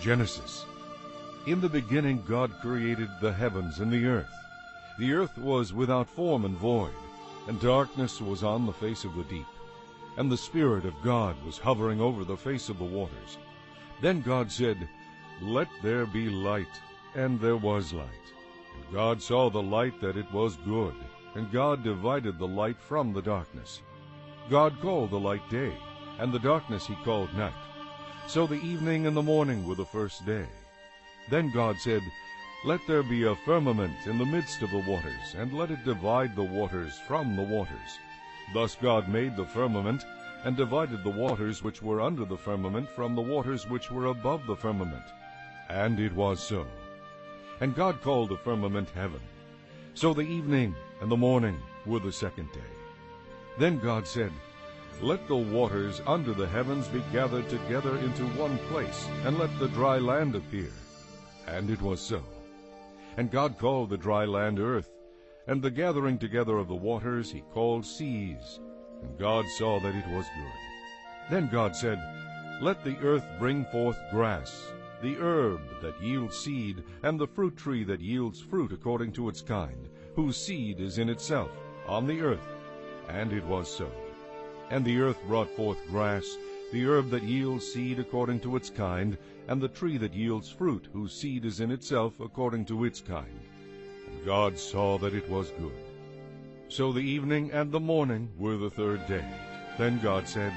Genesis. In the beginning God created the heavens and the earth. The earth was without form and void, and darkness was on the face of the deep. And the Spirit of God was hovering over the face of the waters. Then God said, "Let there be light," and there was light. And God saw the light that it was good, and God divided the light from the darkness. God called the light day, and the darkness he called night. So the evening and the morning were the first day. Then God said, "Let there be a firmament in the midst of the waters, and let it divide the waters from the waters." Thus God made the firmament, and divided the waters which were under the firmament from the waters which were above the firmament. And it was so. And God called the firmament heaven. So the evening and the morning were the second day. Then God said, "Let the waters under the heavens be gathered together into one place, and let the dry land appear." And it was so. And God called the dry land earth, and the gathering together of the waters he called seas. And God saw that it was good. Then God said, "Let the earth bring forth grass, the herb that yields seed, and the fruit tree that yields fruit according to its kind, whose seed is in itself, on the earth." And it was so. And the earth brought forth grass, the herb that yields seed according to its kind, and the tree that yields fruit, whose seed is in itself according to its kind. And God saw that it was good. So the evening and the morning were the third day. Then God said,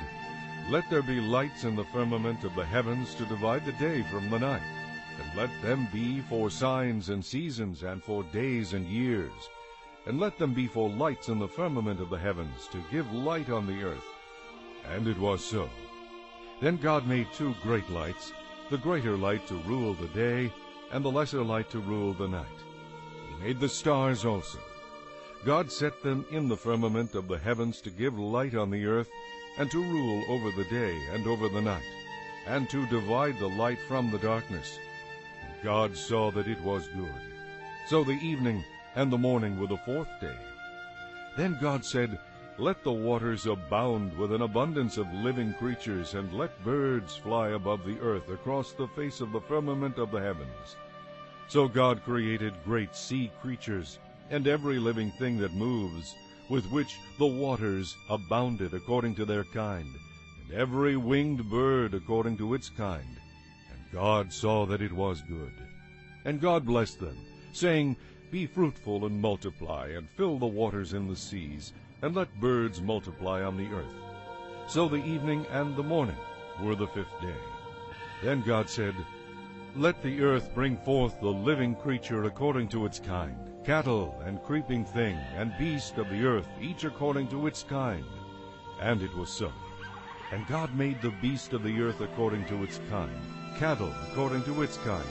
"Let there be lights in the firmament of the heavens to divide the day from the night, and let them be for signs and seasons, and for days and years. And let them be for lights in the firmament of the heavens, to give light on the earth." And it was so. Then God made two great lights, the greater light to rule the day, and the lesser light to rule the night. He made the stars also. God set them in the firmament of the heavens to give light on the earth, and to rule over the day and over the night, and to divide the light from the darkness. And God saw that it was good. So the evening and the morning were the fourth day. Then God said, "Let the waters abound with an abundance of living creatures, and let birds fly above the earth across the face of the firmament of the heavens." So God created great sea creatures, and every living thing that moves, with which the waters abounded according to their kind, and every winged bird according to its kind. And God saw that it was good. And God blessed them, saying, "Be fruitful and multiply, and fill the waters in the seas, and let birds multiply on the earth." So the evening and the morning were the fifth day. Then God said, "Let the earth bring forth the living creature according to its kind, cattle and creeping thing, and beast of the earth, each according to its kind." And it was so. And God made the beast of the earth according to its kind, cattle according to its kind,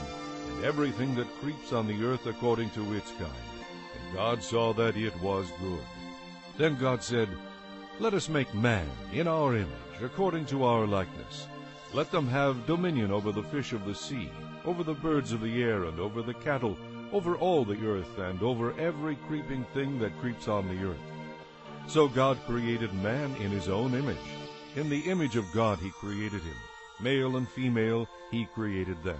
and everything that creeps on the earth according to its kind. And God saw that it was good. Then God said, "Let us make man in our image, according to our likeness. Let them have dominion over the fish of the sea, over the birds of the air, and over the cattle, over all the earth, and over every creeping thing that creeps on the earth." So God created man in his own image. In the image of God he created him. Male and female he created them.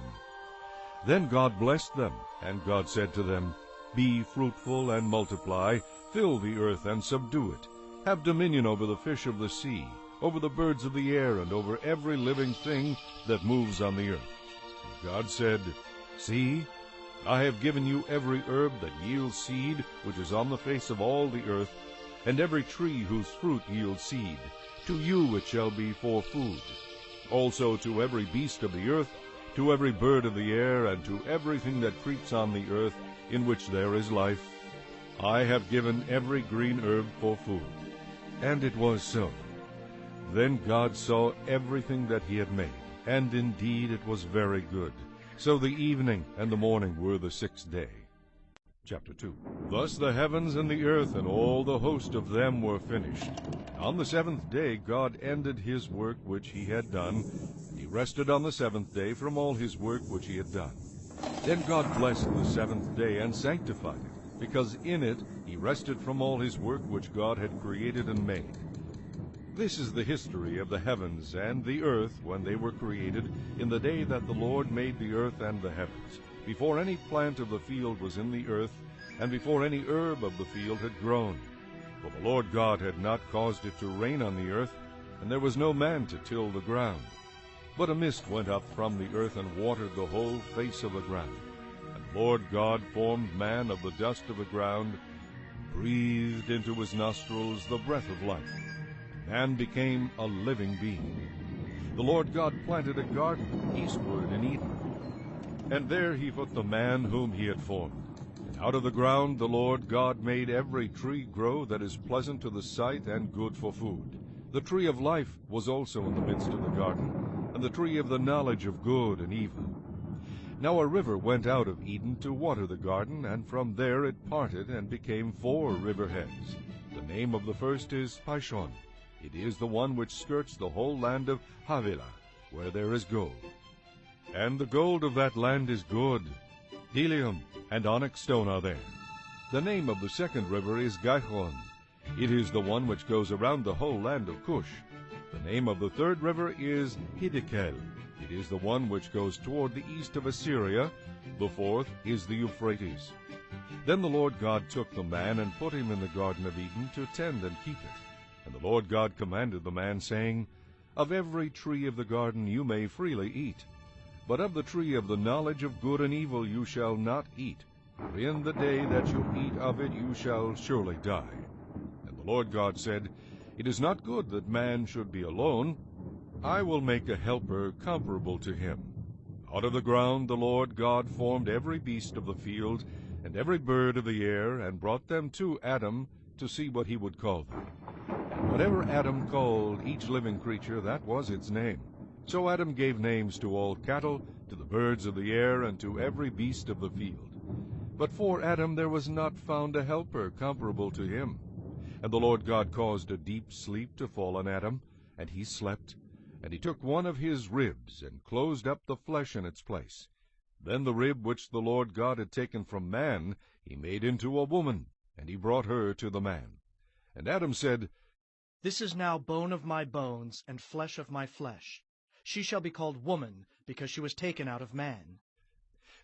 Then God blessed them, and God said to them, "Be fruitful and multiply, fill the earth and subdue it. Have dominion over the fish of the sea, over the birds of the air, and over every living thing that moves on the earth." And God said, "See, I have given you every herb that yields seed, which is on the face of all the earth, and every tree whose fruit yields seed. To you it shall be for food. Also to every beast of the earth, to every bird of the air, and to everything that creeps on the earth, in which there is life, I have given every green herb for food." And it was so. Then God saw everything that he had made, and indeed it was very good. So the evening and the morning were the sixth day. Chapter 2. Thus the heavens and the earth and all the host of them were finished. On the seventh day God ended his work which he had done. He rested on the seventh day from all his work which he had done. Then God blessed the seventh day and sanctified it, because in it he rested from all his work which God had created and made. This is the history of the heavens and the earth when they were created, in the day that the Lord made the earth and the heavens, before any plant of the field was in the earth, and before any herb of the field had grown. For the Lord God had not caused it to rain on the earth, and there was no man to till the ground. But a mist went up from the earth and watered the whole face of the ground. And the Lord God formed man of the dust of the ground, and breathed into his nostrils the breath of life. Man became a living being. The Lord God planted a garden eastward in Eden, and there he put the man whom he had formed. And out of the ground the Lord God made every tree grow that is pleasant to the sight and good for food. The tree of life was also in the midst of the garden, and the tree of the knowledge of good and evil. Now a river went out of Eden to water the garden, and from there it parted and became 4 river heads. The name of the first is Pishon. It is the one which skirts the whole land of Havilah, where there is gold. And the gold of that land is good. Bdellium and onyx stone are there. The name of the second river is Gihon. It is the one which goes around the whole land of Cush. The name of the third river is Hiddekel. It is the one which goes toward the east of Assyria. The fourth is the Euphrates. Then the Lord God took the man and put him in the Garden of Eden to tend and keep it. And the Lord God commanded the man, saying, Of every tree of the garden you may freely eat, but of the tree of the knowledge of good and evil you shall not eat, for in the day that you eat of it you shall surely die. And the Lord God said, It is not good that man should be alone. I will make a helper comparable to him. Out of the ground the Lord God formed every beast of the field, and every bird of the air, and brought them to Adam to see what he would call them. And whatever Adam called each living creature, that was its name. So Adam gave names to all cattle, to the birds of the air, and to every beast of the field. But for Adam there was not found a helper comparable to him. And the Lord God caused a deep sleep to fall on Adam, and he slept. And he took one of his ribs, and closed up the flesh in its place. Then the rib which the Lord God had taken from man he made into a woman, and he brought her to the man. And Adam said, This is now bone of my bones, and flesh of my flesh. She shall be called woman, because she was taken out of man.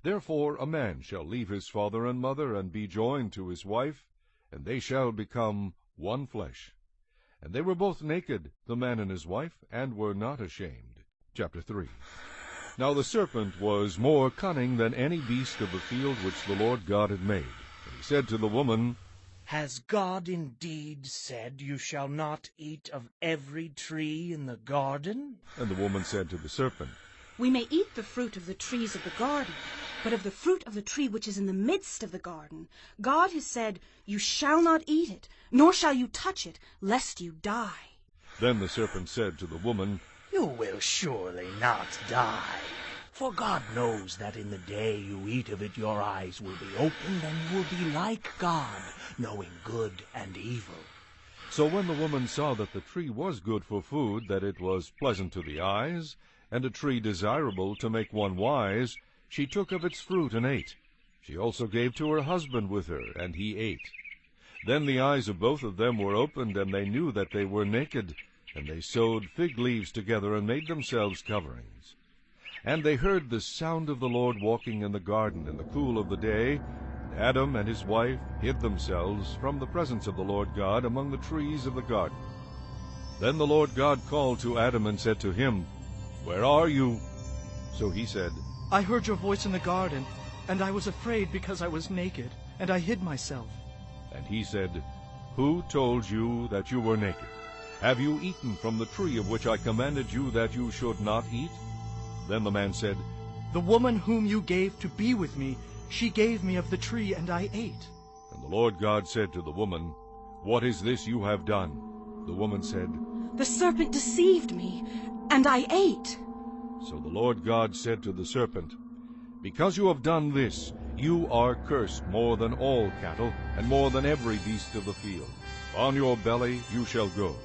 Therefore a man shall leave his father and mother, and be joined to his wife, and they shall become one flesh. And they were both naked, the man and his wife, and were not ashamed. Chapter 3. Now the serpent was more cunning than any beast of the field which the Lord God had made. And he said to the woman, Has God indeed said, You shall not eat of every tree in the garden? And the woman said to the serpent, We may eat the fruit of the trees of the garden, but of the fruit of the tree which is in the midst of the garden, God has said, You shall not eat it, nor shall you touch it, lest you die. Then the serpent said to the woman, You will surely not die. For God knows that in the day you eat of it your eyes will be opened, and you will be like God, knowing good and evil. So when the woman saw that the tree was good for food, that it was pleasant to the eyes, and a tree desirable to make one wise, she took of its fruit and ate. She also gave to her husband with her, and he ate. Then the eyes of both of them were opened, and they knew that they were naked, and they sewed fig leaves together, and made themselves coverings. And they heard the sound of the Lord walking in the garden in the cool of the day. And Adam and his wife hid themselves from the presence of the Lord God among the trees of the garden. Then the Lord God called to Adam and said to him, Where are you? So he said, I heard your voice in the garden, and I was afraid because I was naked, and I hid myself. And he said, Who told you that you were naked? Have you eaten from the tree of which I commanded you that you should not eat? Then the man said, The woman whom you gave to be with me, she gave me of the tree, and I ate. And the Lord God said to the woman, What is this you have done? The woman said, The serpent deceived me, and I ate. So the Lord God said to the serpent, Because you have done this, you are cursed more than all cattle, and more than every beast of the field. On your belly you shall go,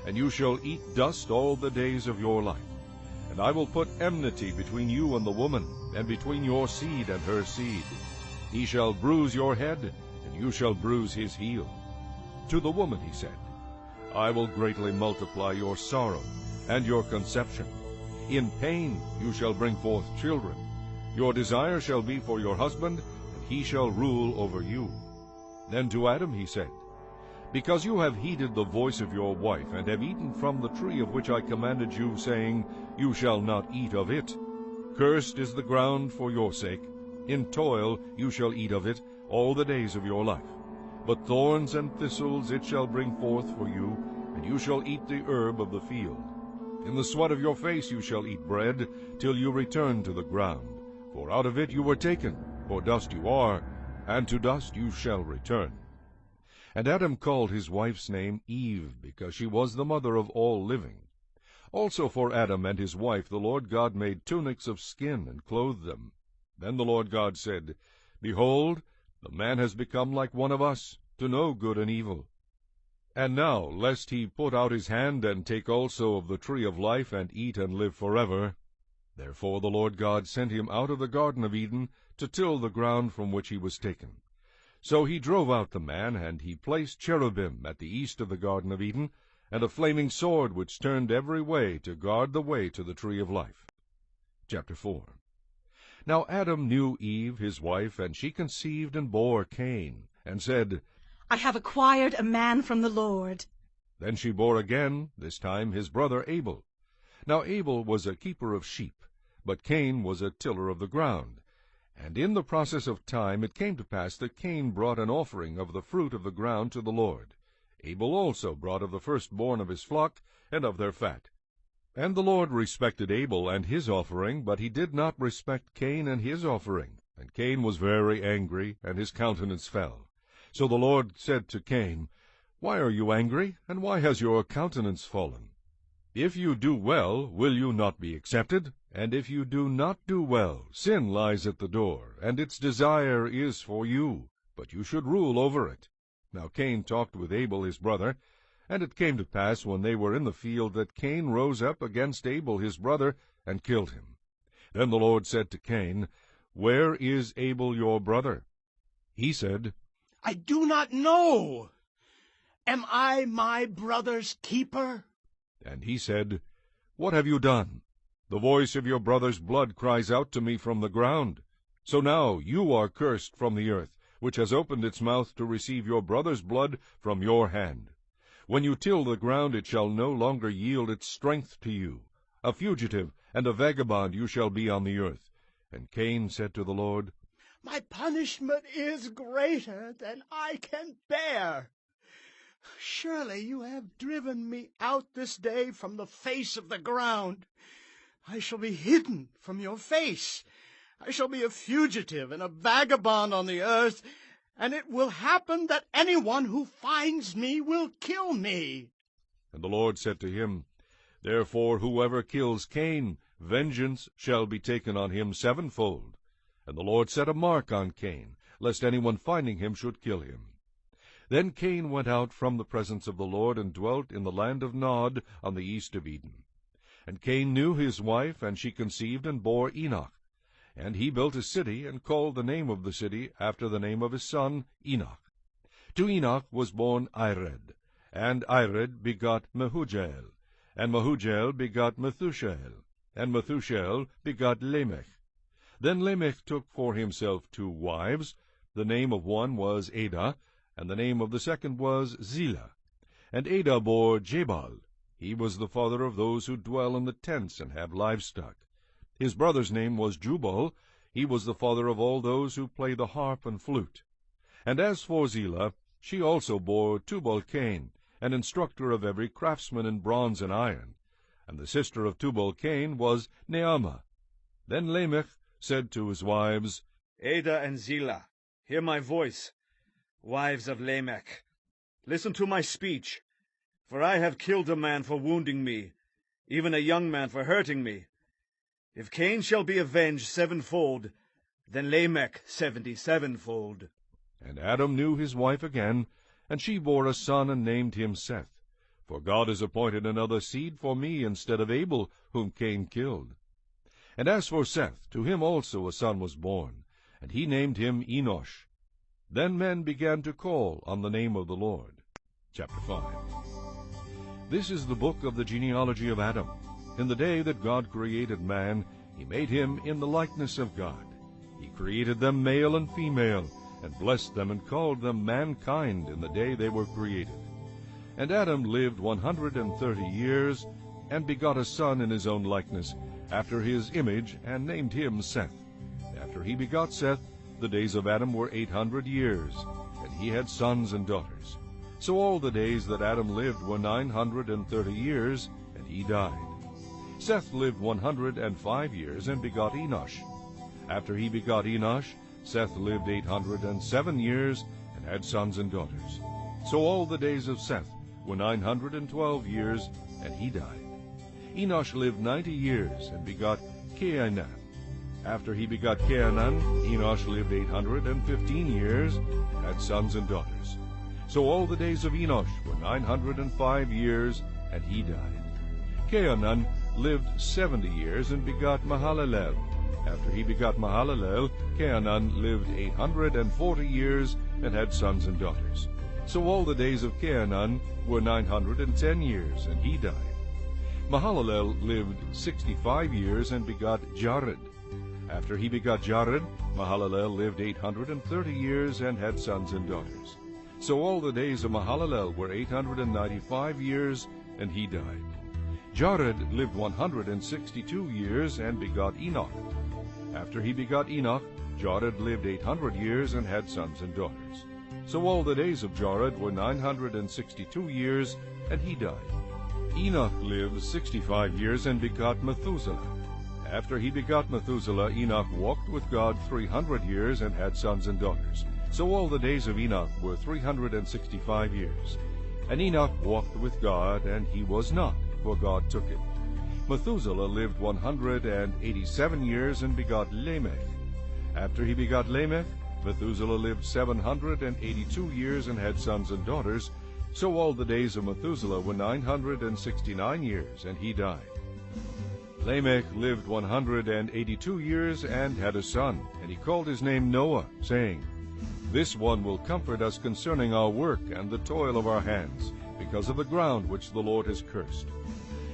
and you shall eat dust all the days of your life. And I will put enmity between you and the woman, and between your seed and her seed. He shall bruise your head, and you shall bruise his heel. To the woman he said, I will greatly multiply your sorrow and your conception. In pain you shall bring forth children. Your desire shall be for your husband, and he shall rule over you. Then to Adam he said, Because you have heeded the voice of your wife, and have eaten from the tree of which I commanded you, saying, You shall not eat of it. Cursed is the ground for your sake. In toil you shall eat of it all the days of your life. But thorns and thistles it shall bring forth for you, and you shall eat the herb of the field. In the sweat of your face you shall eat bread, till you return to the ground. For out of it you were taken, for dust you are, and to dust you shall return. And Adam called his wife's name Eve, because she was the mother of all living. Also for Adam and his wife the Lord God made tunics of skin, and clothed them. Then the Lord God said, Behold, the man has become like one of us, to know good and evil. And now, lest he put out his hand, and take also of the tree of life, and eat and live forever. Therefore the Lord God sent him out of the Garden of Eden, to till the ground from which he was taken. So he drove out the man, and he placed cherubim at the east of the Garden of Eden, and a flaming sword which turned every way to guard the way to the tree of life. Chapter 4. Now Adam knew Eve his wife, and she conceived and bore Cain, and said, I have acquired a man from the Lord. Then she bore again, this time his brother Abel. Now Abel was a keeper of sheep, but Cain was a tiller of the ground. And in the process of time it came to pass that Cain brought an offering of the fruit of the ground to the Lord. Abel also brought of the firstborn of his flock, and of their fat. And the Lord respected Abel and his offering, but he did not respect Cain and his offering. And Cain was very angry, and his countenance fell. So the Lord said to Cain, Why are you angry, and why has your countenance fallen? If you do well, will you not be accepted? And if you do not do well, sin lies at the door, and its desire is for you, but you should rule over it. Now Cain talked with Abel his brother, and it came to pass when they were in the field that Cain rose up against Abel his brother, and killed him. Then the Lord said to Cain, Where is Abel your brother? He said, I do not know. Am I my brother's keeper? And he said, What have you done? The voice of your brother's blood cries out to me from the ground. So now you are cursed from the earth, which has opened its mouth to receive your brother's blood from your hand. When you till the ground, it shall no longer yield its strength to you. A fugitive and a vagabond you shall be on the earth. And Cain said to the Lord, My punishment is greater than I can bear. Surely you have driven me out this day from the face of the ground. I shall be hidden from your face. I shall be a fugitive and a vagabond on the earth, and it will happen that anyone who finds me will kill me. And the Lord said to him, Therefore whoever kills Cain, vengeance shall be taken on him sevenfold. And the Lord set a mark on Cain, lest anyone finding him should kill him. Then Cain went out from the presence of the Lord, and dwelt in the land of Nod on the east of Eden. And Cain knew his wife, and she conceived and bore Enoch. And he built a city, and called the name of the city after the name of his son Enoch. To Enoch was born Ired, and Ired begot Mehujael, and Mehujael begot Methushael, and Methushael begot Lamech. Then Lamech took for himself 2 wives. The name of one was Adah, and the name of the second was Zillah. And Adah bore Jabal. He was the father of those who dwell in the tents and have livestock. His brother's name was Jubal. He was the father of all those who play the harp and flute. And as for Zillah, she also bore Tubal-Cain, an instructor of every craftsman in bronze and iron. And the sister of Tubal-Cain was Naamah. Then Lamech said to his wives, Adah and Zillah, hear my voice. Wives of Lamech, listen to my speech. For I have killed a man for wounding me, even a young man for hurting me. If Cain shall be avenged sevenfold, then Lamech 77-fold. And Adam knew his wife again, and she bore a son, and named him Seth. For God has appointed another seed for me instead of Abel, whom Cain killed. And as for Seth, to him also a son was born, and he named him Enosh. Then men began to call on the name of the Lord. Chapter 5. This is the book of the genealogy of Adam. In the day that God created man, he made him in the likeness of God. He created them male and female, and blessed them and called them mankind in the day they were created. And Adam lived 130 years, and begot a son in his own likeness, after his image, and named him Seth. After he begot Seth, the days of Adam were 800 years, and he had sons and daughters. So all the days that Adam lived were 930 years, and he died. Seth lived 105 years, and begot Enosh. After he begot Enosh, Seth lived 807 years, and had sons and daughters. So all the days of Seth were 912 years, and he died. Enosh lived 90 years, and begot Cainan. After he begot Cainan, Enosh lived 815 years, and had sons and daughters. So all the days of Enosh were 905 years, and he died. Cainan lived 70 years, and begot Mahalalel. After he begot Mahalalel, Cainan lived 840 years, and had sons and daughters. So all the days of Cainan were 910 years, and he died. Mahalalel lived 65 years, and begot Jared. After he begot Jared, Mahalalel lived 830 years, and had sons and daughters. So all the days of Mahalalel were 895 years, and he died. Jared lived 162 years, and begot Enoch. After he begot Enoch, Jared lived 800 years, and had sons and daughters. So all the days of Jared were 962 years, and he died. Enoch lived 65 years, and begot Methuselah. After he begot Methuselah, Enoch walked with God 300 years, and had sons and daughters. So all the days of Enoch were 365 years. And Enoch walked with God, and he was not, for God took him. Methuselah lived 187 years, and begot Lamech. After he begot Lamech, Methuselah lived 782 years, and had sons and daughters. So all the days of Methuselah were 969 years, and he died. Lamech lived 182 years, and had a son, and he called his name Noah, saying, This one will comfort us concerning our work and the toil of our hands, because of the ground which the Lord has cursed.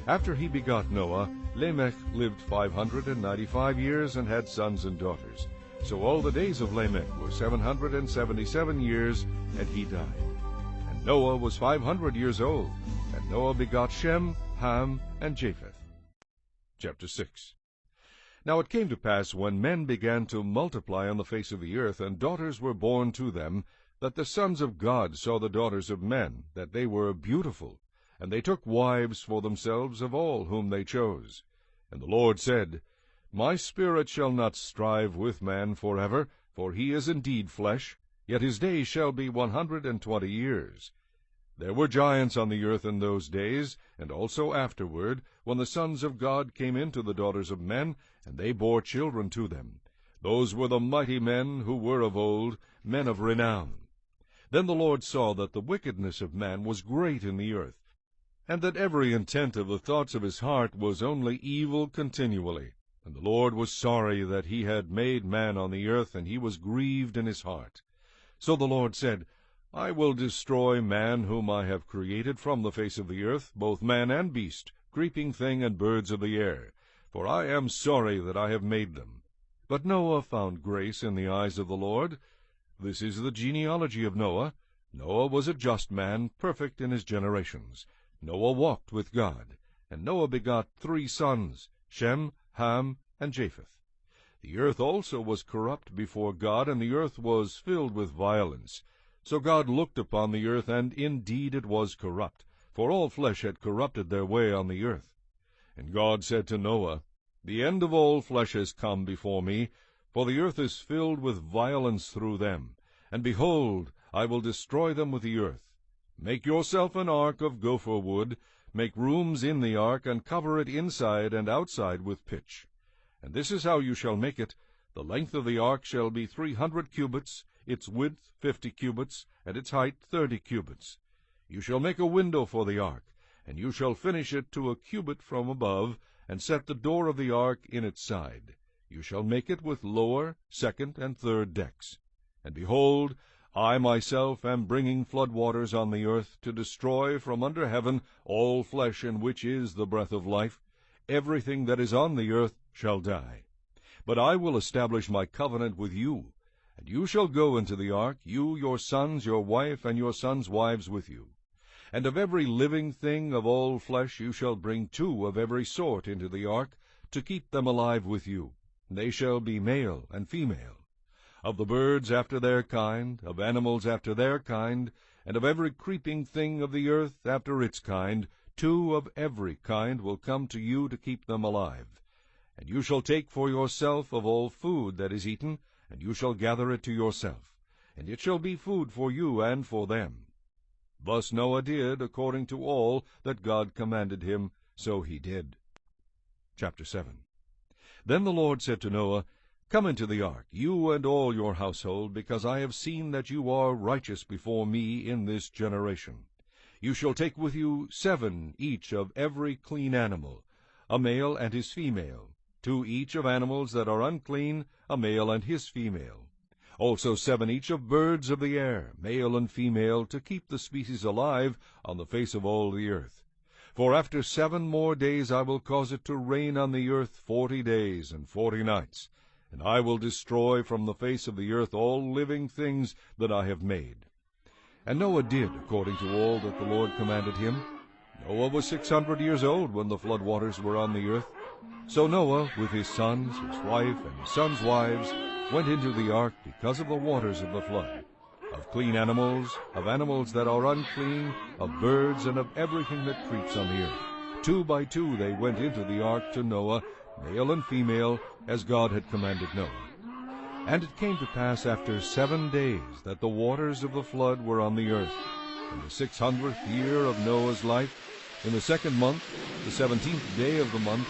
After he begot Noah, Lamech lived 595 years, and had sons and daughters. So all the days of Lamech were 777 years, and he died. And Noah was 500 years old, and Noah begot Shem, Ham, and Japheth. Chapter 6. Now it came to pass, when men began to multiply on the face of the earth, and daughters were born to them, that the sons of God saw the daughters of men, that they were beautiful, and they took wives for themselves of all whom they chose. And the Lord said, My spirit shall not strive with man forever, for he is indeed flesh, yet his days shall be 120 years. There were giants on the earth in those days, and also afterward, when the sons of God came into the daughters of men, and they bore children to them. Those were the mighty men who were of old, men of renown. Then the Lord saw that the wickedness of man was great in the earth, and that every intent of the thoughts of his heart was only evil continually. And the Lord was sorry that he had made man on the earth, and he was grieved in his heart. So the Lord said, I will destroy man whom I have created from the face of the earth, both man and beast, creeping thing and birds of the air, for I am sorry that I have made them. But Noah found grace in the eyes of the Lord. This is the genealogy of Noah. Noah was a just man, perfect in his generations. Noah walked with God. And Noah begot 3 sons, Shem, Ham, and Japheth. The earth also was corrupt before God, and the earth was filled with violence. So God looked upon the earth, and indeed it was corrupt, for all flesh had corrupted their way on the earth. And God said to Noah, The end of all flesh has come before me, for the earth is filled with violence through them. And behold, I will destroy them with the earth. Make yourself an ark of gopher wood, make rooms in the ark, and cover it inside and outside with pitch. And this is how you shall make it. The length of the ark shall be 300 cubits, its width 50 cubits, and its height 30 cubits. You shall make a window for the ark, and you shall finish it to a cubit from above, and set the door of the ark in its side. You shall make it with lower, second, and third decks. And behold, I myself am bringing flood waters on the earth, to destroy from under heaven all flesh in which is the breath of life. Everything that is on the earth shall die. But I will establish my covenant with you, and you shall go into the ark, you, your sons, your wife, and your sons' wives with you. And of every living thing of all flesh you shall bring 2 of every sort into the ark, to keep them alive with you. They shall be male and female. Of the birds after their kind, of animals after their kind, and of every creeping thing of the earth after its kind, 2 of every kind will come to you to keep them alive. And you shall take for yourself of all food that is eaten, and you shall gather it to yourself, and it shall be food for you and for them. Thus Noah did according to all that God commanded him, so he did. Chapter 7. Then the Lord said to Noah, Come into the ark, you and all your household, because I have seen that you are righteous before me in this generation. You shall take with you 7 each of every clean animal, a male and his female, 2 each of animals that are unclean, a male and his female. Also 7 each of birds of the air, male and female, to keep the species alive on the face of all the earth. For after 7 more days I will cause it to rain on the earth 40 days and 40 nights, and I will destroy from the face of the earth all living things that I have made. And Noah did according to all that the Lord commanded him. Noah was 600 years old when the flood waters were on the earth. So Noah, with his sons, his wife, and his sons' wives, went into the ark because of the waters of the flood, of clean animals, of animals that are unclean, of birds, and of everything that creeps on the earth. 2 by 2 they went into the ark to Noah, male and female, as God had commanded Noah. And it came to pass after 7 days that the waters of the flood were on the earth. In the 600th year of Noah's life, in the 2nd month, the 17th day of the month,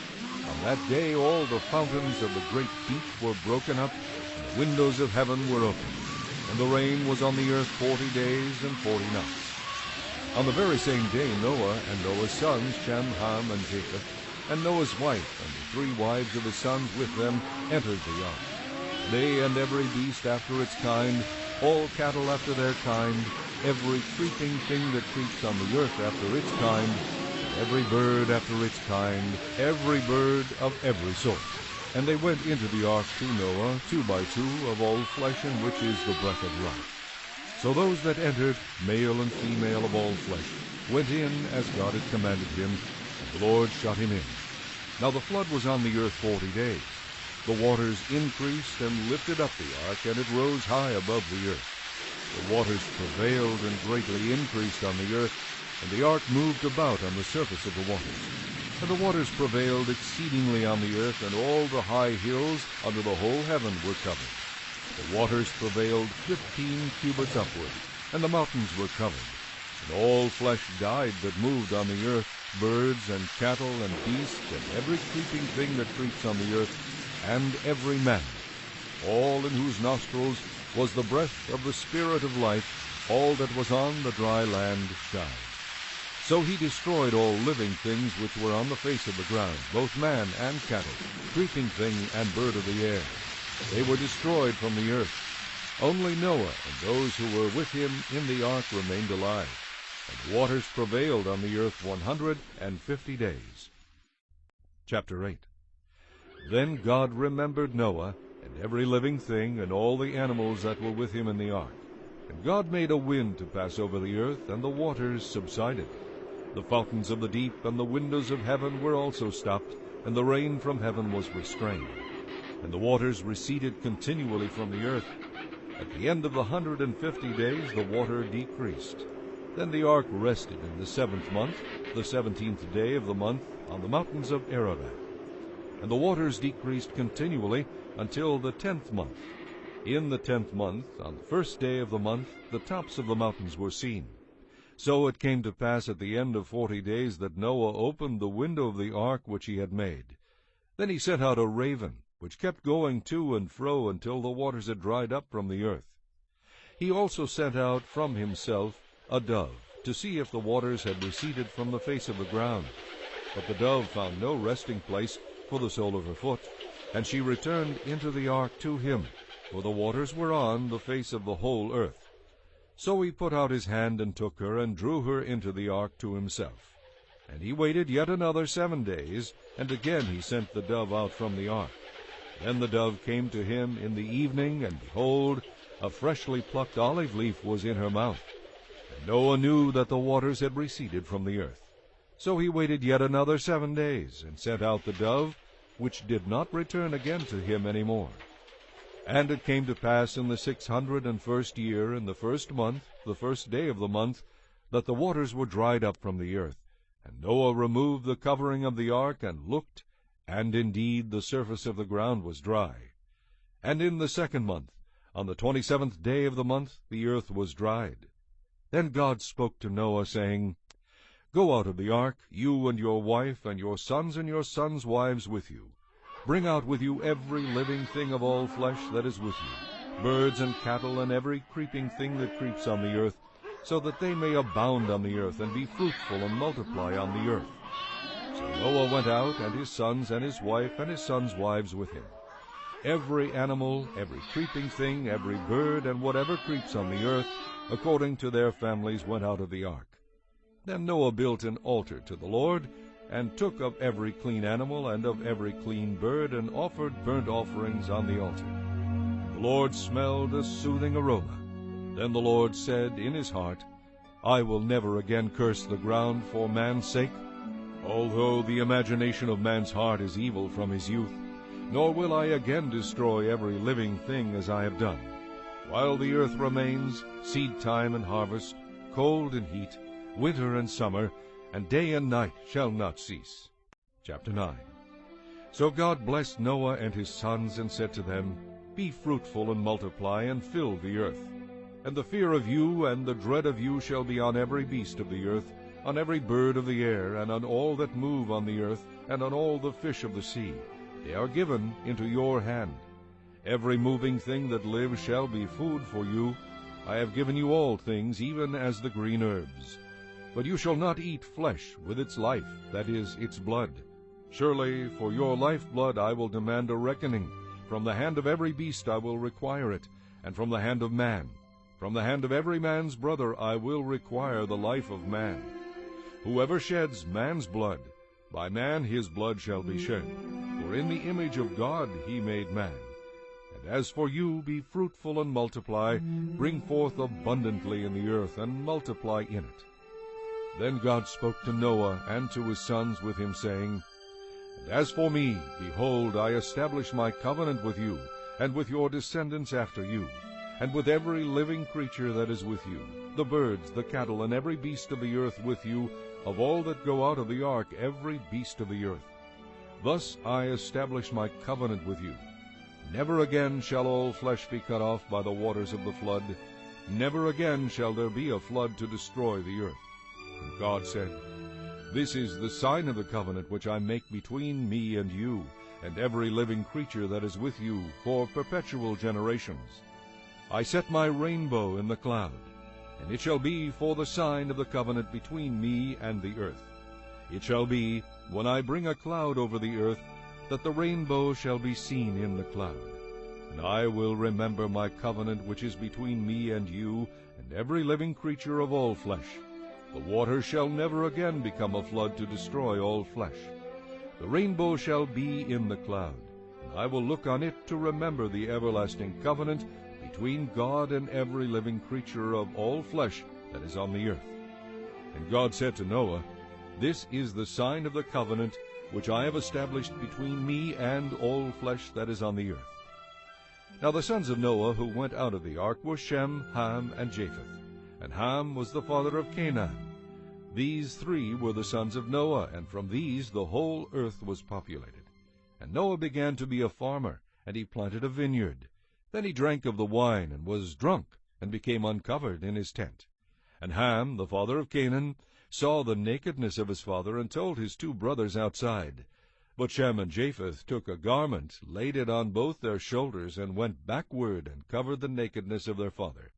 on that day all the fountains of the great deep were broken up, and the windows of heaven were opened, and the rain was on the earth 40 days and 40 nights. On the very same day Noah and Noah's sons, Shem, Ham, and Japheth, and Noah's wife and the 3 wives of his sons with them entered the ark. They and every beast after its kind, all cattle after their kind, every creeping thing that creeps on the earth after its kind, every bird after its kind, every bird of every sort. And they went into the ark to Noah, 2 by 2 of all flesh in which is the breath of life. So those that entered, male and female of all flesh, went in as God had commanded him, and the Lord shut him in. Now the flood was on the earth 40 days. The waters increased and lifted up the ark, and it rose high above the earth. The waters prevailed and greatly increased on the earth, and the ark moved about on the surface of the waters. And the waters prevailed exceedingly on the earth, and all the high hills under the whole heaven were covered. The waters prevailed 15 cubits upward, and the mountains were covered. And all flesh died that moved on the earth, birds and cattle and beasts, and every creeping thing that creeps on the earth, and every man, all in whose nostrils was the breath of the Spirit of life, all that was on the dry land died. So he destroyed all living things which were on the face of the ground, both man and cattle, creeping thing and bird of the air. They were destroyed from the earth. Only Noah and those who were with him in the ark remained alive, and the waters prevailed on the earth 150 days. Chapter 8. Then God remembered Noah, and every living thing, and all the animals that were with him in the ark. And God made a wind to pass over the earth, and the waters subsided. The fountains of the deep and the windows of heaven were also stopped, and the rain from heaven was restrained. And the waters receded continually from the earth. At the end of the 150 days the water decreased. Then the ark rested in the 7th month, the 17th day of the month, on the mountains of Ararat. And the waters decreased continually until the 10th month. In the 10th month, on the 1st day of the month, the tops of the mountains were seen. So it came to pass at the end of 40 days that Noah opened the window of the ark which he had made. Then he sent out a raven, which kept going to and fro until the waters had dried up from the earth. He also sent out from himself a dove, to see if the waters had receded from the face of the ground. But the dove found no resting place for the sole of her foot, and she returned into the ark to him, for the waters were on the face of the whole earth. So he put out his hand and took her, and drew her into the ark to himself. And he waited yet another 7 days, and again he sent the dove out from the ark. Then the dove came to him in the evening, and behold, a freshly plucked olive leaf was in her mouth. And Noah knew that the waters had receded from the earth. So he waited yet another 7 days, and sent out the dove, which did not return again to him any more. And it came to pass in the 601st year, in the 1st month, the 1st day of the month, that the waters were dried up from the earth. And Noah removed the covering of the ark, and looked, and indeed the surface of the ground was dry. And in the 2nd month, on the 27th day of the month, the earth was dried. Then God spoke to Noah, saying, Go out of the ark, you and your wife, and your sons' wives with you. Bring out with you every living thing of all flesh that is with you, birds and cattle, and every creeping thing that creeps on the earth, so that they may abound on the earth, and be fruitful and multiply on the earth. So Noah went out, and his sons and his wife and his sons' wives with him. Every animal, every creeping thing, every bird, and whatever creeps on the earth, according to their families, went out of the ark. Then Noah built an altar to the Lord, and took of every clean animal and of every clean bird, and offered burnt offerings on the altar. The Lord smelled a soothing aroma. Then the Lord said in his heart, I will never again curse the ground for man's sake, although the imagination of man's heart is evil from his youth, nor will I again destroy every living thing as I have done. While the earth remains, seed time and harvest, cold and heat, winter and summer, and day and night shall not cease. Chapter 9. So God blessed Noah and his sons, and said to them, Be fruitful and multiply, and fill the earth. And the fear of you and the dread of you shall be on every beast of the earth, on every bird of the air, and on all that move on the earth, and on all the fish of the sea. They are given into your hand. Every moving thing that lives shall be food for you. I have given you all things, even as the green herbs. But you shall not eat flesh with its life, that is, its blood. Surely for your lifeblood I will demand a reckoning. From the hand of every beast I will require it, and from the hand of man. From the hand of every man's brother I will require the life of man. Whoever sheds man's blood, by man his blood shall be shed. For in the image of God he made man. And as for you, be fruitful and multiply, bring forth abundantly in the earth, and multiply in it. Then God spoke to Noah and to his sons with him, saying, And as for me, behold, I establish my covenant with you, and with your descendants after you, and with every living creature that is with you, the birds, the cattle, and every beast of the earth with you, of all that go out of the ark, every beast of the earth. Thus I establish my covenant with you. Never again shall all flesh be cut off by the waters of the flood. Never again shall there be a flood to destroy the earth. And God said, This is the sign of the covenant which I make between me and you, and every living creature that is with you, for perpetual generations. I set my rainbow in the cloud, and it shall be for the sign of the covenant between me and the earth. It shall be, when I bring a cloud over the earth, that the rainbow shall be seen in the cloud. And I will remember my covenant which is between me and you, and every living creature of all flesh. The water shall never again become a flood to destroy all flesh. The rainbow shall be in the cloud, and I will look on it to remember the everlasting covenant between God and every living creature of all flesh that is on the earth. And God said to Noah, This is the sign of the covenant which I have established between me and all flesh that is on the earth. Now the sons of Noah who went out of the ark were Shem, Ham, and Japheth. And Ham was the father of Canaan. These three were the sons of Noah, and from these the whole earth was populated. And Noah began to be a farmer, and he planted a vineyard. Then he drank of the wine, and was drunk, and became uncovered in his tent. And Ham, the father of Canaan, saw the nakedness of his father, and told his two brothers outside. But Shem and Japheth took a garment, laid it on both their shoulders, and went backward, and covered the nakedness of their father.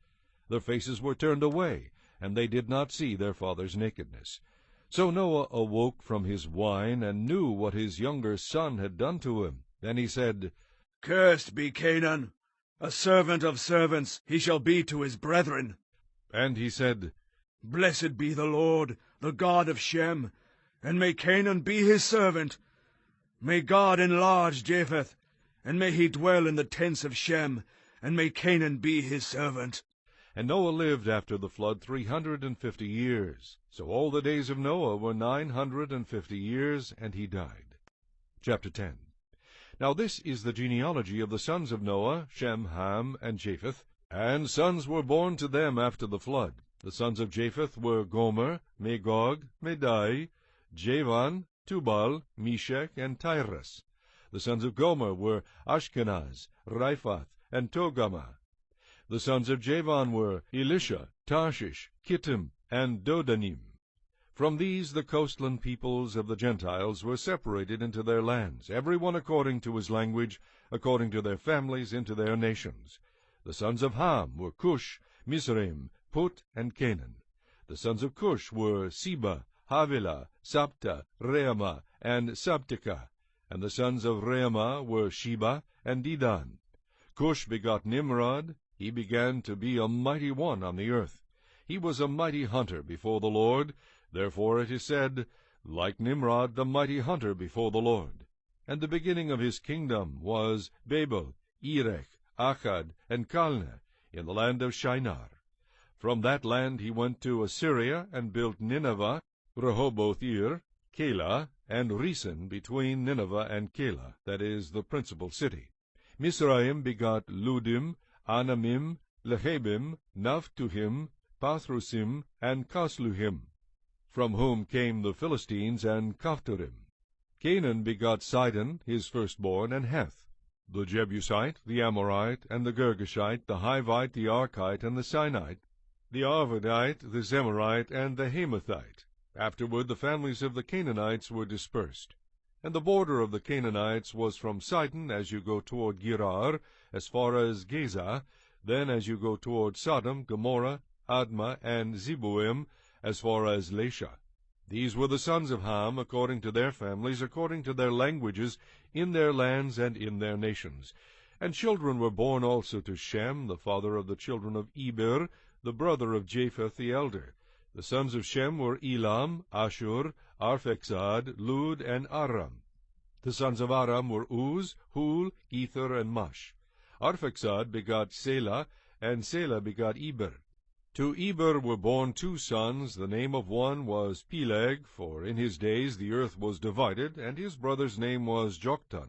Their faces were turned away, and they did not see their father's nakedness. So Noah awoke from his wine, and knew what his younger son had done to him. Then he said, Cursed be Canaan! A servant of servants he shall be to his brethren. And he said, Blessed be the Lord, the God of Shem, and may Canaan be his servant. May God enlarge Japheth, and may he dwell in the tents of Shem, and may Canaan be his servant. And Noah lived after the flood 350 years. So all the days of Noah were 950 years, and he died. Chapter 10. Now this is the genealogy of the sons of Noah, Shem, Ham, and Japheth. And sons were born to them after the flood. The sons of Japheth were Gomer, Magog, Madai, Javan, Tubal, Meshech, and Tyrus. The sons of Gomer were Ashkenaz, Riphath, and Togarmah. The sons of Javan were Elisha, Tarshish, Kittim, and Dodanim. From these the coastland peoples of the Gentiles were separated into their lands, every one according to his language, according to their families, into their nations. The sons of Ham were Cush, Mizraim, Put, and Canaan. The sons of Cush were Seba, Havilah, Sabta, Reamah, and Sabteka. And the sons of Reamah were Sheba and Dedan. Cush begot Nimrod. He began to be a mighty one on the earth. He was a mighty hunter before the Lord. Therefore it is said, like Nimrod, the mighty hunter before the Lord. And the beginning of his kingdom was Babel, Erech, Akkad, and Calneh, in the land of Shinar. From that land he went to Assyria, and built Nineveh, Rehoboth-ir, Calah, and Resen between Nineveh and Calah, that is, the principal city. Mizraim begot Ludim, Anamim, Lehabim, Naphtuhim, Pathrusim, and Casluhim, from whom came the Philistines and Caphtorim. Canaan begot Sidon, his firstborn, and Heth, the Jebusite, the Amorite, and the Girgashite, the Hivite, the Archite, and the Sinite, the Arvadite, the Zemarite, and the Hamathite. Afterward the families of the Canaanites were dispersed. And the border of the Canaanites was from Sidon, as you go toward Gerar, as far as Gaza, then as you go toward Sodom, Gomorrah, Admah, and Zeboim, as far as Lasha. These were the sons of Ham, according to their families, according to their languages, in their lands and in their nations. And children were born also to Shem, the father of the children of Eber, the brother of Japheth the elder. The sons of Shem were Elam, Ashur, Arphaxad, Lud, and Aram. The sons of Aram were Uz, Hul, Ether, and Mush. Arphaxad begot Selah, and Selah begot Eber. To Eber were born 2 sons. The name of one was Peleg, for in his days the earth was divided, and his brother's name was Joktan.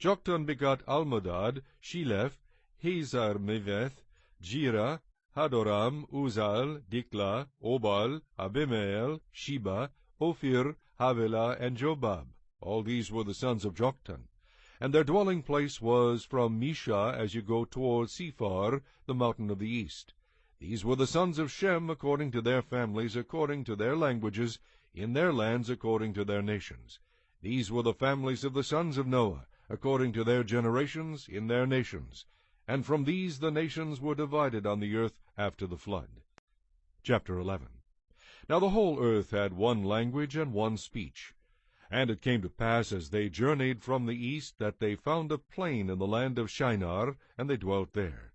Joktan begot Almodad, Sheleph, Hazar-Meveth, Jirah, Hadoram, Uzal, Dikla, Obal, Abimael, Sheba, Ophir, Havilah, and Jobab. All these were the sons of Joktan. And their dwelling place was from Misha as you go toward Sephar, the mountain of the east. These were the sons of Shem according to their families, according to their languages, in their lands according to their nations. These were the families of the sons of Noah, according to their generations, in their nations. And from these the nations were divided on the earth after the flood. Chapter 11. Now the whole earth had one language and one speech. And it came to pass, as they journeyed from the east, that they found a plain in the land of Shinar, and they dwelt there.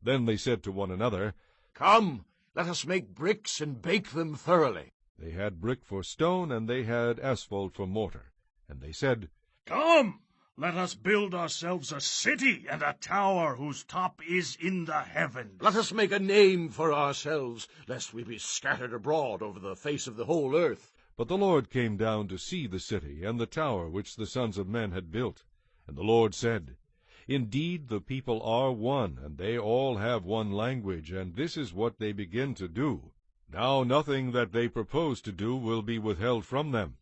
Then they said to one another, Come, let us make bricks and bake them thoroughly. They had brick for stone, and they had asphalt for mortar. And they said, Come, let us build ourselves a city and a tower whose top is in the heavens. Let us make a name for ourselves, lest we be scattered abroad over the face of the whole earth. But the Lord came down to see the city and the tower which the sons of men had built. And the Lord said, Indeed, the people are one, and they all have one language, and this is what they begin to do. Now nothing that they propose to do will be withheld from them.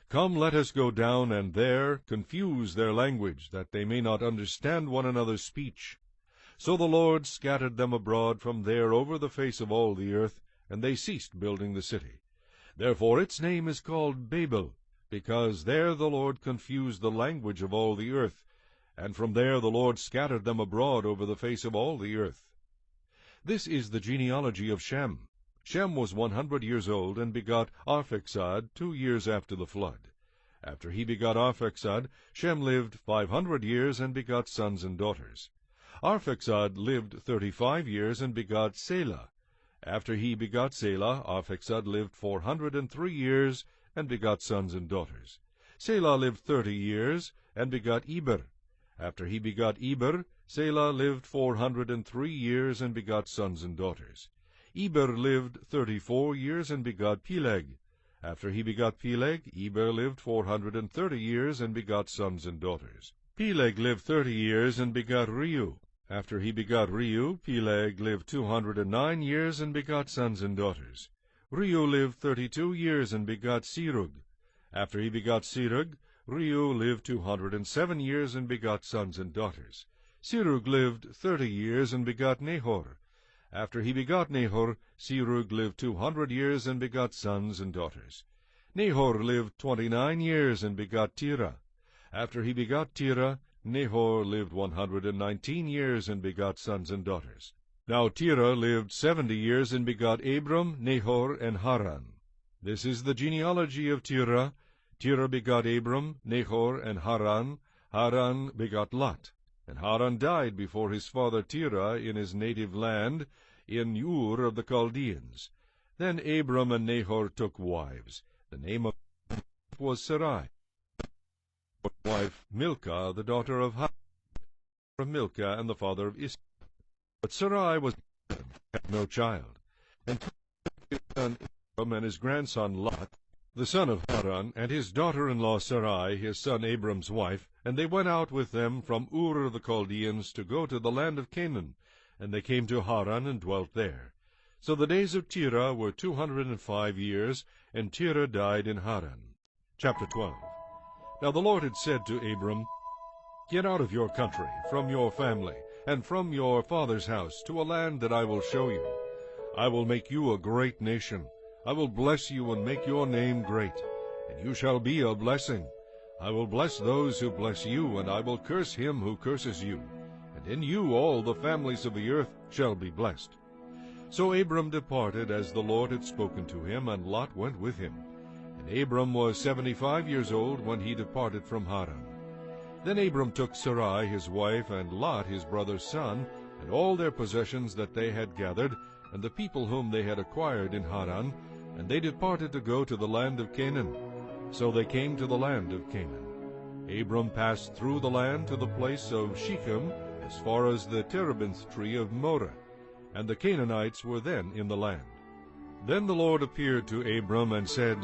Come, let us go down, and there confuse their language, that they may not understand one another's speech. So the Lord scattered them abroad from there over the face of all the earth, and they ceased building the city. Therefore its name is called Babel, because there the Lord confused the language of all the earth, and from there the Lord scattered them abroad over the face of all the earth. This is the genealogy of Shem. Shem was 100 years old, and begot Arphaxad 2 years after the flood. After he begot Arphaxad, Shem lived 500 years, and begot sons and daughters. Arphaxad lived 35 years, and begot Selah. After he begot Selah, Arphaxad lived 403 years, and begot sons and daughters. Selah lived 30 years, and begot Eber. After he begot Eber, Selah lived 403 years, and begot sons and daughters. Eber lived 34 years, and begot Peleg. After he begot Peleg, Eber lived 430 years, and begot sons and daughters. Peleg lived 30 years, and begot Reu. After he begot Reu, Peleg lived 209 years, and begot sons and daughters. Reu lived 32 years, and begot Serug. After he begot Serug, Reu lived 207 years, and begot sons and daughters. Serug lived 30 years, and begot Nahor. After he begot Nahor, Serug lived 200 years, and begot sons and daughters. Nahor lived 29 years, and begot Terah. After he begot Terah, Nahor lived 119 years, and begot sons and daughters. Now Terah lived 70 years, and begot Abram, Nahor, and Haran. This is the genealogy of Terah. Terah begot Abram, Nahor, and Haran. Haran begot Lot. And Haran died before his father Terah in his native land, in Ur of the Chaldeans. Then Abram and Nahor took wives. The name of was Sarai. His wife Milcah, the daughter of Haran, from Milcah and the father of Ishmael. But Sarai was had no child. And his son Abram and his grandson Lot, the son of Haran, and his daughter-in-law Sarai, his son Abram's wife, and they went out with them from Ur of the Chaldeans to go to the land of Canaan, and they came to Haran and dwelt there. So the days of Terah were 205 years, and Terah died in Haran. Chapter 12. Now the Lord had said to Abram, Get out of your country, from your family, and from your father's house, to a land that I will show you. I will make you a great nation. I will bless you and make your name great, and you shall be a blessing. I will bless those who bless you, and I will curse him who curses you. And in you all the families of the earth shall be blessed. So Abram departed as the Lord had spoken to him, and Lot went with him. And Abram was 75 years old when he departed from Haran. Then Abram took Sarai his wife, and Lot his brother's son, and all their possessions that they had gathered, and the people whom they had acquired in Haran, and they departed to go to the land of Canaan. So they came to the land of Canaan. Abram passed through the land to the place of Shechem, as far as the terebinth tree of Moreh, and the Canaanites were then in the land. Then the Lord appeared to Abram and said,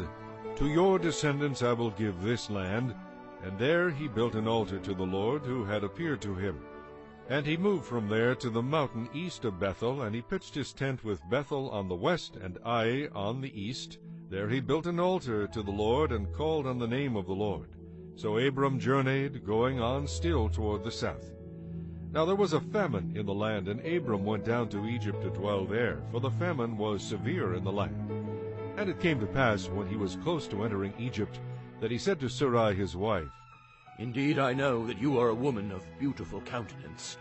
To your descendants I will give this land. And there he built an altar to the Lord who had appeared to him. And he moved from there to the mountain east of Bethel, and he pitched his tent with Bethel on the west and Ai on the east. There he built an altar to the Lord, and called on the name of the Lord. So Abram journeyed, going on still toward the south. Now there was a famine in the land, and Abram went down to Egypt to dwell there, for the famine was severe in the land. And it came to pass, when he was close to entering Egypt, that he said to Sarai his wife, Indeed, I know that you are a woman of beautiful countenance.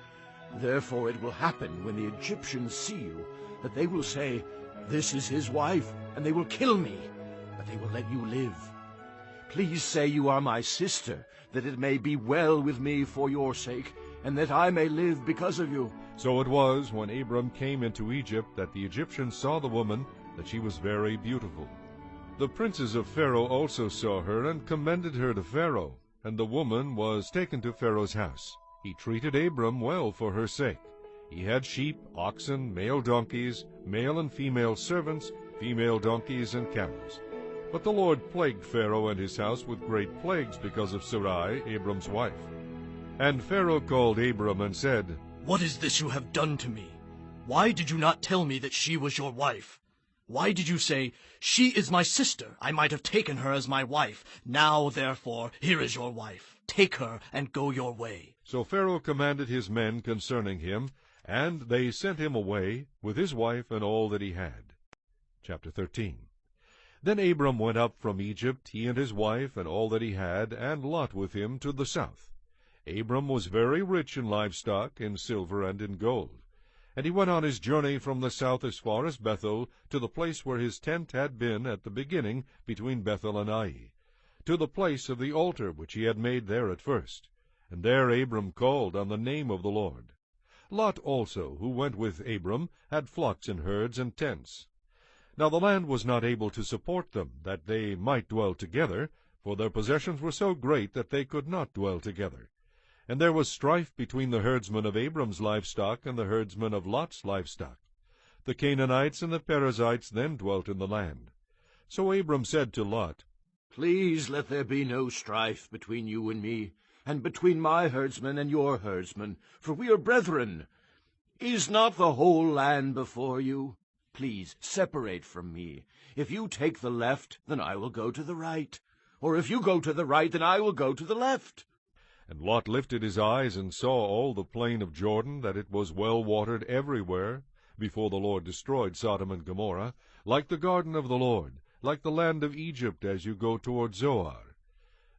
Therefore it will happen, when the Egyptians see you, that they will say, This is his wife, and they will kill me, but they will let you live. Please say you are my sister, that it may be well with me for your sake, and that I may live because of you. So it was, when Abram came into Egypt, that the Egyptians saw the woman, that she was very beautiful. The princes of Pharaoh also saw her, and commended her to Pharaoh. And the woman was taken to Pharaoh's house. He treated Abram well for her sake. He had sheep, oxen, male donkeys, male and female servants, female donkeys, and camels. But the Lord plagued Pharaoh and his house with great plagues because of Sarai, Abram's wife. And Pharaoh called Abram and said, What is this you have done to me? Why did you not tell me that she was your wife? Why did you say, She is my sister? I might have taken her as my wife. Now, therefore, here is your wife. Take her and go your way. So Pharaoh commanded his men concerning him, and they sent him away with his wife and all that he had. Chapter 13. Then Abram went up from Egypt, he and his wife and all that he had, and Lot with him, to the south. Abram was very rich in livestock, in silver, and in gold. And he went on his journey from the south as far as Bethel, to the place where his tent had been at the beginning, between Bethel and Ai, to the place of the altar which he had made there at first. And there Abram called on the name of the Lord. Lot also, who went with Abram, had flocks and herds and tents. Now the land was not able to support them, that they might dwell together, for their possessions were so great that they could not dwell together. And there was strife between the herdsmen of Abram's livestock and the herdsmen of Lot's livestock. The Canaanites and the Perizzites then dwelt in the land. So Abram said to Lot, Please let there be no strife between you and me, and between my herdsmen and your herdsmen, for we are brethren. Is not the whole land before you? Please separate from me. If you take the left, then I will go to the right. Or if you go to the right, then I will go to the left. And Lot lifted his eyes and saw all the plain of Jordan, that it was well watered everywhere, before the Lord destroyed Sodom and Gomorrah, like the garden of the Lord, like the land of Egypt as you go toward Zoar.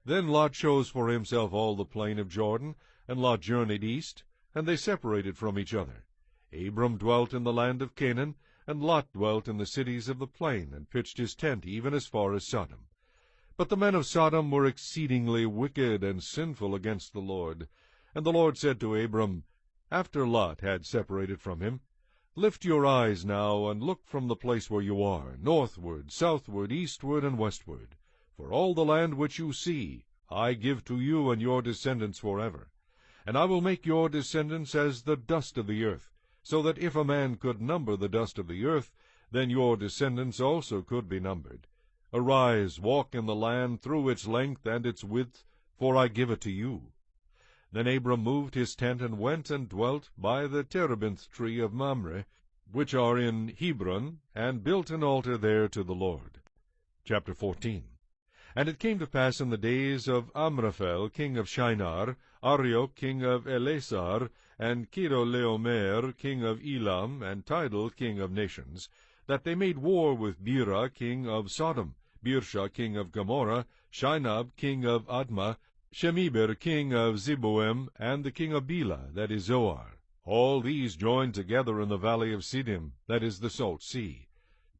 Then Lot chose for himself all the plain of Jordan, and Lot journeyed east, and they separated from each other. Abram dwelt in the land of Canaan, and Lot dwelt in the cities of the plain, and pitched his tent even as far as Sodom. But the men of Sodom were exceedingly wicked and sinful against the Lord. And the Lord said to Abram, after Lot had separated from him, Lift your eyes now, and look from the place where you are, northward, southward, eastward, and westward. For all the land which you see, I give to you and your descendants forever. And I will make your descendants as the dust of the earth, so that if a man could number the dust of the earth, then your descendants also could be numbered. Arise, walk in the land through its length and its width, for I give it to you. Then Abram moved his tent and went and dwelt by the terebinth tree of Mamre, which are in Hebron, and built an altar there to the Lord. Chapter 14. And it came to pass in the days of Amraphel king of Shinar, Arioch king of Elasar, and Chedorlaomer king of Elam, and Tidal king of nations, that they made war with Bera king of Sodom, Birsha king of Gomorrah, Shinab king of Admah, Shemeber king of Zeboim, and the king of Bela, that is Zoar. All these joined together in the valley of Siddim, that is the Salt Sea.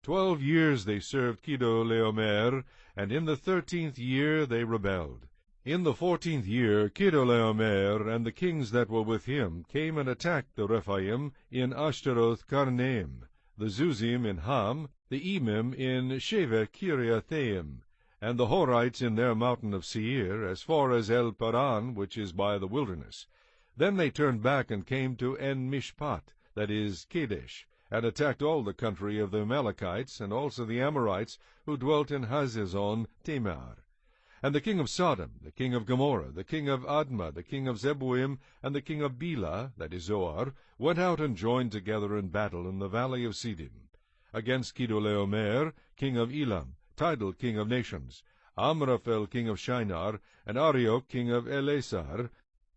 12 years they served Chedorlaomer, and in the 13th year they rebelled. In the 14th year Chedorlaomer and the kings that were with him came and attacked the Rephaim in Ashtaroth Karnaim, the Zuzim in Ham, the Emim in Sheva Kiriathaim, and the Horites in their mountain of Seir, as far as El Paran, which is by the wilderness. Then they turned back and came to En-Mishpat, that is Kadesh, and attacked all the country of the Amalekites, and also the Amorites, who dwelt in Hazazon Tamar. And the king of Sodom, the king of Gomorrah, the king of Admah, the king of Zeboim, and the king of Bela, that is Zoar, went out and joined together in battle in the valley of Siddim, against Chedorlaomer, king of Elam, Tidal king of nations, Amraphel king of Shinar, and Arioch king of Elasar,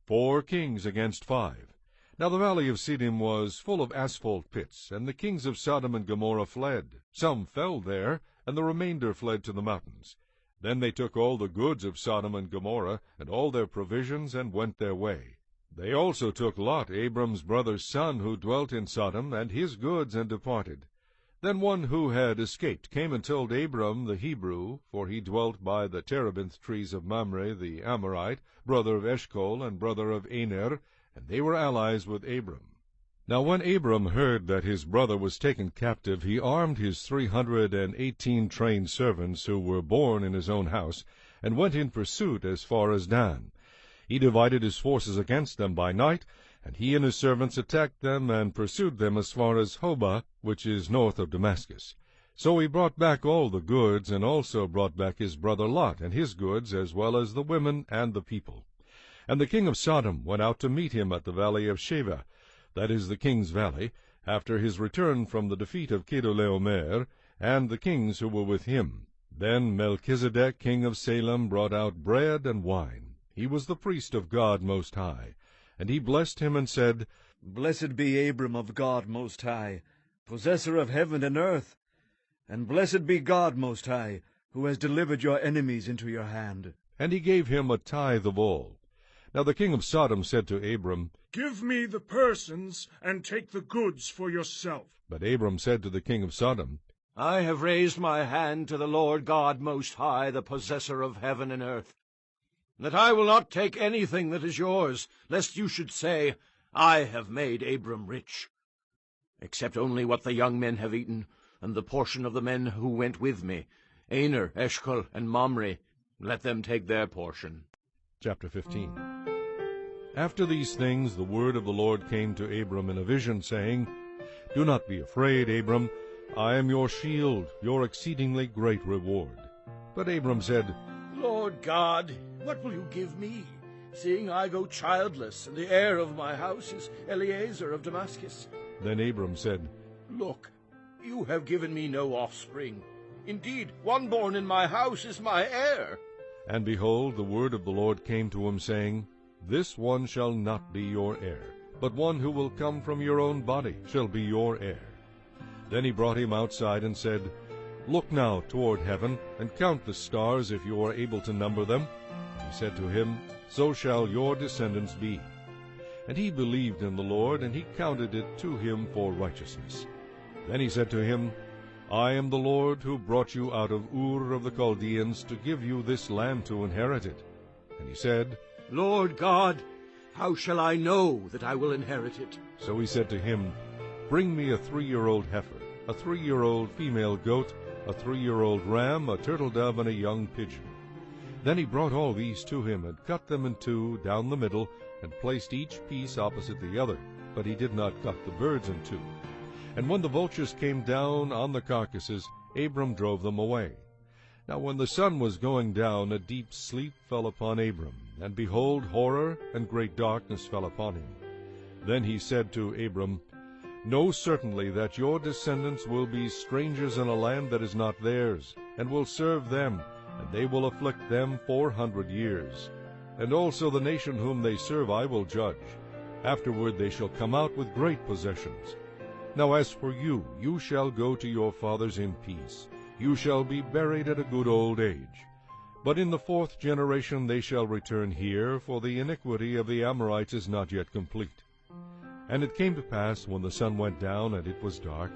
4 kings against 5. Now the valley of Siddim was full of asphalt pits, and the kings of Sodom and Gomorrah fled. Some fell there, and the remainder fled to the mountains. Then they took all the goods of Sodom and Gomorrah, and all their provisions, and went their way. They also took Lot, Abram's brother's son, who dwelt in Sodom, and his goods, and departed. Then one who had escaped came and told Abram the Hebrew, for he dwelt by the terebinth trees of Mamre the Amorite, brother of Eshcol, and brother of Aner, and they were allies with Abram. Now when Abram heard that his brother was taken captive, he armed his 318 trained servants who were born in his own house, and went in pursuit as far as Dan. He divided his forces against them by night, and he and his servants attacked them and pursued them as far as Hobah, which is north of Damascus. So he brought back all the goods, and also brought back his brother Lot and his goods, as well as the women and the people. And the king of Sodom went out to meet him at the valley of Sheva, that is the king's valley, after his return from the defeat of Chedorlaomer, and the kings who were with him. Then Melchizedek king of Salem brought out bread and wine. He was the priest of God Most High. And he blessed him and said, Blessed be Abram of God Most High, possessor of heaven and earth, and blessed be God Most High, who has delivered your enemies into your hand. And he gave him a tithe of all. Now the king of Sodom said to Abram, Give me the persons, and take the goods for yourself. But Abram said to the king of Sodom, I have raised my hand to the Lord God Most High, the possessor of heaven and earth, that I will not take anything that is yours, lest you should say, I have made Abram rich, except only what the young men have eaten, and the portion of the men who went with me, Aner, Eshcol, and Mamre. Let them take their portion. Chapter 15. After these things the word of the Lord came to Abram in a vision, saying, Do not be afraid, Abram. I am your shield, your exceedingly great reward. But Abram said, Lord God, what will you give me, seeing I go childless, and the heir of my house is Eliezer of Damascus? Then Abram said, Look, you have given me no offspring. Indeed, one born in my house is my heir. And behold, the word of the Lord came to him, saying, This one shall not be your heir, but one who will come from your own body shall be your heir. Then he brought him outside and said, Look now toward heaven, and count the stars, if you are able to number them. And he said to him, So shall your descendants be. And he believed in the Lord, and he counted it to him for righteousness. Then he said to him, I am the Lord who brought you out of Ur of the Chaldeans to give you this land to inherit it. And he said, Lord God, how shall I know that I will inherit it? So he said to him, Bring me a 3-year-old heifer, a 3-year-old female goat, a 3-year-old ram, a turtle dove, and a young pigeon. Then he brought all these to him, and cut them in two down the middle, and placed each piece opposite the other. But he did not cut the birds in two. And when the vultures came down on the carcasses, Abram drove them away. Now when the sun was going down, a deep sleep fell upon Abram, and behold, horror and great darkness fell upon him. Then he said to Abram, Know certainly that your descendants will be strangers in a land that is not theirs, and will serve them, and they will afflict them 400 years. And also the nation whom they serve I will judge. Afterward they shall come out with great possessions. Now as for you, you shall go to your fathers in peace. You shall be buried at a good old age. But in the 4th generation they shall return here, for the iniquity of the Amorites is not yet complete. And it came to pass, when the sun went down and it was dark,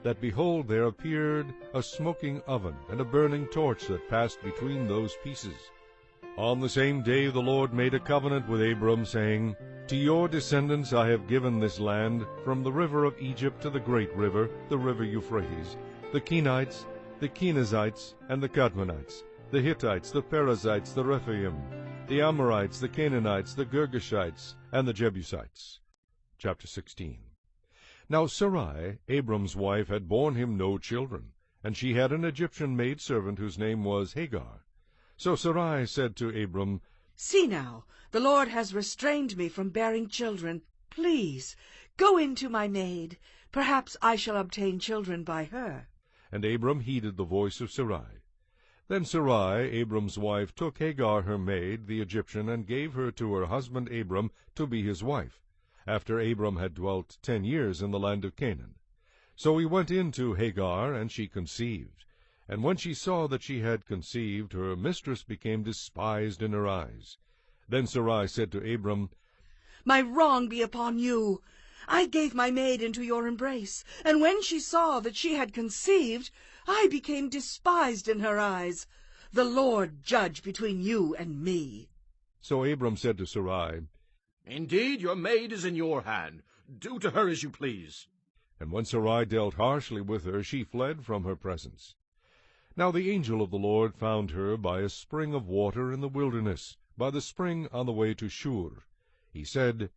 that behold, there appeared a smoking oven and a burning torch that passed between those pieces. On the same day the Lord made a covenant with Abram, saying, To your descendants I have given this land, from the river of Egypt to the great river, the river Euphrates, the Kenites, the Kenizzites, and the Kadmonites, the Hittites, the Perizzites, the Rephaim, the Amorites, the Canaanites, the Girgashites, and the Jebusites. Chapter 16. Now Sarai, Abram's wife, had borne him no children, and she had an Egyptian maidservant whose name was Hagar. So Sarai said to Abram, See now, the Lord has restrained me from bearing children. Please, go in to my maid. Perhaps I shall obtain children by her. And Abram heeded the voice of Sarai. Then Sarai, Abram's wife, took Hagar her maid, the Egyptian, and gave her to her husband Abram to be his wife, after Abram had dwelt 10 years in the land of Canaan. So he went in to Hagar, and she conceived. And when she saw that she had conceived, her mistress became despised in her eyes. Then Sarai said to Abram, My wrong be upon you. I gave my maid into your embrace, and when she saw that she had conceived, I became despised in her eyes. The Lord judge between you and me. So Abram said to Sarai, Indeed, your maid is in your hand. Do to her as you please. And when Sarai dealt harshly with her, she fled from her presence. Now the angel of the Lord found her by a spring of water in the wilderness, by the spring on the way to Shur. He said,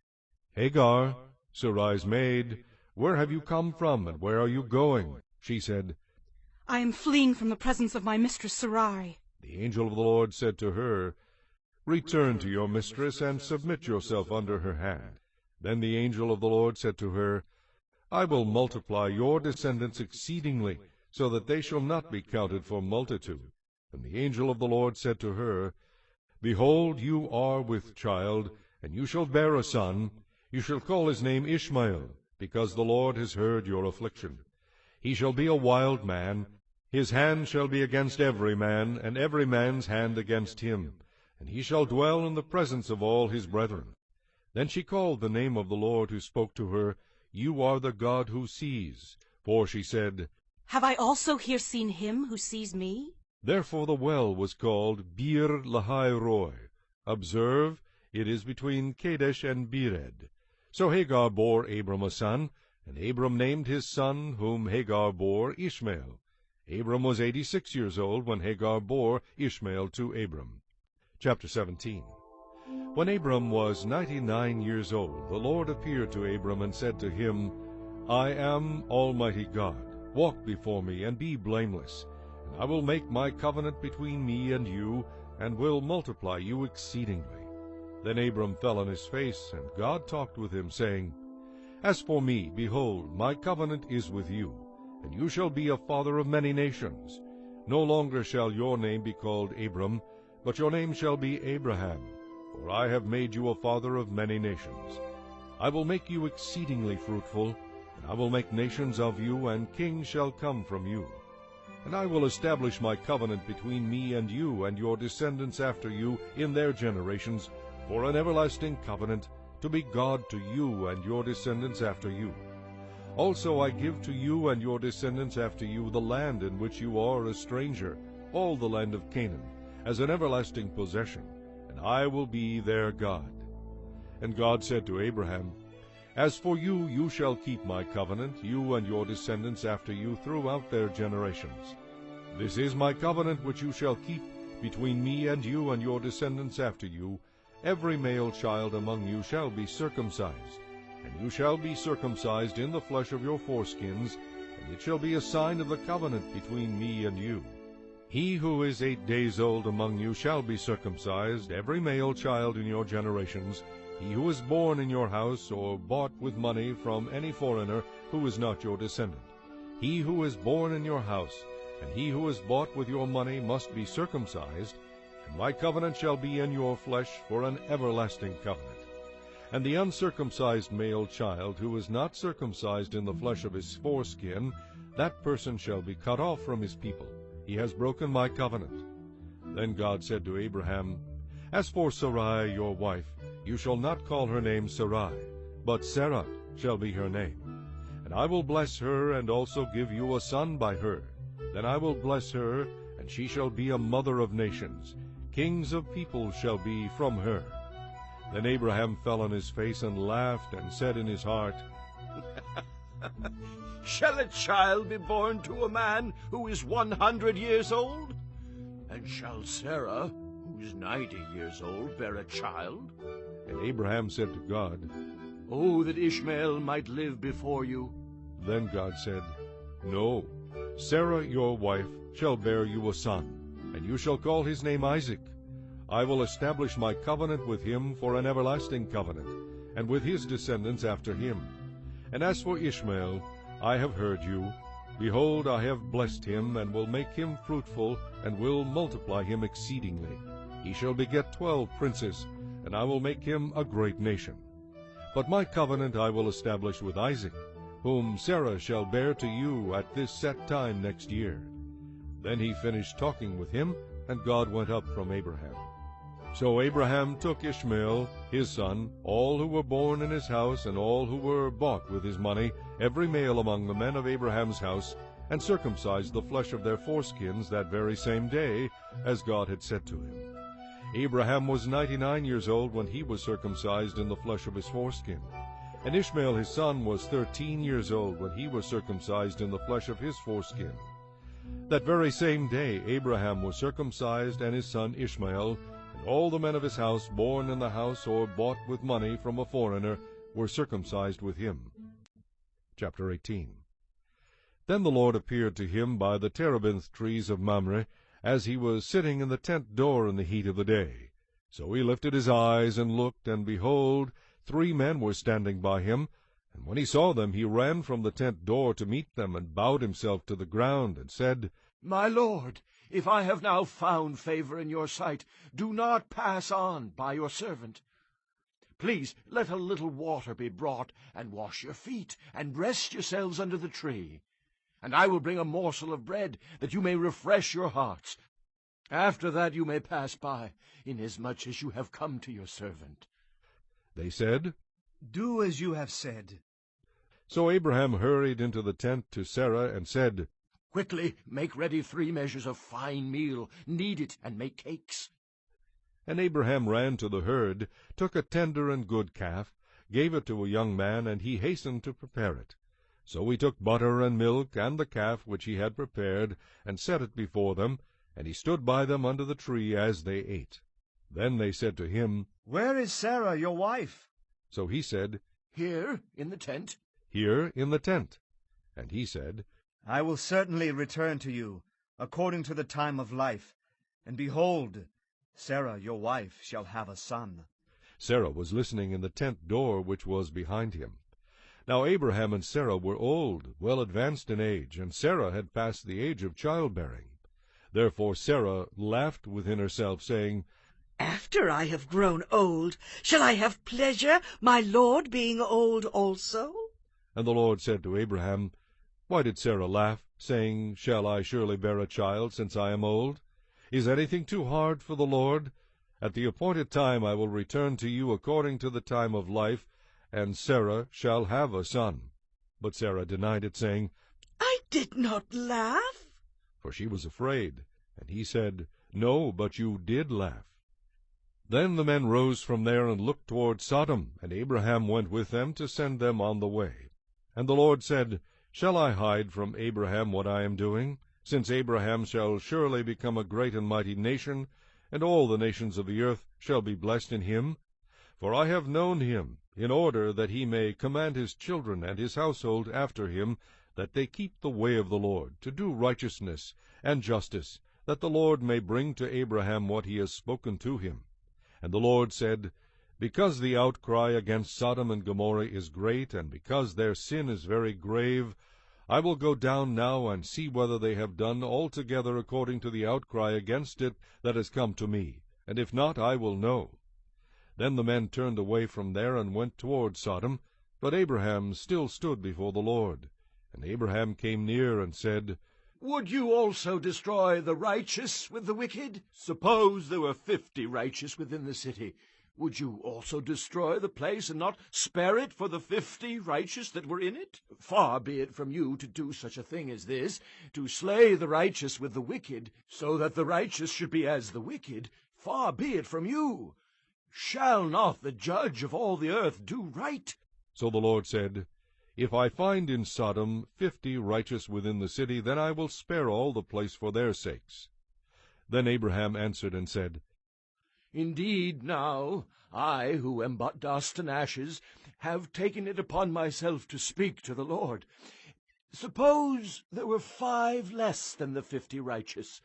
Hagar, Sarai's maid, where have you come from, and where are you going? She said, I am fleeing from the presence of my mistress Sarai. The angel of the Lord said to her, Return to your mistress, and submit yourself under her hand. Then the angel of the Lord said to her, I will multiply your descendants exceedingly, so that they shall not be counted for multitude. And the angel of the Lord said to her, Behold, you are with child, and you shall bear a son. You shall call his name Ishmael, because the Lord has heard your affliction. He shall be a wild man. His hand shall be against every man, and every man's hand against him. And he shall dwell in the presence of all his brethren. Then she called the name of the Lord who spoke to her, You are the God who sees. For she said, Have I also here seen him who sees me? Therefore the well was called Bir Lahai Roi. Observe, it is between Kadesh and Bered. So Hagar bore Abram a son, and Abram named his son whom Hagar bore Ishmael. Abram was 86 years old when Hagar bore Ishmael to Abram. Chapter 17. When Abram was 99 years old, the Lord appeared to Abram and said to him, I am Almighty God. Walk before me and be blameless, and I will make my covenant between me and you, and will multiply you exceedingly. Then Abram fell on his face, and God talked with him, saying, As for me, behold, my covenant is with you, and you shall be a father of many nations. No longer shall your name be called Abram, but your name shall be Abraham, for I have made you a father of many nations. I will make you exceedingly fruitful, and I will make nations of you, and kings shall come from you. And I will establish my covenant between me and you and your descendants after you in their generations, for an everlasting covenant, to be God to you and your descendants after you. Also I give to you and your descendants after you the land in which you are a stranger, all the land of Canaan, as an everlasting possession, and I will be their God. And God said to Abraham, As for you, you shall keep my covenant, you and your descendants after you throughout their generations. This is my covenant which you shall keep between me and you and your descendants after you. Every male child among you shall be circumcised, and you shall be circumcised in the flesh of your foreskins, and it shall be a sign of the covenant between me and you. He who is 8 days old among you shall be circumcised, every male child in your generations, he who is born in your house or bought with money from any foreigner who is not your descendant. He who is born in your house, and he who is bought with your money must be circumcised, and my covenant shall be in your flesh for an everlasting covenant. And the uncircumcised male child who is not circumcised in the flesh of his foreskin, that person shall be cut off from his people. He has broken my covenant. Then God said to Abraham, As for Sarai your wife, you shall not call her name Sarai, but Sarah shall be her name. And I will bless her, and also give you a son by her. Then I will bless her, and she shall be a mother of nations. Kings of peoples shall be from her. Then Abraham fell on his face and laughed, and said in his heart, Shall a child be born to a man who is 100 years old? And shall Sarah, who is 90 years old, bear a child? And Abraham said to God, Oh, that Ishmael might live before you. Then God said, No, Sarah your wife shall bear you a son, and you shall call his name Isaac. I will establish my covenant with him for an everlasting covenant, and with his descendants after him. And as for Ishmael, I have heard you. Behold, I have blessed him, and will make him fruitful, and will multiply him exceedingly. He shall beget 12 princes, and I will make him a great nation. But my covenant I will establish with Isaac, whom Sarah shall bear to you at this set time next year. Then he finished talking with him, and God went up from Abraham. So Abraham took Ishmael, his son, all who were born in his house, and all who were bought with his money, every male among the men of Abraham's house, and circumcised the flesh of their foreskins that very same day, as God had said to him. Abraham was 99 years old when he was circumcised in the flesh of his foreskin. And Ishmael his son was 13 years old when he was circumcised in the flesh of his foreskin. That very same day Abraham was circumcised, and his son Ishmael, and all the men of his house, born in the house or bought with money from a foreigner, were circumcised with him. Chapter 18. Then the Lord appeared to him by the terebinth trees of Mamre, as he was sitting in the tent door in the heat of the day. So he lifted his eyes and looked, and behold, 3 men were standing by him. And when he saw them, he ran from the tent door to meet them, and bowed himself to the ground, and said, My Lord, if I have now found favor in your sight, do not pass on by your servant. Please let a little water be brought, and wash your feet, and rest yourselves under the tree. And I will bring a morsel of bread, that you may refresh your hearts. After that you may pass by, inasmuch as you have come to your servant. They said, Do as you have said. So Abraham hurried into the tent to Sarah, and said, Quickly make ready 3 measures of fine meal, knead it, and make cakes. And Abraham ran to the herd, took a tender and good calf, gave it to a young man, and he hastened to prepare it. So he took butter and milk and the calf which he had prepared, and set it before them, and he stood by them under the tree as they ate. Then they said to him, Where is Sarah, your wife? So he said, Here, in the tent. Here in the tent. And he said, I will certainly return to you, according to the time of life. And behold, Sarah, your wife, shall have a son. Sarah was listening in the tent door which was behind him. Now Abraham and Sarah were old, well advanced in age, and Sarah had passed the age of childbearing. Therefore Sarah laughed within herself, saying, After I have grown old, shall I have pleasure, my Lord being old also? And the Lord said to Abraham, Why did Sarah laugh, saying, Shall I surely bear a child, since I am old? Is anything too hard for the Lord? At the appointed time I will return to you according to the time of life, and Sarah shall have a son. But Sarah denied it, saying, I did not laugh. For she was afraid. And he said, No, but you did laugh. Then the men rose from there and looked toward Sodom, and Abraham went with them to send them on the way. And the Lord said, Shall I hide from Abraham what I am doing? Since Abraham shall surely become a great and mighty nation, and all the nations of the earth shall be blessed in him. For I have known him, in order that he may command his children and his household after him, that they keep the way of the Lord, to do righteousness and justice, that the Lord may bring to Abraham what he has spoken to him. And the Lord said, Because the outcry against Sodom and Gomorrah is great, and because their sin is very grave, I will go down now and see whether they have done altogether according to the outcry against it that has come to me, and if not, I will know. Then the men turned away from there and went toward Sodom, but Abraham still stood before the Lord. And Abraham came near and said, Would you also destroy the righteous with the wicked? Suppose there were 50 righteous within the city. Would you also destroy the place, and not spare it for the 50 righteous that were in it? Far be it from you to do such a thing as this, to slay the righteous with the wicked, so that the righteous should be as the wicked. Far be it from you. Shall not the judge of all the earth do right? So the Lord said, If I find in Sodom 50 righteous within the city, then I will spare all the place for their sakes. Then Abraham answered and said, Indeed, now, I, who am but dust and ashes, have taken it upon myself to speak to the Lord. Suppose there were 5 less than the 50 righteous.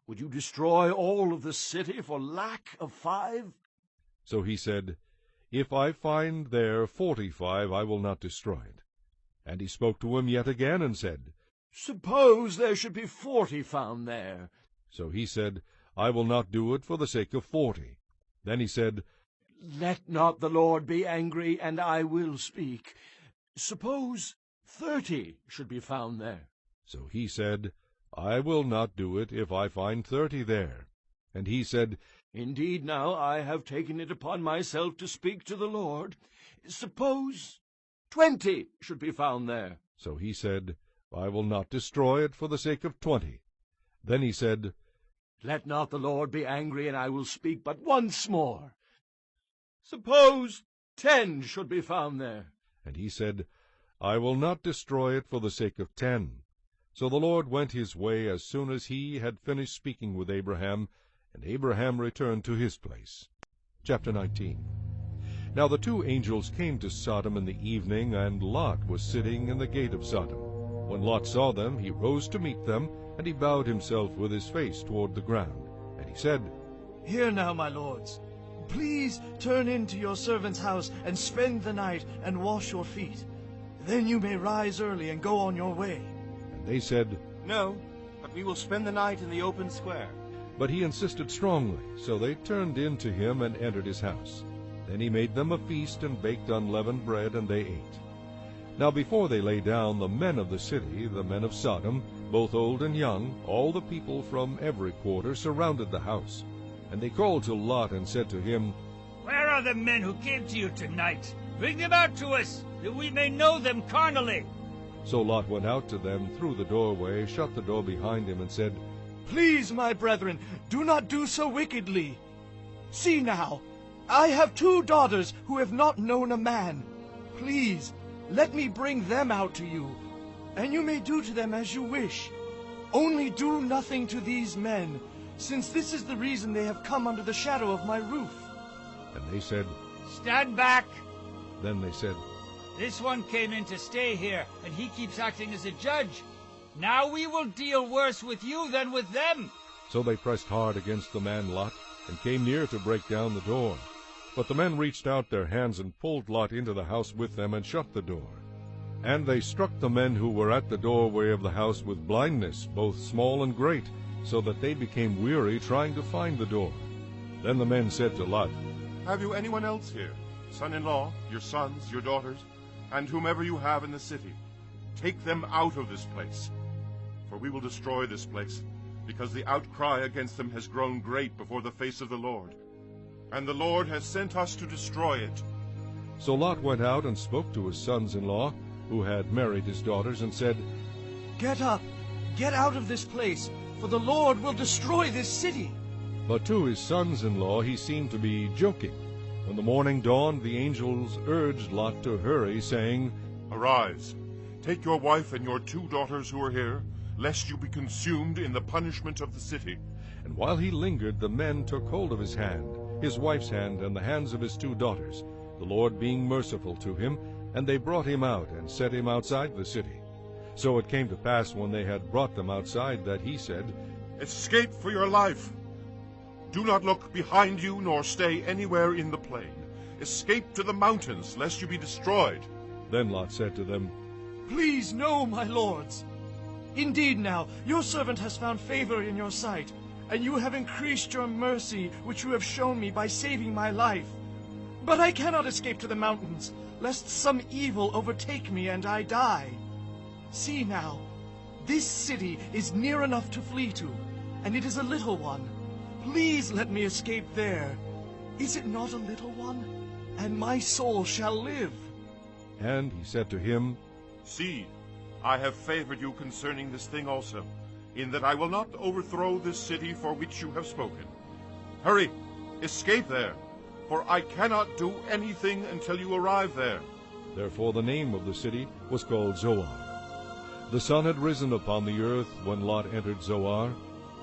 Would you destroy all of the city for lack of 5? So he said, If I find there 45, I will not destroy it. And he spoke to him yet again and said, Suppose there should be 40 found there. So he said, I will not do it for the sake of 40. Then he said, Let not the Lord be angry, and I will speak. Suppose 30 should be found there. So he said, I will not do it if I find 30 there. And he said, Indeed, now I have taken it upon myself to speak to the Lord. Suppose 20 should be found there. So he said, I will not destroy it for the sake of 20. Then he said, Let not the Lord be angry, and I will speak but once more. Suppose 10 should be found there. And he said, I will not destroy it for the sake of 10. So the Lord went his way as soon as he had finished speaking with Abraham, and Abraham returned to his place. Chapter 19. Now the 2 angels came to Sodom in the evening, and Lot was sitting in the gate of Sodom. When Lot saw them, he rose to meet them, and he bowed himself with his face toward the ground. And he said, Hear now, my lords. Please turn into your servant's house and spend the night and wash your feet. Then you may rise early and go on your way. And they said, No, but we will spend the night in the open square. But he insisted strongly, so they turned in to him and entered his house. Then he made them a feast and baked unleavened bread, and they ate. Now before they lay down, the men of the city, the men of Sodom, both old and young, all the people from every quarter, surrounded the house. And they called to Lot and said to him, Where are the men who came to you tonight? Bring them out to us, that we may know them carnally. So Lot went out to them through the doorway, shut the door behind him, and said, Please, my brethren, do not do so wickedly. See now, I have 2 daughters who have not known a man. Please, let me bring them out to you, and you may do to them as you wish. Only do nothing to these men, since this is the reason they have come under the shadow of my roof." And they said, Stand back! Then they said, This one came in to stay here, and he keeps acting as a judge. Now we will deal worse with you than with them. So they pressed hard against the man Lot, and came near to break down the door. But the men reached out their hands and pulled Lot into the house with them, and shut the door. And they struck the men who were at the doorway of the house with blindness, both small and great, so that they became weary trying to find the door. Then the men said to Lot, "Have you anyone else here, son-in-law, your sons, your daughters, and whomever you have in the city? Take them out of this place, for we will destroy this place, because the outcry against them has grown great before the face of the Lord, and the Lord has sent us to destroy it." So Lot went out and spoke to his sons-in-law, who had married his daughters, and said, "Get up, get out of this place, for the Lord will destroy this city." But to his sons-in-law he seemed to be joking. When the morning dawned, the angels urged Lot to hurry, saying, "Arise, take your wife and your 2 daughters who are here, lest you be consumed in the punishment of the city." And while he lingered, the men took hold of his hand, his wife's hand, and the hands of his 2 daughters, the Lord being merciful to him, and they brought him out and set him outside the city. So it came to pass, when they had brought them outside, that he said, "Escape for your life. Do not look behind you, nor stay anywhere in the plain. Escape to the mountains, lest you be destroyed." Then Lot said to them, "Please, no, my lords. Indeed now, your servant has found favor in your sight, and you have increased your mercy, which you have shown me by saving my life. But I cannot escape to the mountains, lest some evil overtake me and I die. See now, this city is near enough to flee to, and it is a little one. Please let me escape there. Is it not a little one? And my soul shall live." And he said to him, "See, I have favored you concerning this thing also, in that I will not overthrow this city for which you have spoken. Hurry, escape there, for I cannot do anything until you arrive there." Therefore the name of the city was called Zoar. The sun had risen upon the earth when Lot entered Zoar.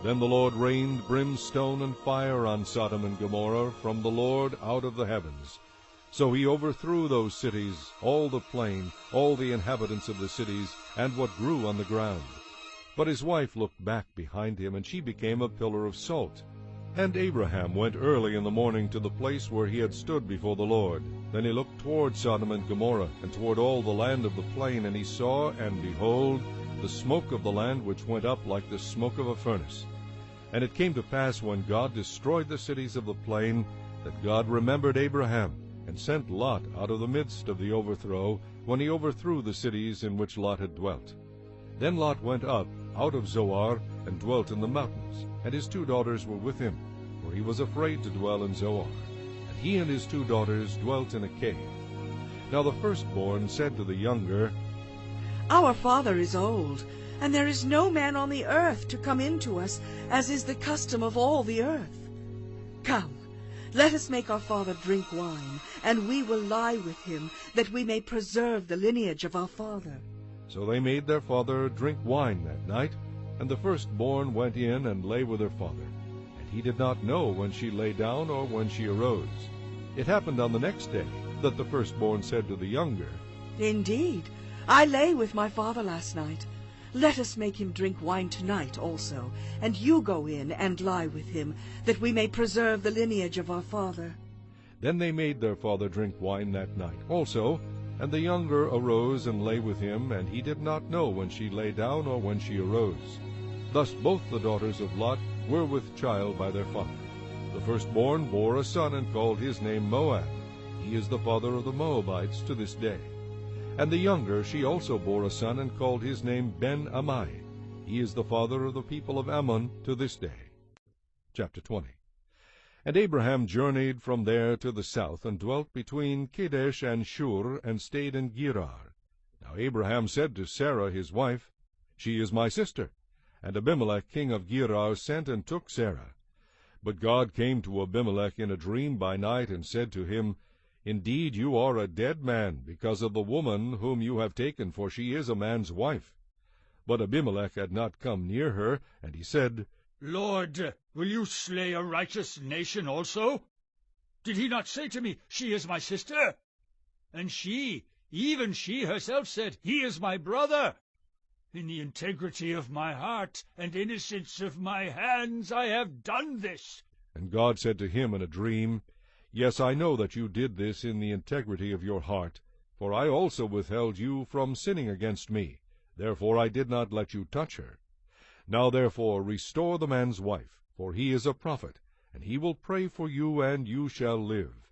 Then the Lord rained brimstone and fire on Sodom and Gomorrah from the Lord out of the heavens. So he overthrew those cities, all the plain, all the inhabitants of the cities, and what grew on the ground. But his wife looked back behind him, and she became a pillar of salt. And Abraham went early in the morning to the place where he had stood before the Lord. Then he looked toward Sodom and Gomorrah, and toward all the land of the plain, and he saw, and behold, the smoke of the land which went up like the smoke of a furnace. And it came to pass, when God destroyed the cities of the plain, that God remembered Abraham, and sent Lot out of the midst of the overthrow, when he overthrew the cities in which Lot had dwelt. Then Lot went up out of Zoar, and dwelt in the mountains, and his 2 daughters were with him, for he was afraid to dwell in Zoar. And he and his 2 daughters dwelt in a cave. Now the firstborn said to the younger, "Our father is old, and there is no man on the earth to come in to us, as is the custom of all the earth. Come, let us make our father drink wine, and we will lie with him, that we may preserve the lineage of our father." So they made their father drink wine that night, and the firstborn went in and lay with her father. And he did not know when she lay down or when she arose. It happened on the next day that the firstborn said to the younger, "Indeed, I lay with my father last night. Let us make him drink wine tonight also, and you go in and lie with him, that we may preserve the lineage of our father." Then they made their father drink wine that night also, and the younger arose and lay with him, and he did not know when she lay down or when she arose. Thus both the daughters of Lot were with child by their father. The firstborn bore a son, and called his name Moab. He is the father of the Moabites to this day. And the younger, she also bore a son, and called his name Ben-Ammi. He is the father of the people of Ammon to this day. Chapter 20. And Abraham journeyed from there to the south, and dwelt between Kadesh and Shur, and stayed in Gerar. Now Abraham said to Sarah his wife, "She is my sister." And Abimelech king of Gerar sent and took Sarah. But God came to Abimelech in a dream by night, and said to him, Indeed, you are a dead man, because of the woman whom you have taken, for she is a man's wife. But Abimelech had not come near her, and he said, Lord, will you slay a righteous nation also? Did he not say to me, She is my sister? And she, even she herself said, He is my brother. In the integrity of my heart and innocence of my hands I have done this. And God said to him in a dream, Yes, I know that you did this in the integrity of your heart, for I also withheld you from sinning against me. Therefore I did not let you touch her. Now therefore restore the man's wife, for he is a prophet, and he will pray for you, and you shall live.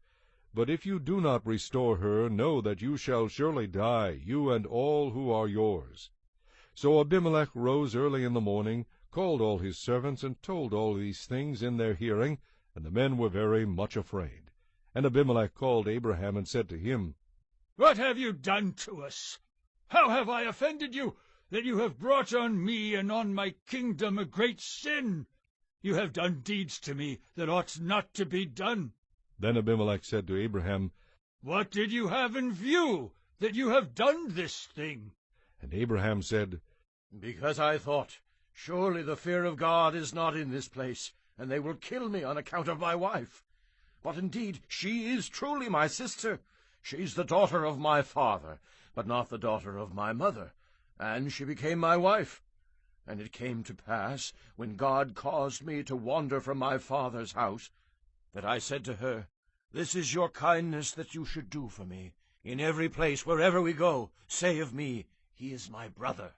But if you do not restore her, know that you shall surely die, you and all who are yours. So Abimelech rose early in the morning, called all his servants, and told all these things in their hearing, and the men were very much afraid. And Abimelech called Abraham, and said to him, What have you done to us? How have I offended you, that you have brought on me and on my kingdom a great sin? You have done deeds to me that ought not to be done. Then Abimelech said to Abraham, What did you have in view, that you have done this thing? And Abraham said, Because I thought, Surely the fear of God is not in this place, and they will kill me on account of my wife. But indeed she is truly my sister. She's the daughter of my father, but not the daughter of my mother, and she became my wife. And it came to pass, when God caused me to wander from my father's house, that I said to her, This is your kindness that you should do for me. In every place, wherever we go, say of me, He is my brother.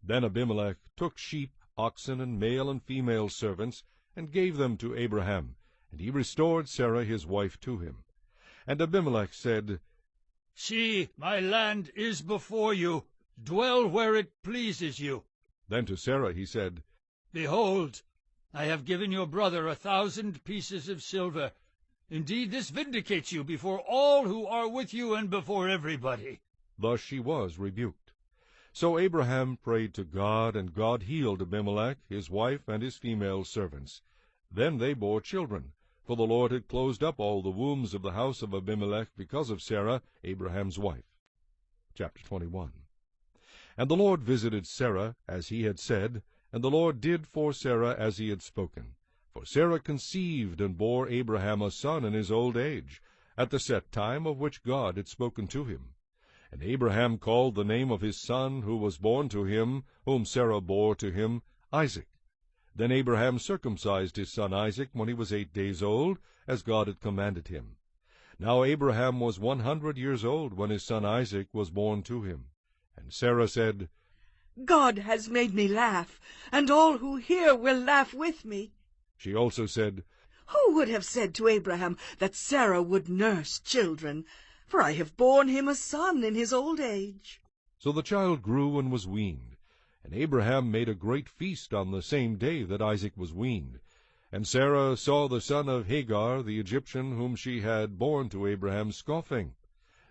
Then Abimelech took sheep, oxen, and male and female servants, and gave them to Abraham, and he restored Sarah his wife to him. And Abimelech said, See, my land is before you. Dwell where it pleases you. Then to Sarah he said, Behold, I have given your brother 1,000 pieces of silver. Indeed, this vindicates you before all who are with you and before everybody. Thus she was rebuked. So Abraham prayed to God, and God healed Abimelech, his wife, and his female servants. Then they bore children, for the Lord had closed up all the wombs of the house of Abimelech because of Sarah, Abraham's wife. Chapter 21. And the Lord visited Sarah, as he had said, and the Lord did for Sarah as he had spoken. For Sarah conceived and bore Abraham a son in his old age, at the set time of which God had spoken to him. And Abraham called the name of his son who was born to him, whom Sarah bore to him, Isaac. Then Abraham circumcised his son Isaac when he was 8 days old, as God had commanded him. Now Abraham was 100 years old when his son Isaac was born to him. And Sarah said, God has made me laugh, and all who hear will laugh with me. She also said, Who would have said to Abraham that Sarah would nurse children? For I have borne him a son in his old age. So the child grew and was weaned. And Abraham made a great feast on the same day that Isaac was weaned. And Sarah saw the son of Hagar, the Egyptian, whom she had borne to Abraham, scoffing.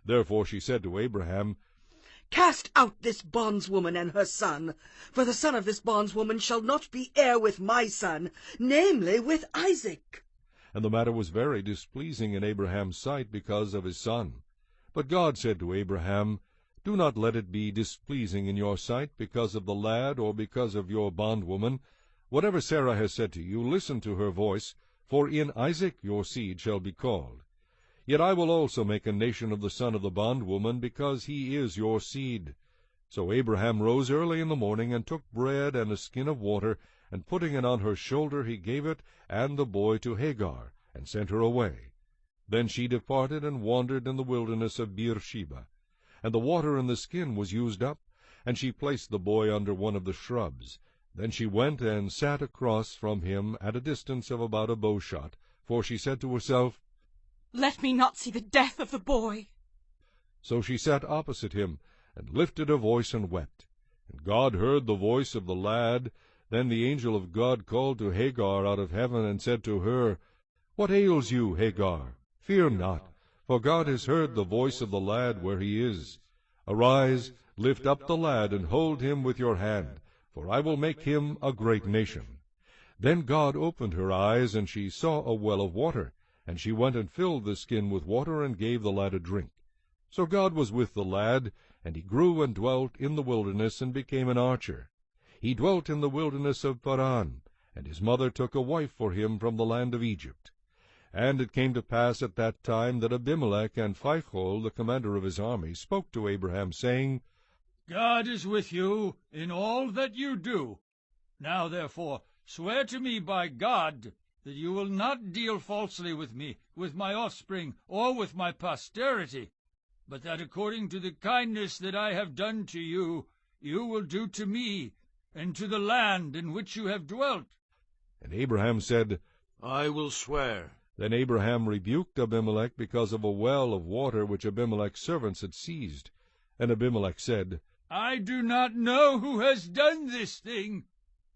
Therefore she said to Abraham, Cast out this bondswoman and her son, for the son of this bondswoman shall not be heir with my son, namely with Isaac. And the matter was very displeasing in Abraham's sight because of his son. But God said to Abraham, Do not let it be displeasing in your sight because of the lad or because of your bondwoman. Whatever Sarah has said to you, listen to her voice, for in Isaac your seed shall be called. Yet I will also make a nation of the son of the bondwoman, because he is your seed. So Abraham rose early in the morning, and took bread and a skin of water, and putting it on her shoulder, he gave it and the boy to Hagar, and sent her away. Then she departed and wandered in the wilderness of Beersheba. And the water in the skin was used up, and she placed the boy under one of the shrubs. Then she went and sat across from him at a distance of about a bowshot, for she said to herself, Let me not see the death of the boy. So she sat opposite him, and lifted her voice and wept. And God heard the voice of the lad. Then the angel of God called to Hagar out of heaven, and said to her, What ails you, Hagar? Fear not, for God has heard the voice of the lad where he is. Arise, lift up the lad, and hold him with your hand, for I will make him a great nation. Then God opened her eyes, and she saw a well of water. And she went and filled the skin with water, and gave the lad a drink. So God was with the lad, and he grew and dwelt in the wilderness, and became an archer. He dwelt in the wilderness of Paran, and his mother took a wife for him from the land of Egypt. And it came to pass at that time that Abimelech and Phicol, the commander of his army, spoke to Abraham, saying, God is with you in all that you do. Now therefore swear to me by God that you will not deal falsely with me, with my offspring, or with my posterity, but that according to the kindness that I have done to you, you will do to me, and to the land in which you have dwelt. And Abraham said, I will swear. Then Abraham rebuked Abimelech because of a well of water which Abimelech's servants had seized. And Abimelech said, I do not know who has done this thing.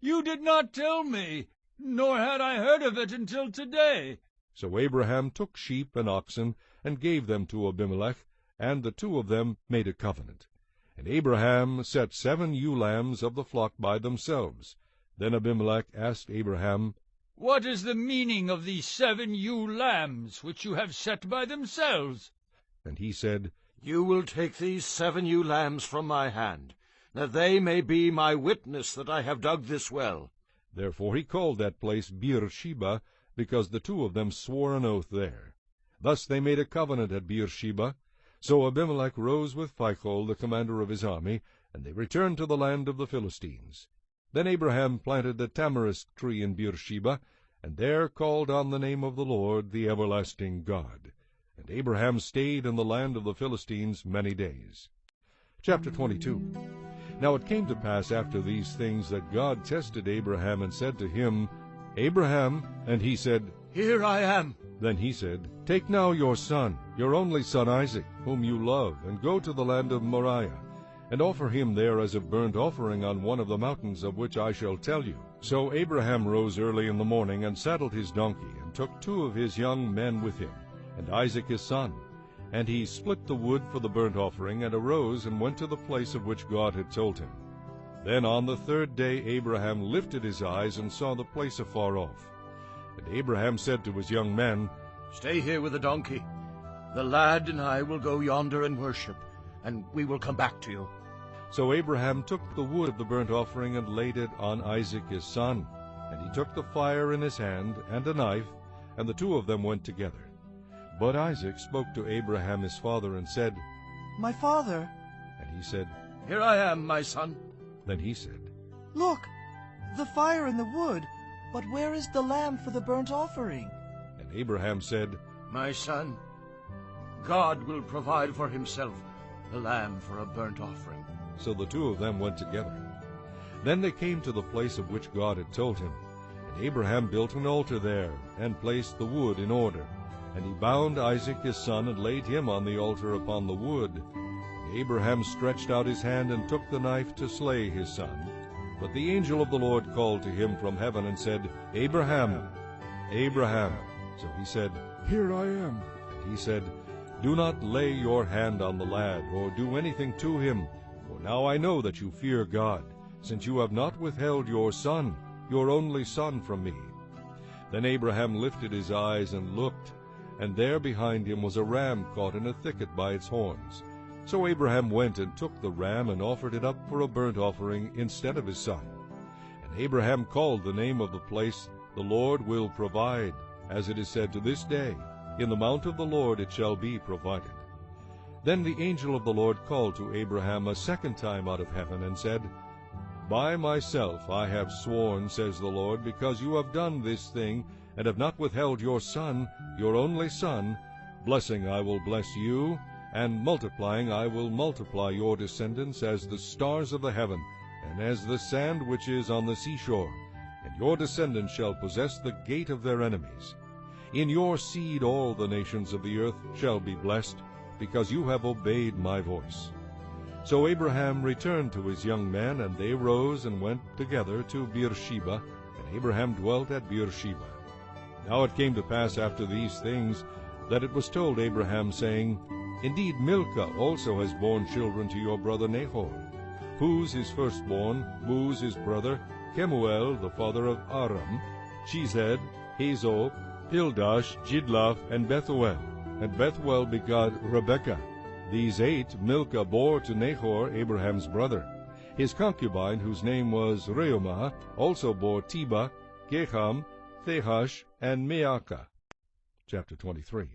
You did not tell me, nor had I heard of it until today. So Abraham took sheep and oxen, and gave them to Abimelech, and the two of them made a covenant. And Abraham set 7 ewe lambs of the flock by themselves. Then Abimelech asked Abraham, What is the meaning of these 7 ewe lambs which you have set by themselves? And he said, You will take these 7 ewe lambs from my hand, that they may be my witness that I have dug this well. Therefore he called that place Beersheba, because the two of them swore an oath there. Thus they made a covenant at Beersheba. So Abimelech rose with Phicol, the commander of his army, and they returned to the land of the Philistines. Then Abraham planted a tamarisk tree in Beersheba, and there called on the name of the Lord, the everlasting God. And Abraham stayed in the land of the Philistines many days. Chapter 22. Now it came to pass after these things that God tested Abraham and said to him, Abraham, and he said, Here I am. Then he said, Take now your son, your only son Isaac, whom you love, and go to the land of Moriah, and offer him there as a burnt offering on one of the mountains of which I shall tell you. So Abraham rose early in the morning, and saddled his donkey, and took 2 of his young men with him, and Isaac his son. And he split the wood for the burnt offering, and arose and went to the place of which God had told him. Then on the 3rd day Abraham lifted his eyes, and saw the place afar off. And Abraham said to his young men, Stay here with the donkey. The lad and I will go yonder and worship, and we will come back to you. So Abraham took the wood of the burnt offering, and laid it on Isaac his son. And he took the fire in his hand, and a knife, and the 2 of them went together. But Isaac spoke to Abraham his father, and said, My father. And he said, Here I am, my son. Then he said, Look, the fire and the wood, but where is the lamb for the burnt offering? And Abraham said, My son, God will provide for himself the lamb for a burnt offering. So the 2 of them went together. Then they came to the place of which God had told him. And Abraham built an altar there, and placed the wood in order. And he bound Isaac his son, and laid him on the altar upon the wood. And Abraham stretched out his hand, and took the knife to slay his son. But the angel of the Lord called to him from heaven, and said, Abraham, Abraham. So he said, Here I am. And he said, Do not lay your hand on the lad, or do anything to him. For now I know that you fear God, since you have not withheld your son, your only son, from me. Then Abraham lifted his eyes and looked, and there behind him was a ram caught in a thicket by its horns. So Abraham went and took the ram, and offered it up for a burnt offering instead of his son. And Abraham called the name of the place, The Lord will provide, as it is said to this day, In the mount of the Lord it shall be provided. Then the angel of the Lord called to Abraham a second time out of heaven, and said, By myself I have sworn, says the Lord, because you have done this thing, and have not withheld your son, your only son, blessing I will bless you, and multiplying I will multiply your descendants as the stars of the heaven, and as the sand which is on the seashore. And your descendants shall possess the gate of their enemies. In your seed all the nations of the earth shall be blessed, because you have obeyed my voice. So Abraham returned to his young men, and they rose and went together to Beersheba, and Abraham dwelt at Beersheba. Now it came to pass after these things, that it was told Abraham, saying, Indeed Milcah also has borne children to your brother Nahor. Huz his firstborn, Buz his brother, Kemuel the father of Aram, Chized, Hazo, Pildash, Jidlaph, and Bethuel. And Bethuel begot Rebekah. These 8 Milcah bore to Nahor, Abraham's brother. His concubine, whose name was Reumah, also bore Tebah, Geham, Thehash, and Maacah. Chapter 23.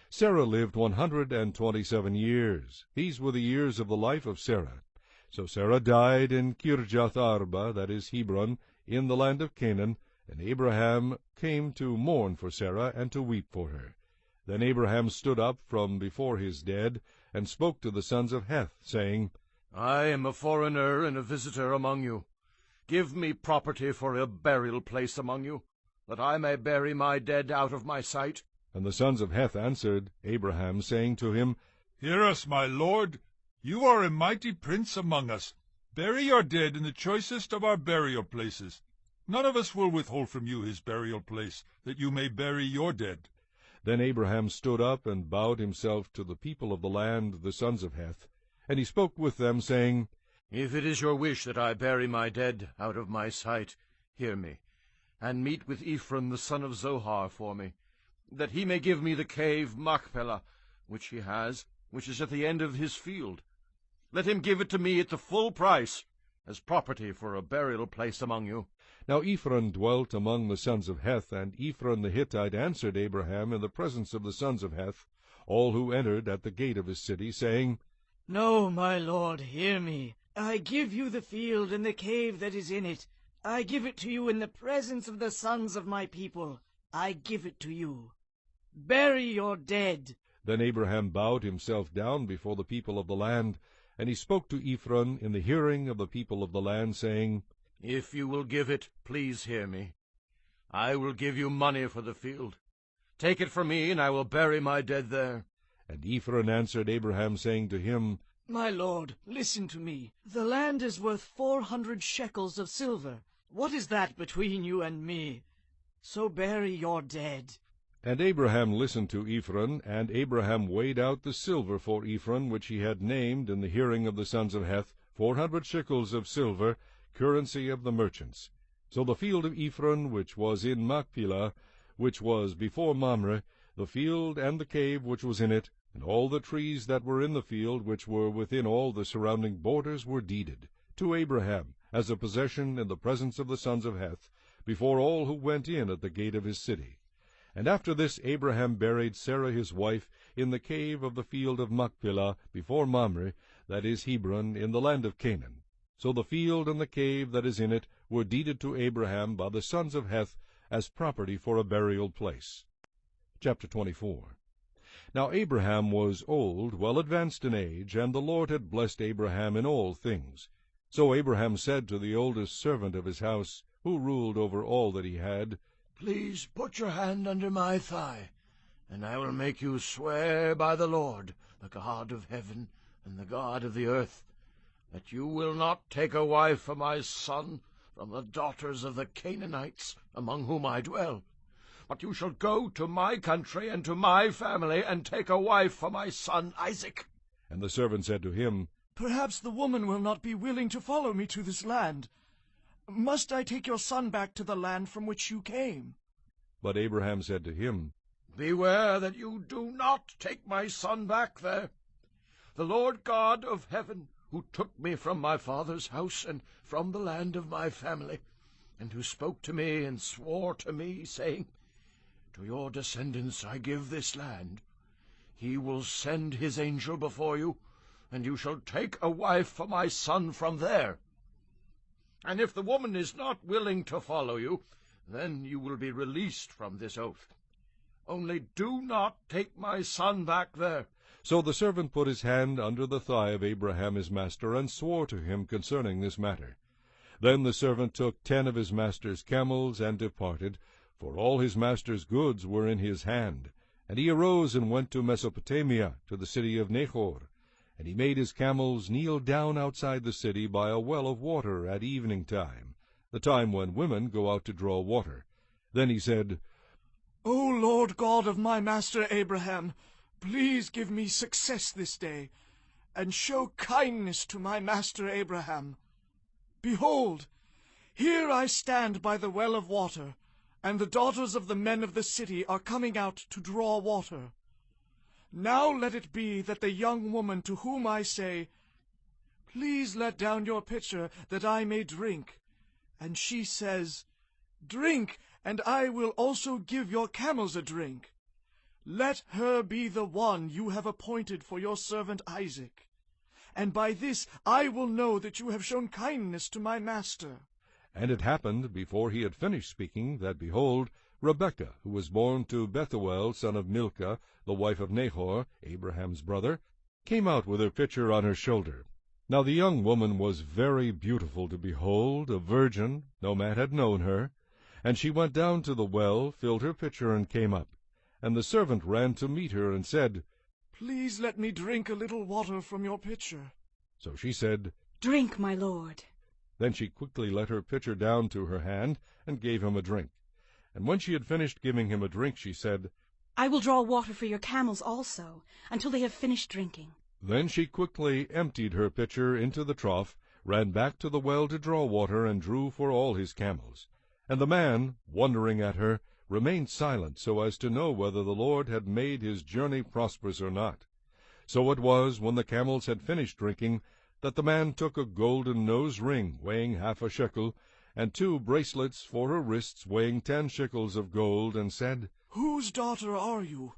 Sarah lived 127 years. These were the years of the life of Sarah. So Sarah died in Kirjath Arba, that is Hebron, in the land of Canaan, and Abraham came to mourn for Sarah and to weep for her. Then Abraham stood up from before his dead, and spoke to the sons of Heth, saying, I am a foreigner and a visitor among you. Give me property for a burial place among you, that I may bury my dead out of my sight. And the sons of Heth answered Abraham, saying to him, Hear us, my lord. You are a mighty prince among us. Bury your dead in the choicest of our burial places. None of us will withhold from you his burial place, that you may bury your dead. Then Abraham stood up and bowed himself to the people of the land, the sons of Heth. And he spoke with them, saying, If it is your wish that I bury my dead out of my sight, hear me, and meet with Ephron the son of Zohar for me, that he may give me the cave Machpelah, which he has, which is at the end of his field. Let him give it to me at the full price, as property for a burial place among you. Now Ephron dwelt among the sons of Heth, and Ephron the Hittite answered Abraham in the presence of the sons of Heth, all who entered at the gate of his city, saying, No, my lord, hear me. I give you the field and the cave that is in it. I give it to you in the presence of the sons of my people. I give it to you. Bury your dead. Then Abraham bowed himself down before the people of the land, and he spoke to Ephron in the hearing of the people of the land, saying, If you will give it, please hear me. I will give you money for the field. Take it from me, and I will bury my dead there. And Ephron answered Abraham, saying to him, My lord, listen to me. The land is worth 400 shekels of silver. What is that between you and me? So bury your dead. And Abraham listened to Ephron, and Abraham weighed out the silver for Ephron, which he had named in the hearing of the sons of Heth, 400 shekels of silver, currency of the merchants. So the field of Ephron, which was in Machpelah, which was before Mamre, the field and the cave which was in it, and all the trees that were in the field, which were within all the surrounding borders, were deeded to Abraham as a possession in the presence of the sons of Heth, before all who went in at the gate of his city. And after this Abraham buried Sarah his wife in the cave of the field of Machpelah before Mamre, that is Hebron, in the land of Canaan. So the field and the cave that is in it were deeded to Abraham by the sons of Heth as property for a burial place. Chapter 24. Now Abraham was old, well advanced in age, and the Lord had blessed Abraham in all things. So Abraham said to the oldest servant of his house, who ruled over all that he had, Please put your hand under my thigh, and I will make you swear by the Lord, the God of heaven and the God of the earth, that you will not take a wife for my son from the daughters of the Canaanites, among whom I dwell. But you shall go to my country and to my family, and take a wife for my son Isaac. And the servant said to him, Perhaps the woman will not be willing to follow me to this land. Must I take your son back to the land from which you came? But Abraham said to him, Beware that you do not take my son back there. The Lord God of heaven, who took me from my father's house and from the land of my family, and who spoke to me and swore to me, saying, To your descendants I give this land. He will send his angel before you, and you shall take a wife for my son from there. And if the woman is not willing to follow you, then you will be released from this oath. Only do not take my son back there. So the servant put his hand under the thigh of Abraham his master, and swore to him concerning this matter. Then the servant took 10 of his master's camels, and departed, for all his master's goods were in his hand. And he arose and went to Mesopotamia, to the city of Nahor. And he made his camels kneel down outside the city by a well of water at evening time, the time when women go out to draw water. Then he said, O Lord God of my master Abraham, please give me success this day, and show kindness to my master Abraham. Behold, here I stand by the well of water. and the daughters of the men of the city are coming out to draw water. Now let it be that the young woman to whom I say, 'Please let down your pitcher, that I may drink,' and she says, 'Drink, and I will also give your camels a drink,' let her be the one you have appointed for your servant Isaac. And by this I will know that you have shown kindness to my master." And it happened, before he had finished speaking, that, behold, Rebekah, who was born to Bethuel, son of Milcah, the wife of Nahor, Abraham's brother, came out with her pitcher on her shoulder. Now the young woman was very beautiful to behold, a virgin, no man had known her. And she went down to the well, filled her pitcher, and came up. And the servant ran to meet her, and said, "Please let me drink a little water from your pitcher." So she said, "Drink, my lord." Then she quickly let her pitcher down to her hand, and gave him a drink. And when she had finished giving him a drink, she said, "I will draw water for your camels also, until they have finished drinking." Then she quickly emptied her pitcher into the trough, ran back to the well to draw water, and drew for all his camels. And the man, wondering at her, remained silent, so as to know whether the Lord had made his journey prosperous or not. So it was, when the camels had finished drinking, that the man took a golden nose ring, weighing 1/2 shekel, and 2 bracelets for her wrists, weighing 10 shekels of gold, and said, "Whose daughter are you?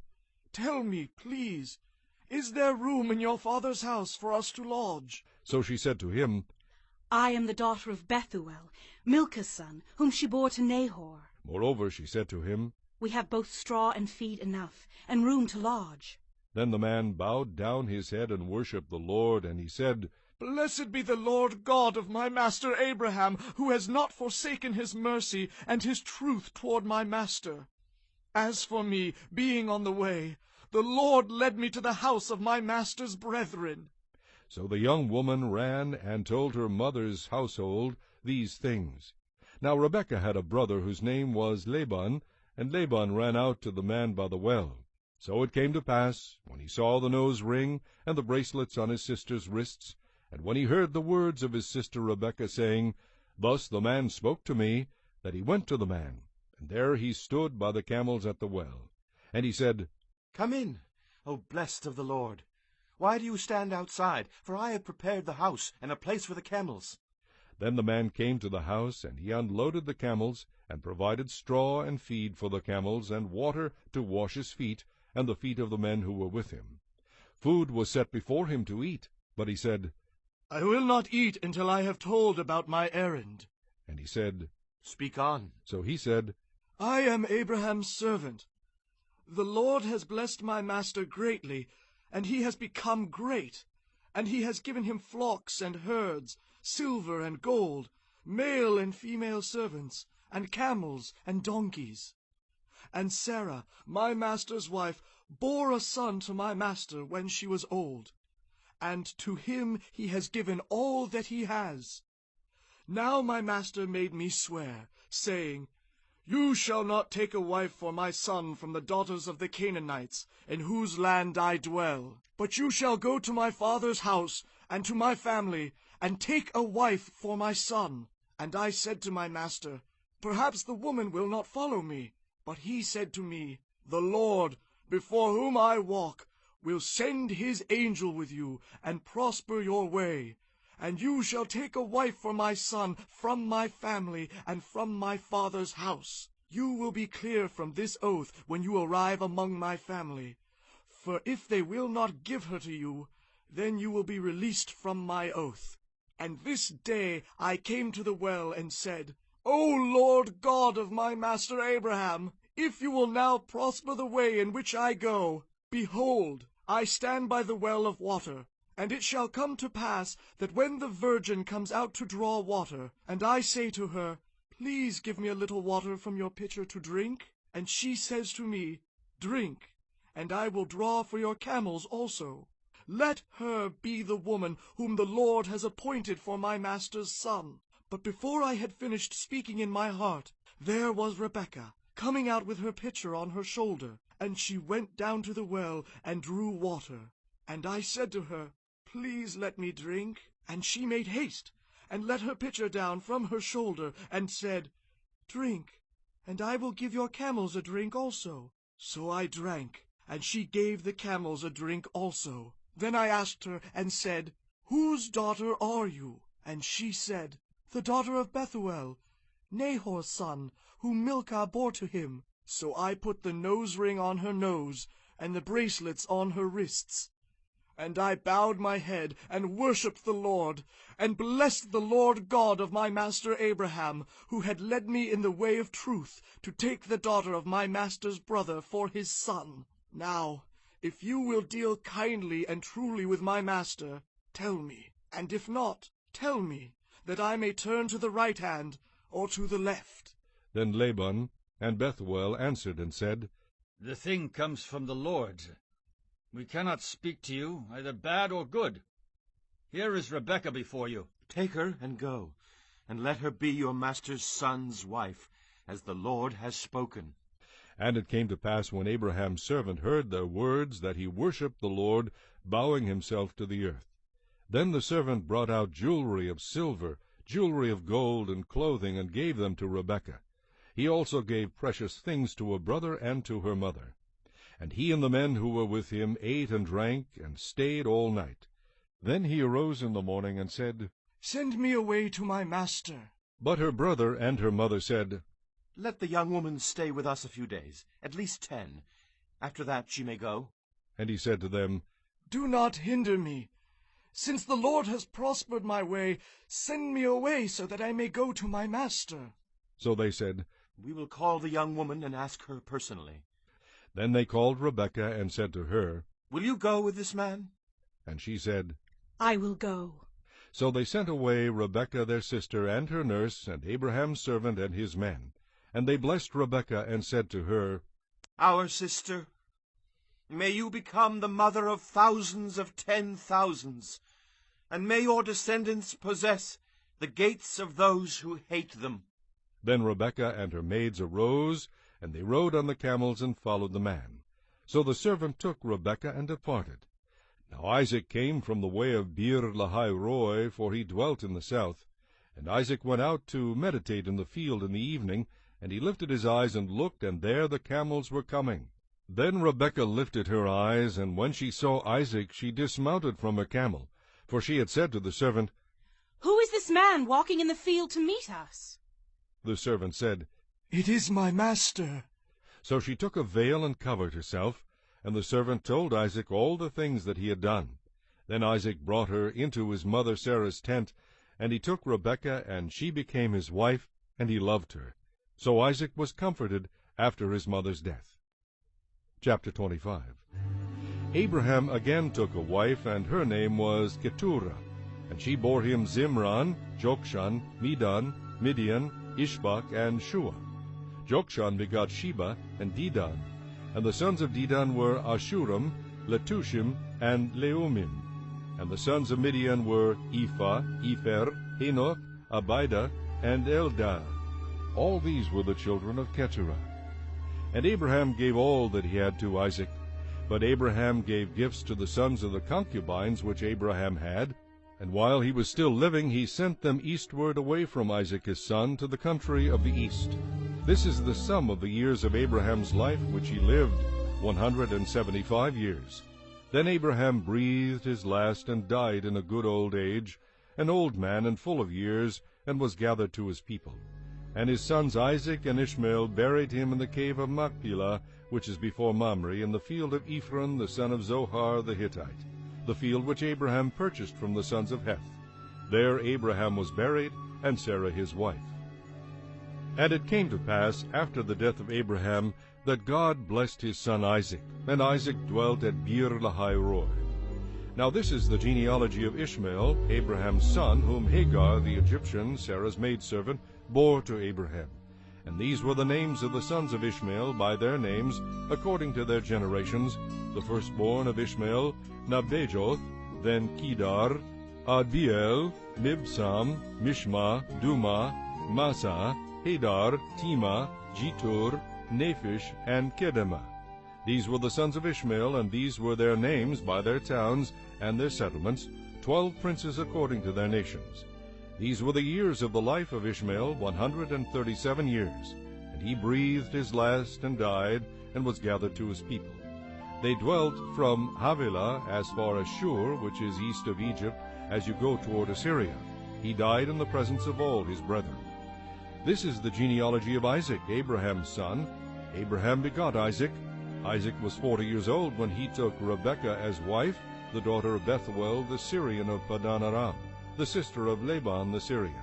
Tell me, please. Is there room in your father's house for us to lodge?" So she said to him, "I am the daughter of Bethuel, Milcah's son, whom she bore to Nahor." Moreover, she said to him, "We have both straw and feed enough, and room to lodge." Then the man bowed down his head and worshipped the Lord, and he said, "Blessed be the Lord God of my master Abraham, who has not forsaken his mercy and his truth toward my master. As for me, being on the way, the Lord led me to the house of my master's brethren." So the young woman ran and told her mother's household these things. Now Rebekah had a brother whose name was Laban, and Laban ran out to the man by the well. So it came to pass, when he saw the nose ring and the bracelets on his sister's wrists, and when he heard the words of his sister Rebekah, saying, "Thus the man spoke to me," that he went to the man, and there he stood by the camels at the well. And he said, "Come in, O blessed of the Lord. Why do you stand outside? For I have prepared the house and a place for the camels." Then the man came to the house, and he unloaded the camels, and provided straw and feed for the camels, and water to wash his feet, and the feet of the men who were with him. Food was set before him to eat, but he said, "I will not eat until I have told about my errand." And he said, "Speak on." So he said, "I am Abraham's servant. The Lord has blessed my master greatly, and he has become great, and he has given him flocks and herds, silver and gold, male and female servants, and camels and donkeys. And Sarah, my master's wife, bore a son to my master when she was old, and to him he has given all that he has. Now my master made me swear, saying, 'You shall not take a wife for my son from the daughters of the Canaanites, in whose land I dwell, but you shall go to my father's house and to my family, and take a wife for my son.' And I said to my master, 'Perhaps the woman will not follow me.' But he said to me, 'The Lord, before whom I walk, will send his angel with you, and prosper your way. And you shall take a wife for my son from my family and from my father's house. You will be clear from this oath when you arrive among my family. For if they will not give her to you, then you will be released from my oath.' And this day I came to the well and said, 'O Lord God of my master Abraham, if you will now prosper the way in which I go, behold, I stand by the well of water. And it shall come to pass that when the virgin comes out to draw water, and I say to her, "Please give me a little water from your pitcher to drink," and she says to me, "Drink, and I will draw for your camels also," let her be the woman whom the Lord has appointed for my master's son." But before I had finished speaking in my heart, there was Rebekah, coming out with her pitcher on her shoulder, and she went down to the well and drew water. And I said to her, "Please let me drink." And she made haste, and let her pitcher down from her shoulder, and said, "Drink, and I will give your camels a drink also. So I drank, and she gave the camels a drink also. Then I asked her and said, Whose daughter are you? And she said, The daughter of Bethuel, Nahor's son, whom Milcah bore to him. So I put the nose ring on her nose, and the bracelets on her wrists. And I bowed my head, and worshipped the Lord, and blessed the Lord God of my master Abraham, who had led me in the way of truth, to take the daughter of my master's brother for his son. Now, if you will deal kindly and truly with my master, tell me, and if not, tell me, that I may turn to the right hand, or to the left. Then Laban and Bethuel answered and said, The thing comes from the Lord. We cannot speak to you, either bad or good. Here is Rebekah before you. Take her and go, and let her be your master's son's wife, as the Lord has spoken. And it came to pass, when Abraham's servant heard their words, that he worshipped the Lord, bowing himself to the earth. Then the servant brought out jewelry of silver, jewelry of gold, and clothing, and gave them to Rebekah. He also gave precious things to her brother and to her mother. And he and the men who were with him ate and drank, and stayed all night. Then he arose in the morning and said, Send me away to my master. But her brother and her mother said, Let the young woman stay with us a few days, at least 10. After that she may go. And he said to them, Do not hinder me. Since the Lord has prospered my way, send me away so that I may go to my master. So they said, We will call the young woman and ask her personally. Then they called Rebekah and said to her, Will you go with this man? And she said, I will go. So they sent away Rebekah their sister and her nurse, and Abraham's servant and his men. And they blessed Rebekah and said to her, Our sister, may you become the mother of thousands of 10,000s, and may your descendants possess the gates of those who hate them. Then Rebekah and her maids arose, and they rode on the camels and followed the man. So the servant took Rebekah and departed. Now Isaac came from the way of Beer-lahai-roi, for he dwelt in the south. And Isaac went out to meditate in the field in the evening, and he lifted his eyes and looked, and there the camels were coming. Then Rebekah lifted her eyes, and when she saw Isaac, she dismounted from her camel. For she had said to the servant, Who is this man walking in the field to meet us? The servant said, It is my master. So she took a veil and covered herself, and the servant told Isaac all the things that he had done. Then Isaac brought her into his mother Sarah's tent, and he took Rebekah, and she became his wife, and he loved her. So Isaac was comforted after his mother's death. Chapter 25. Abraham again took a wife, and her name was Keturah. And she bore him Zimran, Jokshan, Medan, Midian, Ishbak, and Shua. Jokshan begot Sheba and Dedan. And the sons of Dedan were Ashuram, Letushim, and Leumim. And the sons of Midian were Ephah, Epher, Henoch, Abida, and Eldah. All these were the children of Keturah. And Abraham gave all that he had to Isaac. But Abraham gave gifts to the sons of the concubines which Abraham had. And while he was still living, he sent them eastward away from Isaac his son to the country of the east. This is the sum of the years of Abraham's life which he lived, 175 years. Then Abraham breathed his last and died in a good old age, an old man and full of years, and was gathered to his people. And his sons Isaac and Ishmael buried him in the cave of Machpelah, which is before Mamre, in the field of Ephron the son of Zohar the Hittite, the field which Abraham purchased from the sons of Heth. There Abraham was buried, and Sarah his wife. And it came to pass, after the death of Abraham, that God blessed his son Isaac, and Isaac dwelt at Beer-lahai-roi. Now this is the genealogy of Ishmael, Abraham's son, whom Hagar the Egyptian, Sarah's maidservant, bore to Abraham. And these were the names of the sons of Ishmael by their names, according to their generations. The firstborn of Ishmael, Nebajoth, then Kedar, Adbeel, Mibsam, Mishma, Duma, Massa, Hadar, Tema, Jetur, Naphish, and Kedemah. These were the sons of Ishmael, and these were their names by their towns and their settlements, 12 princes according to their nations. These were the years of the life of Ishmael, 137 years. And And he breathed his last and died, and was gathered to his people. They dwelt from Havilah as far as Shur, which is east of Egypt, as you go toward Assyria. He died in the presence of all his brethren. This is the genealogy of Isaac, Abraham's son. Abraham begot Isaac. Isaac was 40 years old when he took Rebekah as wife, the daughter of Bethuel the Syrian of Padan Aram, the sister of Laban the Syrian.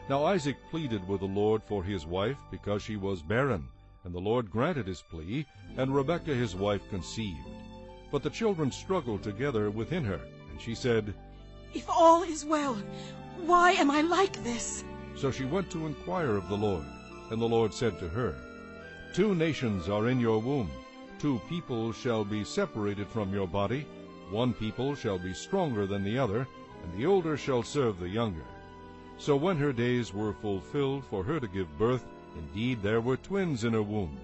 Now Isaac pleaded with the Lord for his wife, because she was barren. And the Lord granted his plea, and Rebekah his wife conceived. But the children struggled together within her, and she said, If all is well, why am I like this? So she went to inquire of the Lord. And the Lord said to her, 2 nations are in your womb, 2 people shall be separated from your body, 1 people shall be stronger than the other, and the older shall serve the younger. So when her days were fulfilled for her to give birth, indeed there were twins in her womb.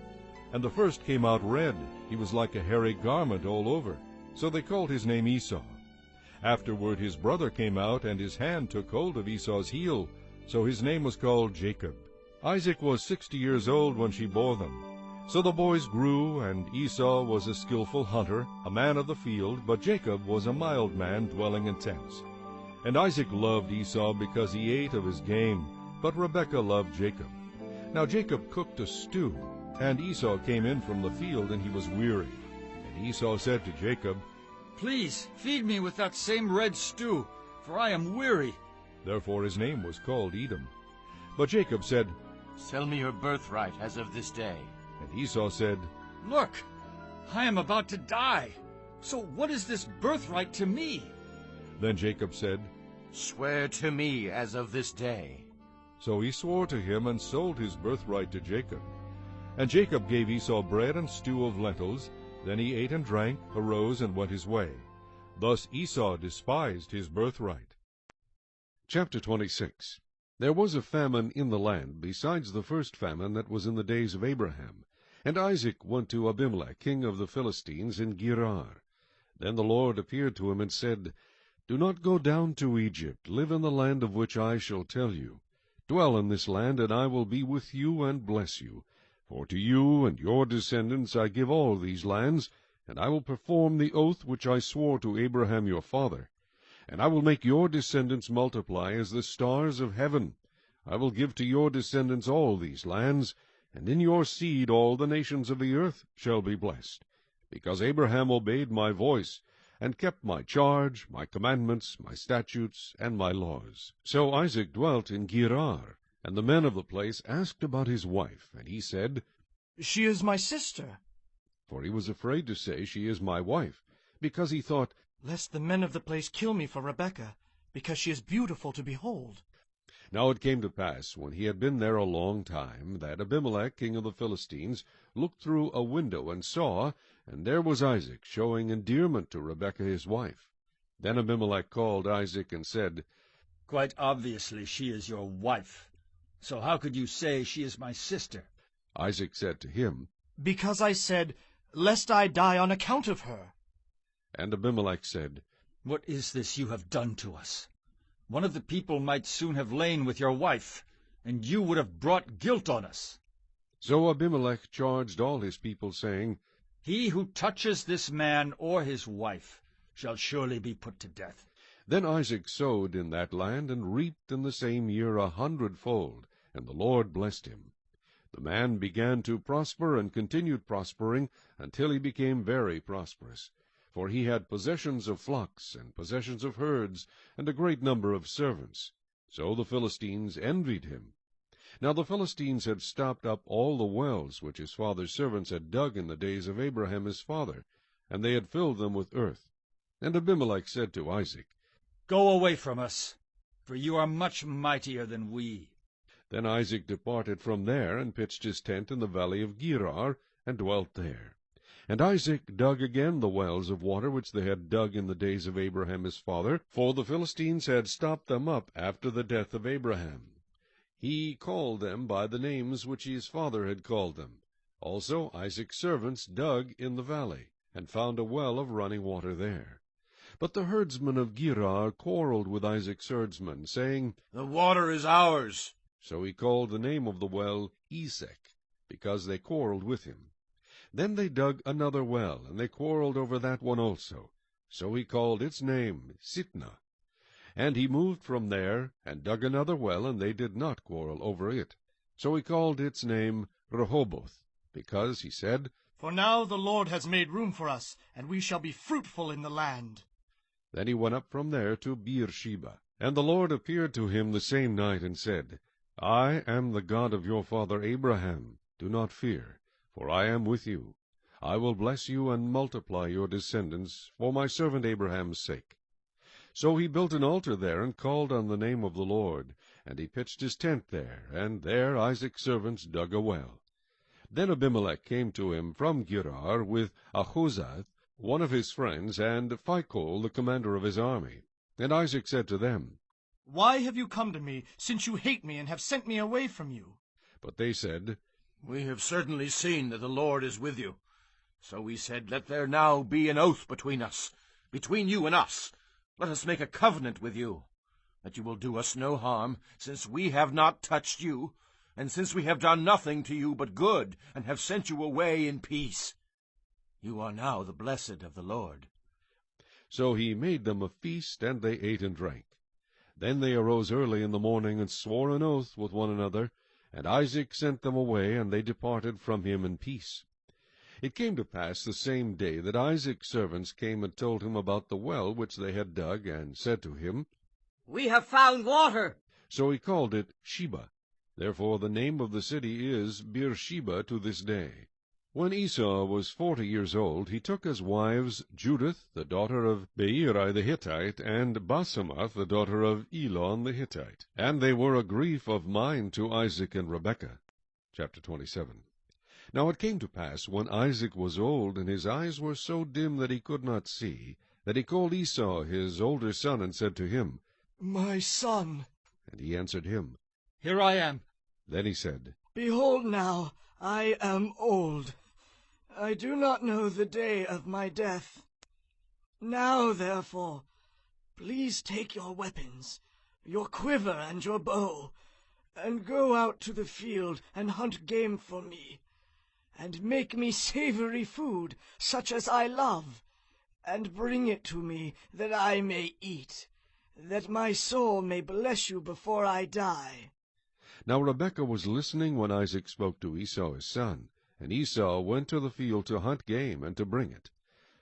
And the first came out red, he was like a hairy garment all over. So they called his name Esau. Afterward his brother came out, and his hand took hold of Esau's heel. So his name was called Jacob. Isaac was 60 years old when she bore them. So the boys grew, and Esau was a skillful hunter, a man of the field, but Jacob was a mild man dwelling in tents. And Isaac loved Esau because he ate of his game, but Rebekah loved Jacob. Now Jacob cooked a stew, and Esau came in from the field, and he was weary. And Esau said to Jacob, Please feed me with that same red stew, for I am weary. Therefore his name was called Edom. But Jacob said, Sell me your birthright as of this day. And Esau said, Look, I am about to die. So what is this birthright to me? Then Jacob said, Swear to me as of this day. So he swore to him, and sold his birthright to Jacob. And Jacob gave Esau bread and stew of lentils. Then he ate and drank, arose, and went his way. Thus Esau despised his birthright. Chapter 26. There was a famine in the land, besides the first famine that was in the days of Abraham. And Isaac went to Abimelech, king of the Philistines, in Gerar. Then the Lord appeared to him and said, Do not go down to Egypt. Live in the land of which I shall tell you. Dwell in this land, and I will be with you and bless you. For to you and your descendants I give all these lands, and I will perform the oath which I swore to Abraham your father. And I will make your descendants multiply as the stars of heaven. I will give to your descendants all these lands, and in your seed all the nations of the earth shall be blessed. Because Abraham obeyed my voice, and kept my charge, my commandments, my statutes, and my laws. So Isaac dwelt in Gerar, and the men of the place asked about his wife, and he said, She is my sister. For he was afraid to say, She is my wife, because he thought, Lest the men of the place kill me for Rebekah, because she is beautiful to behold. Now it came to pass, when he had been there a long time, that Abimelech, king of the Philistines, looked through a window, and saw, and there was Isaac, showing endearment to Rebekah his wife. Then Abimelech called Isaac, and said, Quite obviously she is your wife. So how could you say she is my sister? Isaac said to him, Because I said, Lest I die on account of her. And Abimelech said, What is this you have done to us? One of the people might soon have lain with your wife, and you would have brought guilt on us. So Abimelech charged all his people, saying, He who touches this man or his wife shall surely be put to death. Then Isaac sowed in that land, and reaped in the same year 100-fold, and the Lord blessed him. The man began to prosper, and continued prospering, until he became very prosperous. For he had possessions of flocks, and possessions of herds, and a great number of servants. So the Philistines envied him. Now the Philistines had stopped up all the wells which his father's servants had dug in the days of Abraham his father, and they had filled them with earth. And Abimelech said to Isaac, Go away from us, for you are much mightier than we. Then Isaac departed from there, and pitched his tent in the valley of Gerar, and dwelt there. And Isaac dug again the wells of water which they had dug in the days of Abraham his father, for the Philistines had stopped them up after the death of Abraham. He called them by the names which his father had called them. Also Isaac's servants dug in the valley, and found a well of running water there. But the herdsmen of Gerar quarreled with Isaac's herdsmen, saying, The water is ours. So he called the name of the well Esek. because they quarreled with him. Then they dug another well, and they quarreled over that one also. So he called its name Sitnah. And he moved from there, and dug another well, and they did not quarrel over it. So he called its name Rehoboth, because he said, For now the Lord has made room for us, and we shall be fruitful in the land. Then he went up from there to Beersheba. And the Lord appeared to him the same night, and said, I am the God of your father Abraham. Do not fear, for I am with you. I will bless you and multiply your descendants for my servant Abraham's sake. So he built an altar there, and called on the name of the Lord. And he pitched his tent there, and there Isaac's servants dug a well. Then Abimelech came to him from Gerar with Ahuzzath, one of his friends, and Phicol, the commander of his army. And Isaac said to them, Why have you come to me, since you hate me and have sent me away from you? But they said, We have certainly seen that the Lord is with you. So we said, Let there now be an oath between us, between you and us. Let us make a covenant with you, that you will do us no harm, since we have not touched you, and since we have done nothing to you but good, and have sent you away in peace. You are now the blessed of the Lord. So he made them a feast, and they ate and drank. Then they arose early in the morning, and swore an oath with one another. And Isaac sent them away, and they departed from him in peace. It came to pass the same day that Isaac's servants came and told him about the well which they had dug, and said to him, We have found water. So he called it Sheba. Therefore the name of the city is Beersheba to this day. When Esau was 40 years old, he took as wives Judith, the daughter of Beeri the Hittite, and Basemath, the daughter of Elon the Hittite. And they were a grief of mind to Isaac and Rebekah. Chapter 27. Now it came to pass, when Isaac was old, and his eyes were so dim that he could not see, that he called Esau his older son, and said to him, My son. And he answered him, Here I am. Then he said, Behold now, I am old. I do not know the day of my death. Now, therefore, please take your weapons, your quiver and your bow, and go out to the field and hunt game for me, and make me savory food, such as I love, and bring it to me, that I may eat, that my soul may bless you before I die. Now Rebekah was listening when Isaac spoke to Esau his son, and Esau went to the field to hunt game and to bring it.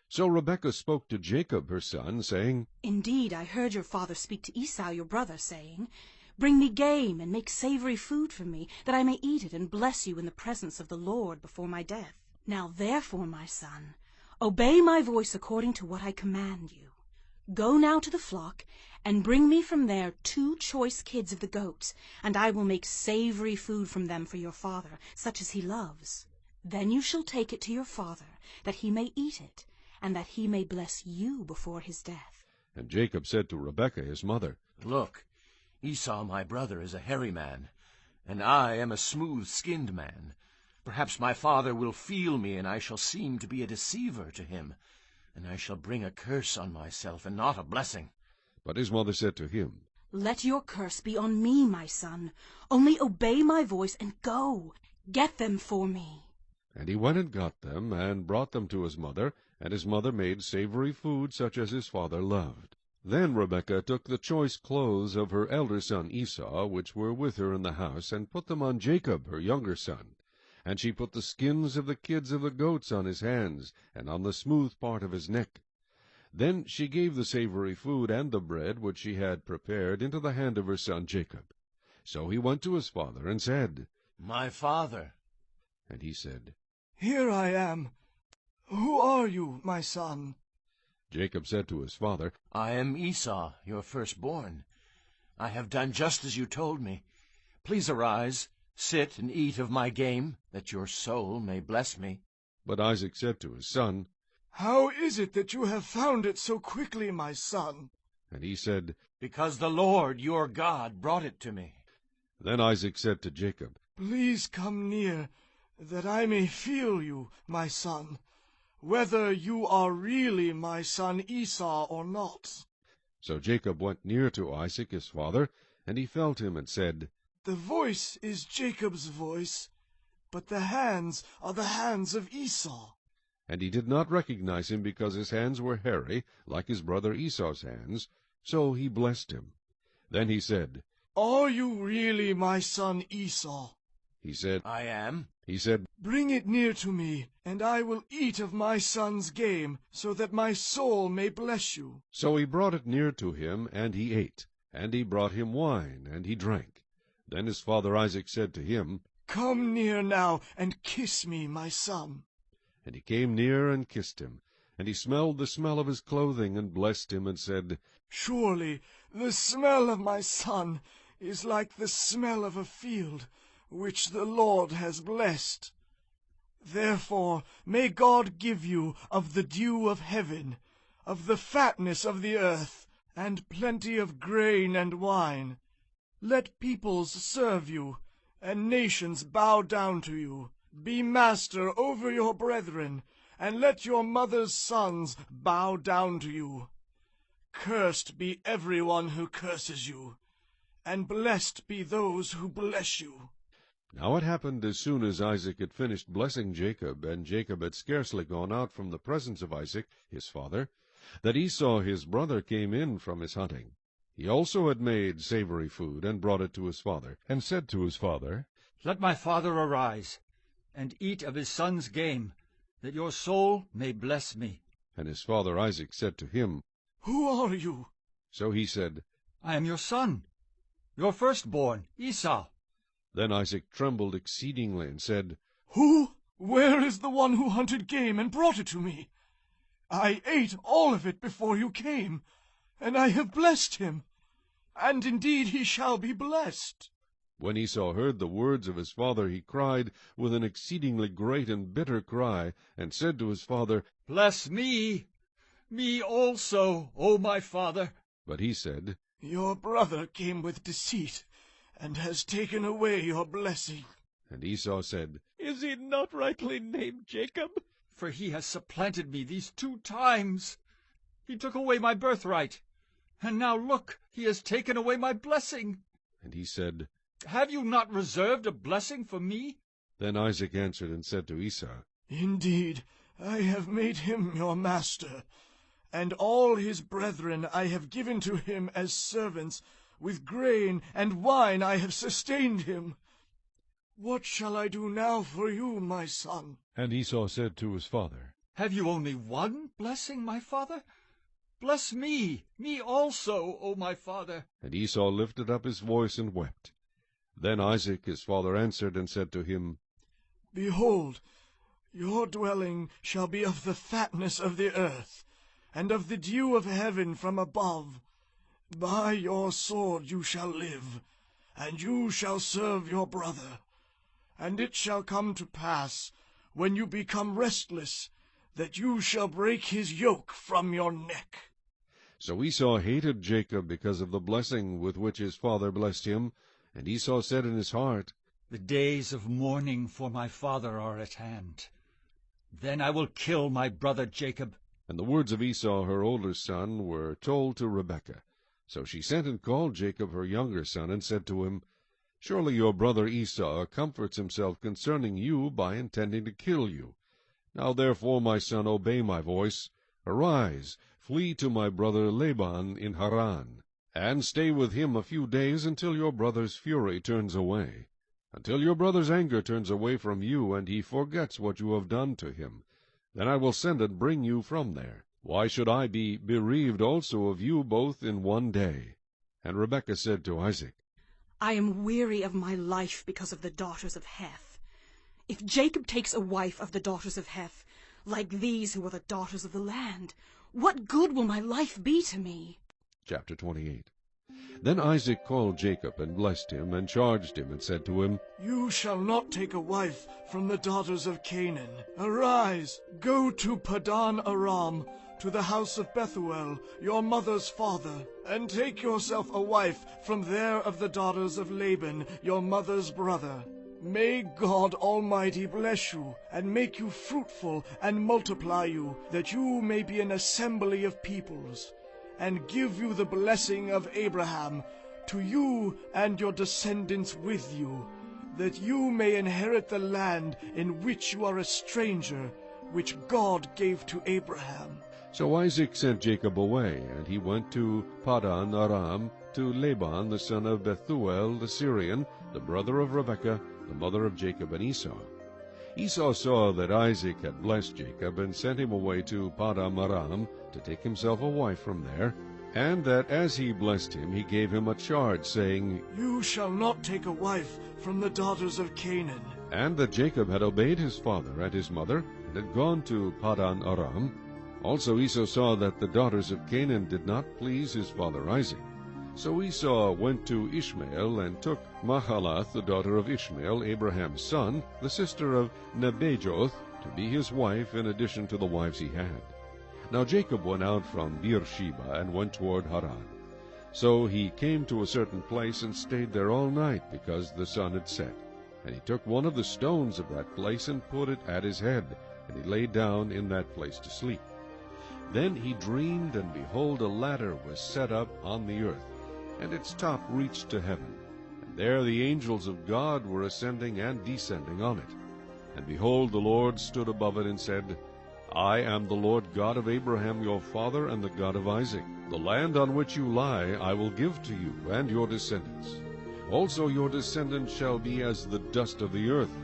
So Rebekah spoke to Jacob her son, saying, Indeed, I heard your father speak to Esau your brother, saying, Bring me game, and make savory food for me, that I may eat it, and bless you in the presence of the Lord before my death. Now therefore, my son, obey my voice according to what I command you. Go now to the flock, and bring me from there 2 choice kids of the goats, and I will make savory food from them for your father, such as he loves. Then you shall take it to your father, that he may eat it, and that he may bless you before his death. And Jacob said to Rebekah his mother, Look, Esau my brother is a hairy man, and I am a smooth-skinned man. Perhaps my father will feel me, and I shall seem to be a deceiver to him, and I shall bring a curse on myself, and not a blessing. But his mother said to him, Let your curse be on me, my son. Only obey my voice, and go. Get them for me. And he went and got them, and brought them to his mother, and his mother made savory food such as his father loved. Then Rebekah took the choice clothes of her elder son Esau, which were with her in the house, and put them on Jacob her younger son. And she put the skins of the kids of the goats on his hands, and on the smooth part of his neck. Then she gave the savory food and the bread which she had prepared into the hand of her son Jacob. So he went to his father, and said, My father. And he said, Here I am. Who are you, my son? Jacob said to his father, I am Esau, your firstborn. I have done just as you told me. Please arise, sit and eat of my game, that your soul may bless me. But Isaac said to his son, How is it that you have found it so quickly, my son? And he said, Because the Lord your God brought it to me. Then Isaac said to Jacob, Please come near, that I may feel you, my son, whether you are really my son Esau or not. So Jacob went near to Isaac his father, and he felt him, and said, The voice is Jacob's voice, but the hands are the hands of Esau. And he did not recognize him, because his hands were hairy, like his brother Esau's hands. So he blessed him. Then he said, Are you really my son Esau? He said, I am. He said, Bring it near to me, and I will eat of my son's game, so that my soul may bless you. So he brought it near to him, and he ate. And he brought him wine, and he drank. Then his father Isaac said to him, Come near now, and kiss me, my son. And he came near and kissed him. And he smelled the smell of his clothing, and blessed him, and said, Surely the smell of my son is like the smell of a field, which the Lord has blessed. Therefore may God give you of the dew of heaven, of the fatness of the earth, and plenty of grain and wine. Let peoples serve you, and nations bow down to you. Be master over your brethren, and let your mother's sons bow down to you. Cursed be everyone who curses you, and blessed be those who bless you. Now it happened, as soon as Isaac had finished blessing Jacob, and Jacob had scarcely gone out from the presence of Isaac his father, that Esau his brother came in from his hunting. He also had made savory food, and brought it to his father, and said to his father, Let my father arise, and eat of his son's game, that your soul may bless me. And his father Isaac said to him, Who are you? So he said, I am your son, your firstborn, Esau. Then Isaac trembled exceedingly, and said, Who? Where is the one who hunted game and brought it to me? I ate all of it before you came, and I have blessed him, and indeed he shall be blessed. When Esau heard the words of his father, he cried with an exceedingly great and bitter cry, and said to his father, Bless me also, O my father. But he said, Your brother came with deceit, and has taken away your blessing. And Esau said, Is he not rightly named Jacob? For he has supplanted me these 2 times. He took away my birthright, and now look, he has taken away my blessing. And he said, Have you not reserved a blessing for me? Then Isaac answered and said to Esau, Indeed, I have made him your master, and all his brethren I have given to him as servants. With grain and wine I have sustained him. What shall I do now for you, my son? And Esau said to his father, Have you only one blessing, my father? Bless me also, O my father. And Esau lifted up his voice and wept. Then Isaac his father answered and said to him, Behold, your dwelling shall be of the fatness of the earth, and of the dew of heaven from above. By your sword you shall live, and you shall serve your brother. And it shall come to pass, when you become restless, that you shall break his yoke from your neck. So Esau hated Jacob because of the blessing with which his father blessed him. And Esau said in his heart, The days of mourning for my father are at hand. Then I will kill my brother Jacob. And the words of Esau her older son were told to Rebekah. So she sent and called Jacob her younger son, and said to him, Surely your brother Esau comforts himself concerning you by intending to kill you. Now therefore, my son, obey my voice. Arise, flee to my brother Laban in Haran, and stay with him a few days until your brother's fury turns away, until your brother's anger turns away from you, and he forgets what you have done to him. Then I will send and bring you from there. Why should I be bereaved also of you both in one day? And Rebekah said to Isaac, I am weary of my life because of the daughters of Heth. If Jacob takes a wife of the daughters of Heth, like these who are the daughters of the land, what good will my life be to me? Chapter 28. Then Isaac called Jacob, and blessed him, and charged him, and said to him, You shall not take a wife from the daughters of Canaan. Arise, go to Padan Aram, to the house of Bethuel, your mother's father, and take yourself a wife from there of the daughters of Laban, your mother's brother. May God Almighty bless you, and make you fruitful, and multiply you, that you may be an assembly of peoples, and give you the blessing of Abraham, to you and your descendants with you, that you may inherit the land in which you are a stranger, which God gave to Abraham. So Isaac sent Jacob away, and he went to Paddan Aram, to Laban the son of Bethuel the Syrian, the brother of Rebekah, the mother of Jacob and Esau. Esau saw that Isaac had blessed Jacob, and sent him away to Paddan Aram to take himself a wife from there, and that as he blessed him, he gave him a charge, saying, You shall not take a wife from the daughters of Canaan. And that Jacob had obeyed his father and his mother, and had gone to Paddan Aram. Also Esau saw that the daughters of Canaan did not please his father Isaac. So Esau went to Ishmael, and took Mahalath, the daughter of Ishmael, Abraham's son, the sister of Nebajoth, to be his wife, in addition to the wives he had. Now Jacob went out from Beersheba, and went toward Haran. So he came to a certain place, and stayed there all night, because the sun had set. And he took one of the stones of that place, and put it at his head, and he lay down in that place to sleep. Then he dreamed, and behold, a ladder was set up on the earth, and its top reached to heaven. And there the angels of God were ascending and descending on it. And behold, the Lord stood above it, and said, I am the Lord God of Abraham your father, and the God of Isaac. The land on which you lie I will give to you and your descendants. Also your descendants shall be as the dust of the earth.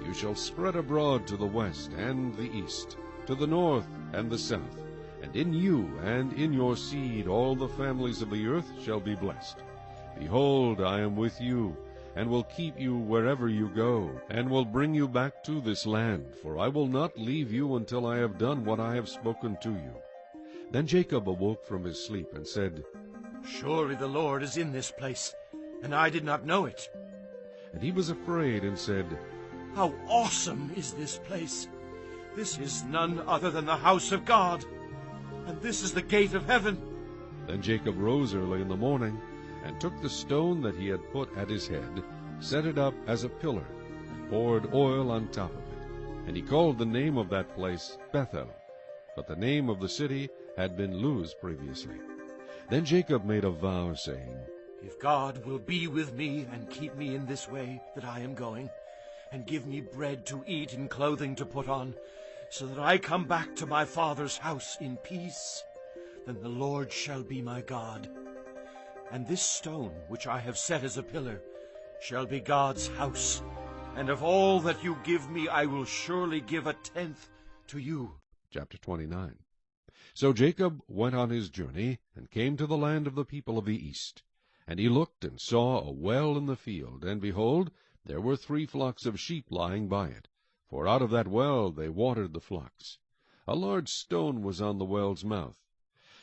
You shall spread abroad to the west and the east, to the north and the south. And in you and in your seed all the families of the earth shall be blessed. Behold, I am with you, and will keep you wherever you go, and will bring you back to this land, for I will not leave you until I have done what I have spoken to you. Then Jacob awoke from his sleep, and said, Surely the Lord is in this place, and I did not know it. And he was afraid, and said, How awesome is this place! This is none other than the house of God, and this is the gate of heaven. Then Jacob rose early in the morning, and took the stone that he had put at his head, set it up as a pillar, and poured oil on top of it. And he called the name of that place Bethel, but the name of the city had been Luz previously. Then Jacob made a vow, saying, If God will be with me, and keep me in this way that I am going, and give me bread to eat and clothing to put on, so that I come back to my father's house in peace, then the Lord shall be my God. And this stone which I have set as a pillar shall be God's house, and of all that you give me I will surely give 1/10 to you. Chapter 29. So Jacob went on his journey, and came to the land of the people of the east. And he looked, and saw a well in the field, and behold, there were 3 flocks of sheep lying by it, for out of that well they watered the flocks. A large stone was on the well's mouth.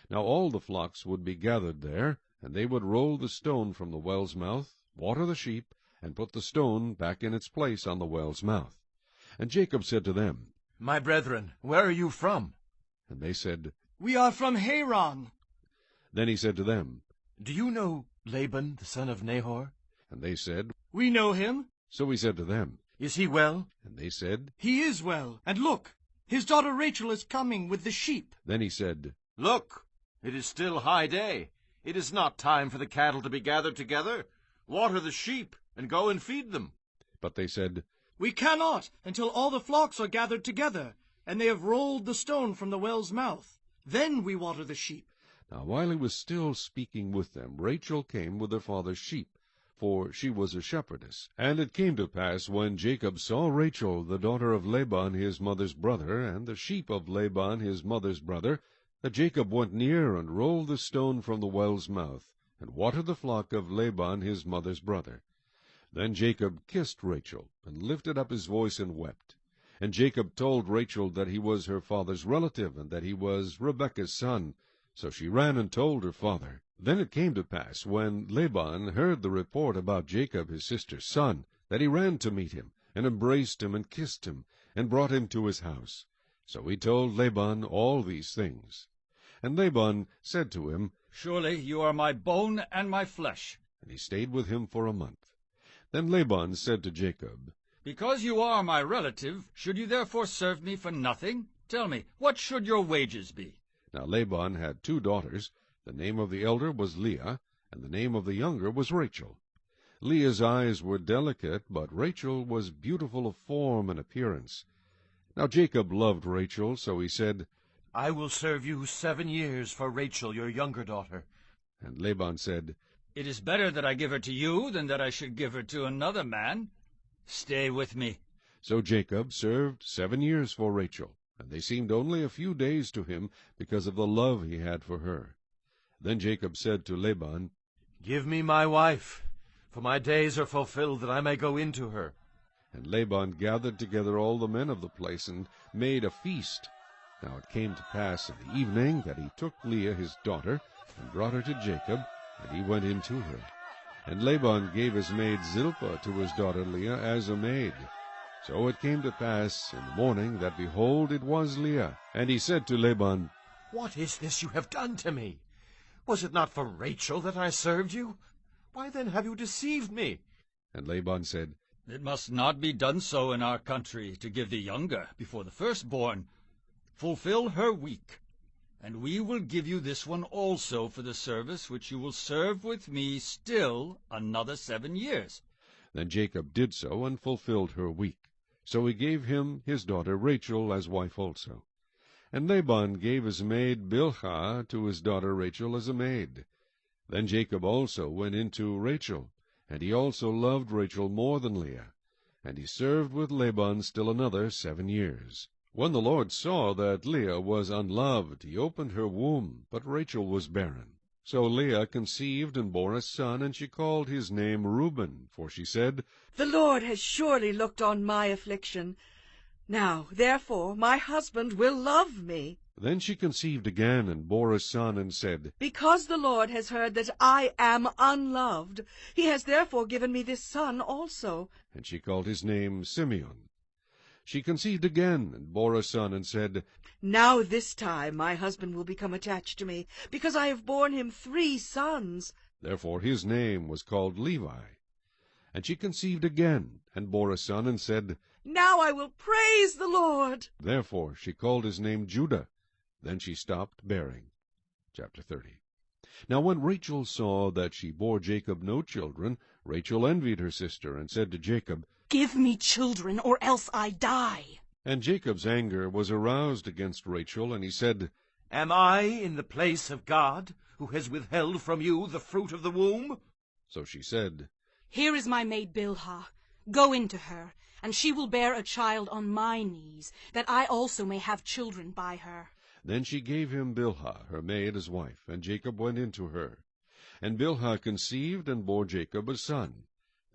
Now all the flocks would be gathered there, and they would roll the stone from the well's mouth, water the sheep, and put the stone back in its place on the well's mouth. And Jacob said to them, My brethren, where are you from? And they said, We are from Haran. Then he said to them, Do you know Laban, the son of Nahor? And they said, We know him. So he said to them, Is he well? And they said, He is well. And look, his daughter Rachel is coming with the sheep. Then he said, Look, it is still high day. It is not time for the cattle to be gathered together. Water the sheep, and go and feed them. But they said, We cannot, until all the flocks are gathered together, and they have rolled the stone from the well's mouth. Then we water the sheep. Now while he was still speaking with them, Rachel came with her father's sheep, for she was a shepherdess. And it came to pass, when Jacob saw Rachel, the daughter of Laban his mother's brother, and the sheep of Laban his mother's brother, that Jacob went near, and rolled the stone from the well's mouth, and watered the flock of Laban his mother's brother. Then Jacob kissed Rachel, and lifted up his voice, and wept. And Jacob told Rachel that he was her father's relative, and that he was Rebekah's son. So she ran and told her father. Then it came to pass, when Laban heard the report about Jacob his sister's son, that he ran to meet him, and embraced him, and kissed him, and brought him to his house. So he told Laban all these things. And Laban said to him, Surely you are my bone and my flesh. And he stayed with him for a month. Then Laban said to Jacob, Because you are my relative, should you therefore serve me for nothing? Tell me, what should your wages be? Now Laban had 2 daughters. The name of the elder was Leah, and the name of the younger was Rachel. Leah's eyes were delicate, but Rachel was beautiful of form and appearance. Now Jacob loved Rachel, so he said, I will serve you 7 years for Rachel, your younger daughter. And Laban said, It is better that I give her to you than that I should give her to another man. Stay with me. So Jacob served 7 years for Rachel, and they seemed only a few days to him because of the love he had for her. Then Jacob said to Laban, Give me my wife, for my days are fulfilled that I may go in to her. And Laban gathered together all the men of the place and made a feast. Now it came to pass in the evening that he took Leah his daughter and brought her to Jacob, and he went in to her. And Laban gave his maid Zilpah to his daughter Leah as a maid. So it came to pass in the morning that, behold, it was Leah. And he said to Laban, What is this you have done to me? Was it not for Rachel that I served you? Why then have you deceived me? And Laban said, It must not be done so in our country, to give the younger before the firstborn. Fulfill her week, and we will give you this one also for the service which you will serve with me still another 7 years. Then Jacob did so, and fulfilled her week. So he gave him his daughter Rachel as wife also. And Laban gave his maid Bilhah to his daughter Rachel as a maid. Then Jacob also went in to Rachel, and he also loved Rachel more than Leah. And he served with Laban still another 7 years. When the Lord saw that Leah was unloved, he opened her womb, but Rachel was barren. So Leah conceived and bore a son, and she called his name Reuben, for she said, The Lord has surely looked on my affliction. Now, therefore, my husband will love me. Then she conceived again, and bore a son, and said, Because the Lord has heard that I am unloved, he has therefore given me this son also. And she called his name Simeon. She conceived again, and bore a son, and said, Now this time my husband will become attached to me, because I have borne him 3 sons. Therefore his name was called Levi. And she conceived again, and bore a son, and said, Now I will praise the Lord. Therefore she called his name Judah. Then she stopped bearing. Chapter 30. Now when Rachel saw that she bore Jacob no children, Rachel envied her sister, and said to Jacob, Give me children, or else I die. And Jacob's anger was aroused against Rachel, and he said, Am I in the place of God, who has withheld from you the fruit of the womb? So she said, Here is my maid Bilhah. Go into her, and she will bear a child on my knees, that I also may have children by her. Then she gave him Bilhah, her maid, as wife, and Jacob went in to her. And Bilhah conceived and bore Jacob a son.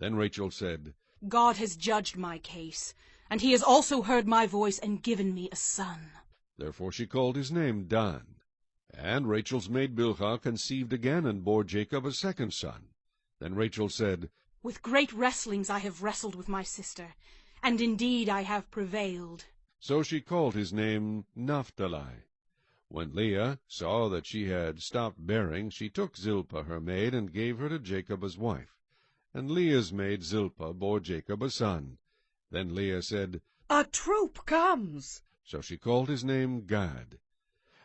Then Rachel said, God has judged my case, and he has also heard my voice and given me a son. Therefore she called his name Dan. And Rachel's maid Bilhah conceived again and bore Jacob a second son. Then Rachel said, With great wrestlings I have wrestled with my sister, and indeed I have prevailed. So she called his name Naphtali. When Leah saw that she had stopped bearing, she took Zilpah her maid, and gave her to Jacob as wife. And Leah's maid Zilpah bore Jacob a son. Then Leah said, A troop comes. So she called his name Gad.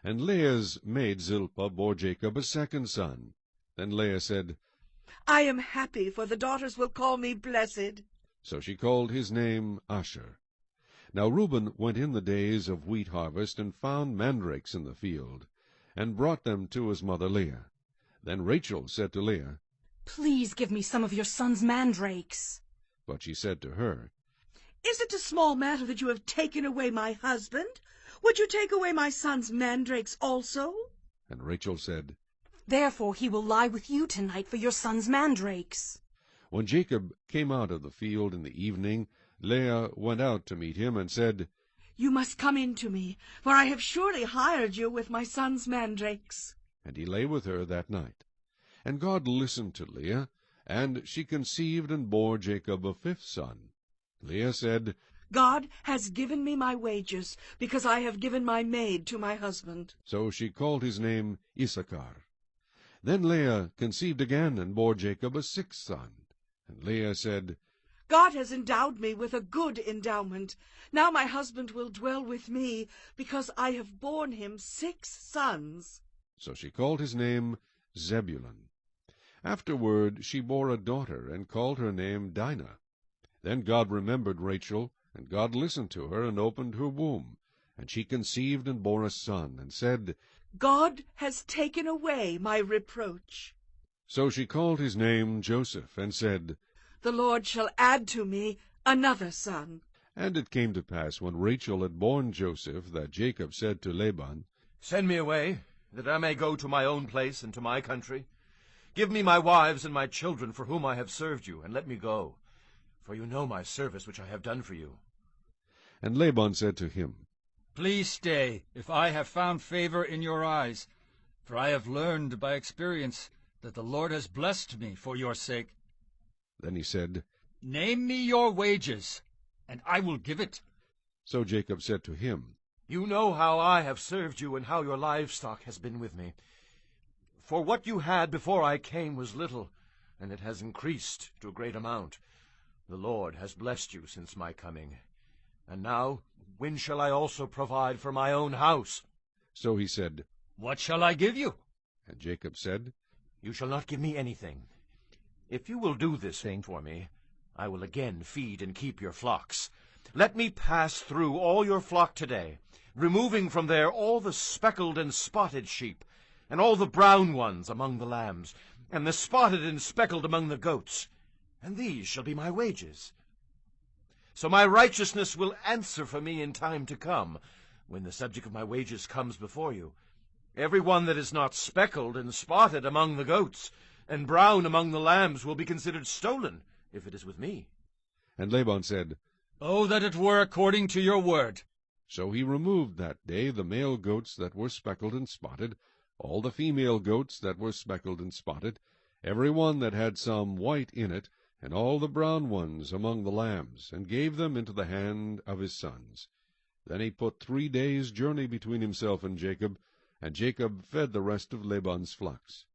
And Leah's maid Zilpah bore Jacob a second son. Then Leah said, I am happy, for the daughters will call me blessed. So she called his name Asher. Now Reuben went in the days of wheat harvest, and found mandrakes in the field, and brought them to his mother Leah. Then Rachel said to Leah, Please give me some of your son's mandrakes. But she said to her, Is it a small matter that you have taken away my husband? Would you take away my son's mandrakes also? And Rachel said, Therefore he will lie with you tonight for your son's mandrakes. When Jacob came out of the field in the evening, Leah went out to meet him, and said, You must come in to me, for I have surely hired you with my son's mandrakes. And he lay with her that night. And God listened to Leah, and she conceived and bore Jacob a 5th son. Leah said, God has given me my wages, because I have given my maid to my husband. So she called his name Issachar. Then Leah conceived again, and bore Jacob a 6th son. And Leah said, God has endowed me with a good endowment. Now my husband will dwell with me, because I have borne him 6 sons. So she called his name Zebulun. Afterward she bore a daughter, and called her name Dinah. Then God remembered Rachel, and God listened to her, and opened her womb. And she conceived and bore a son, and said, God has taken away my reproach. So she called his name Joseph, and said, The Lord shall add to me another son. And it came to pass, when Rachel had borne Joseph, that Jacob said to Laban, Send me away, that I may go to my own place and to my country. Give me my wives and my children, for whom I have served you, and let me go. For you know my service which I have done for you. And Laban said to him, Please stay, if I have found favor in your eyes, for I have learned by experience that the Lord has blessed me for your sake. Then he said, Name me your wages, and I will give it. So Jacob said to him, You know how I have served you, and how your livestock has been with me. For what you had before I came was little, and it has increased to a great amount. The Lord has blessed you since my coming. And now, when shall I also provide for my own house? So he said, What shall I give you? And Jacob said, You shall not give me anything. If you will do this thing for me, I will again feed and keep your flocks. Let me pass through all your flock today, removing from there all the speckled and spotted sheep, and all the brown ones among the lambs, and the spotted and speckled among the goats, and these shall be my wages. So my righteousness will answer for me in time to come, when the subject of my wages comes before you. Every one that is not speckled and spotted among the goats, and brown among the lambs, will be considered stolen, if it is with me. And Laban said, Oh, that it were according to your word. So he removed that day the male goats that were speckled and spotted, all the female goats that were speckled and spotted, every one that had some white in it, and all the brown ones among the lambs, and gave them into the hand of his sons. Then he put 3 days' journey between himself and Jacob fed the rest of Laban's flocks.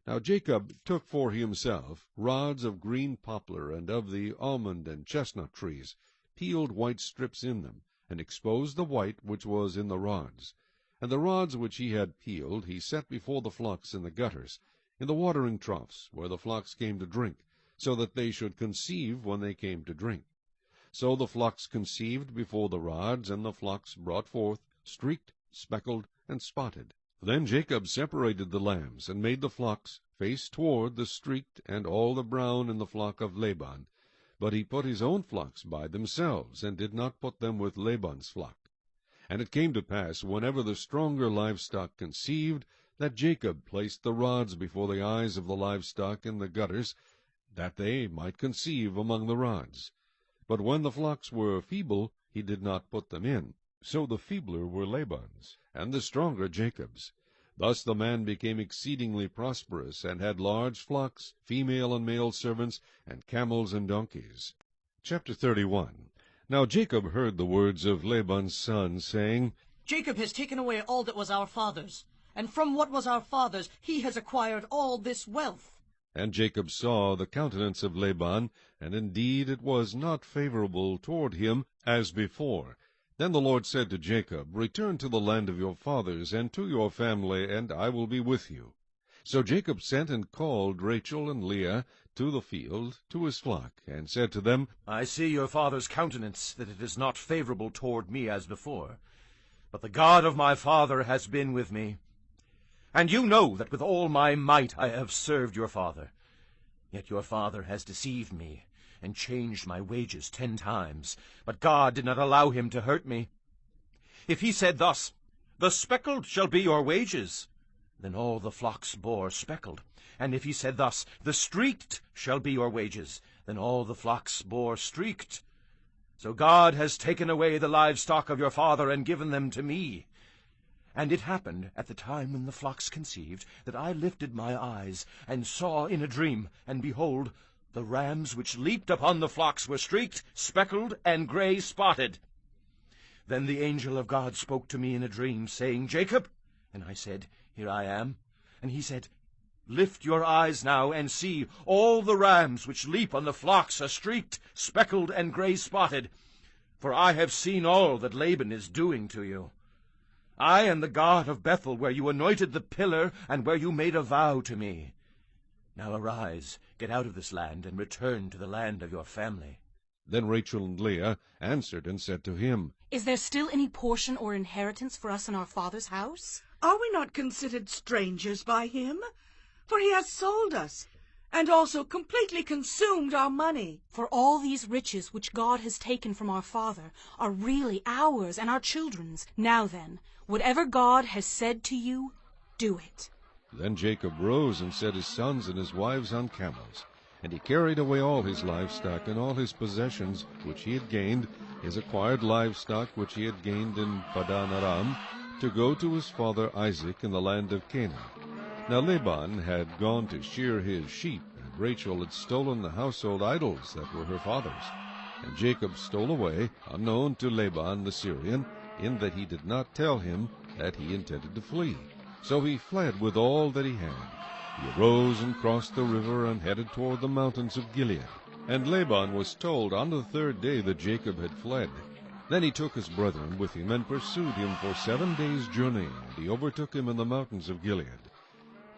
Now Jacob took for himself rods of green poplar, and of the almond and chestnut trees, peeled white strips in them, and exposed the white which was in the rods. And the rods which he had peeled he set before the flocks in the gutters, in the watering troughs, where the flocks came to drink, so that they should conceive when they came to drink. So the flocks conceived before the rods, and the flocks brought forth, streaked, speckled, and spotted. Then Jacob separated the lambs, and made the flocks face toward the streaked and all the brown in the flock of Laban. But he put his own flocks by themselves, and did not put them with Laban's flock. And it came to pass, whenever the stronger livestock conceived, that Jacob placed the rods before the eyes of the livestock in the gutters, that they might conceive among the rods. But when the flocks were feeble, he did not put them in. So the feebler were Laban's, and the stronger Jacob's. Thus the man became exceedingly prosperous, and had large flocks, female and male servants, and camels and donkeys. Chapter 31. Now Jacob heard the words of Laban's son, saying, Jacob has taken away all that was our father's, and from what was our father's he has acquired all this wealth. And Jacob saw the countenance of Laban, and indeed it was not favorable toward him as before. Then the Lord said to Jacob, Return to the land of your fathers, and to your family, and I will be with you. So Jacob sent and called Rachel and Leah to the field, to his flock, and said to them, I see your father's countenance, that it is not favorable toward me as before. But the God of my father has been with me. And you know that with all my might I have served your father. Yet your father has deceived me, and changed my wages 10 times. But God did not allow him to hurt me. If he said thus, The speckled shall be your wages, then all the flocks bore speckled. And if he said thus, The streaked shall be your wages, then all the flocks bore streaked. So God has taken away the livestock of your father, and given them to me. And it happened at the time when the flocks conceived, that I lifted my eyes, and saw in a dream, and behold, the rams which leaped upon the flocks were streaked, speckled, and gray spotted. Then the angel of God spoke to me in a dream, saying, Jacob. And I said, Here I am. And he said, Lift your eyes now, and see, all the rams which leap on the flocks are streaked, speckled, and gray spotted. For I have seen all that Laban is doing to you. I am the God of Bethel, where you anointed the pillar, and where you made a vow to me. Now arise, get out of this land, and return to the land of your family. Then Rachel and Leah answered and said to him, Is there still any portion or inheritance for us in our father's house? Are we not considered strangers by him? For he has sold us, and also completely consumed our money. For all these riches which God has taken from our father are really ours and our children's. Now then, whatever God has said to you, do it. Then Jacob rose and set his sons and his wives on camels. And he carried away all his livestock and all his possessions which he had gained, his acquired livestock which he had gained in Padan Aram, to go to his father Isaac in the land of Canaan. Now Laban had gone to shear his sheep, and Rachel had stolen the household idols that were her father's. And Jacob stole away, unknown to Laban the Syrian, in that he did not tell him that he intended to flee. So he fled with all that he had. He arose and crossed the river and headed toward the mountains of Gilead. And Laban was told on the third day that Jacob had fled. Then he took his brethren with him and pursued him for 7 days' journey, and he overtook him in the mountains of Gilead.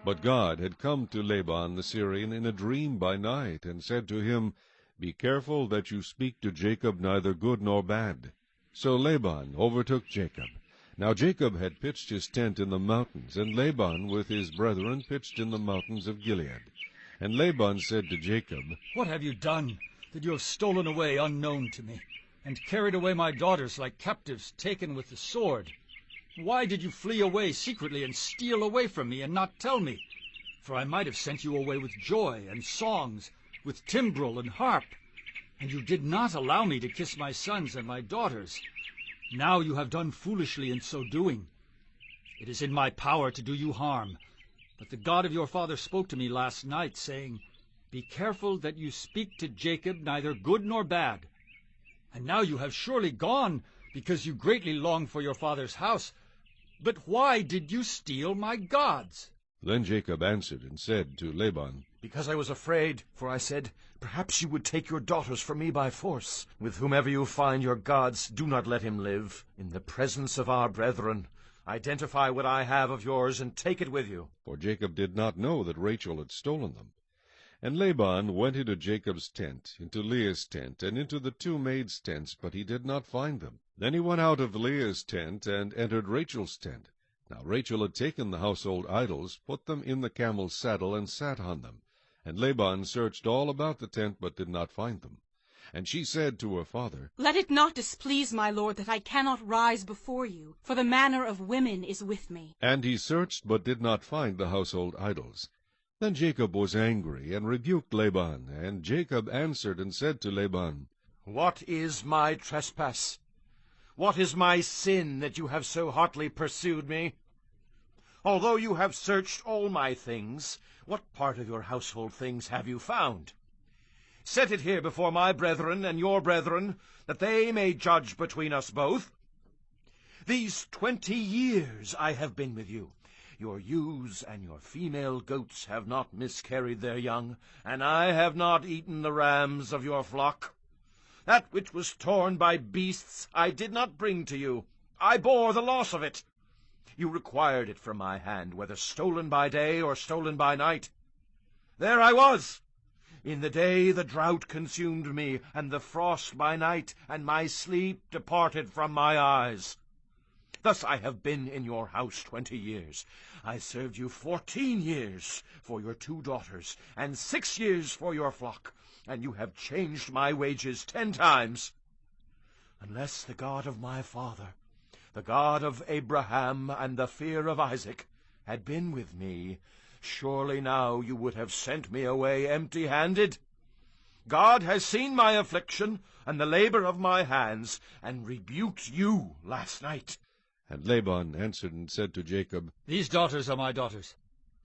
But God had come to Laban the Syrian in a dream by night, and said to him, Be careful that you speak to Jacob neither good nor bad. So Laban overtook Jacob. Now Jacob had pitched his tent in the mountains, and Laban with his brethren pitched in the mountains of Gilead. And Laban said to Jacob, What have you done, that you have stolen away unknown to me, and carried away my daughters like captives taken with the sword? Why did you flee away secretly and steal away from me and not tell me? For I might have sent you away with joy and songs, with timbrel and harp. And you did not allow me to kiss my sons and my daughters. Now you have done foolishly in so doing. It is in my power to do you harm. But the God of your father spoke to me last night, saying, Be careful that you speak to Jacob neither good nor bad. And now you have surely gone, because you greatly long for your father's house. But why did you steal my gods? Then Jacob answered and said to Laban, Because I was afraid, for I said, Perhaps you would take your daughters from me by force. With whomever you find your gods, do not let him live. In the presence of our brethren, identify what I have of yours and take it with you. For Jacob did not know that Rachel had stolen them. And Laban went into Jacob's tent, into Leah's tent, and into the 2 maids' tents, but he did not find them. Then he went out of Leah's tent and entered Rachel's tent. Now Rachel had taken the household idols, put them in the camel's saddle, and sat on them. And Laban searched all about the tent, but did not find them. And she said to her father, Let it not displease my lord that I cannot rise before you, for the manner of women is with me. And he searched, but did not find the household idols. Then Jacob was angry, and rebuked Laban. And Jacob answered and said to Laban, What is my trespass? What is my sin that you have so hotly pursued me? Although you have searched all my things, what part of your household things have you found? Set it here before my brethren and your brethren, that they may judge between us both. These 20 years I have been with you. Your ewes and your female goats have not miscarried their young, and I have not eaten the rams of your flock. That which was torn by beasts I did not bring to you. I bore the loss of it. You required it from my hand, whether stolen by day or stolen by night. There I was. In the day the drought consumed me, and the frost by night, and my sleep departed from my eyes. Thus I have been in your house 20 years. I served you 14 years for your 2 daughters, and 6 years for your flock, and you have changed my wages 10 times. Unless the God of my father, the God of Abraham and the fear of Isaac, had been with me, surely now you would have sent me away empty-handed. God has seen my affliction and the labor of my hands, and rebuked you last night. And Laban answered and said to Jacob, These daughters are my daughters,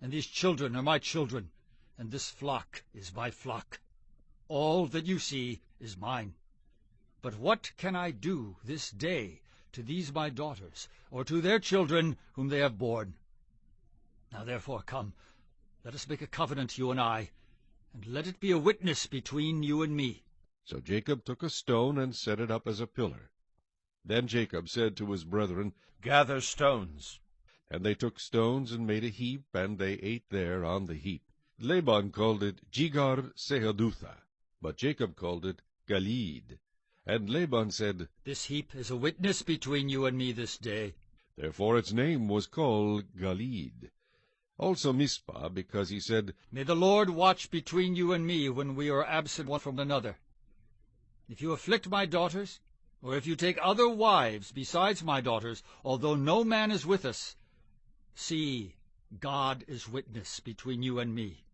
and these children are my children, and this flock is my flock. All that you see is mine. But what can I do this day to these my daughters, or to their children whom they have borne? Now therefore come, let us make a covenant, you and I, and let it be a witness between you and me. So Jacob took a stone and set it up as a pillar. Then Jacob said to his brethren, Gather stones. And they took stones and made a heap, and they ate there on the heap. Laban called it Jegar-Sahadutha, but Jacob called it Galeed. And Laban said, This heap is a witness between you and me this day. Therefore its name was called Galeed. Also Mizpah, because he said, May the Lord watch between you and me when we are absent one from another. If you afflict my daughters, or if you take other wives besides my daughters, although no man is with us, see, God is witness between you and me.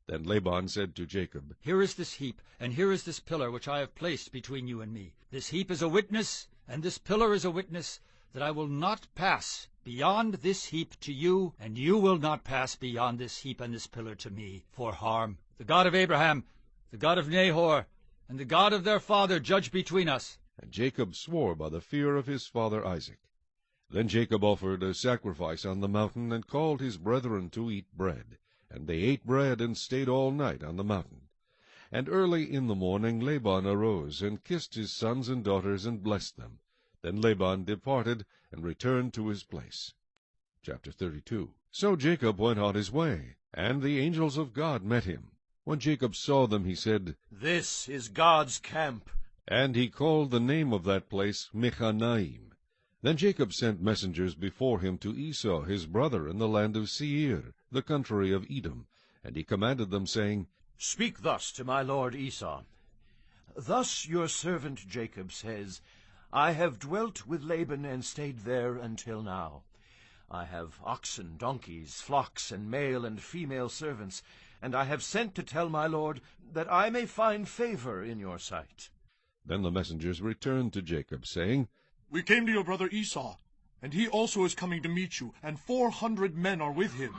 Then Laban said to Jacob, Here is this heap, and here is this pillar which I have placed between you and me. This heap is a witness, and this pillar is a witness, that I will not pass beyond this heap to you, and you will not pass beyond this heap and this pillar to me, for harm. The God of Abraham, the God of Nahor, and the God of their father judge between us. And Jacob swore by the fear of his father Isaac. Then Jacob offered a sacrifice on the mountain, and called his brethren to eat bread. And they ate bread, and stayed all night on the mountain. And early in the morning Laban arose, and kissed his sons and daughters, and blessed them. Then Laban departed, and returned to his place. Chapter 32. So Jacob went on his way, and the angels of God met him. When Jacob saw them, he said, This is God's camp. And he called the name of that place Mechanaim. Then Jacob sent messengers before him to Esau his brother in the land of Seir, the country of Edom. And he commanded them, saying, Speak thus to my lord Esau. Thus your servant Jacob says, I have dwelt with Laban and stayed there until now. I have oxen, donkeys, flocks, and male and female servants, and I have sent to tell my lord that I may find favor in your sight. Then the messengers returned to Jacob, saying, We came to your brother Esau, and he also is coming to meet you, and 400 men are with him.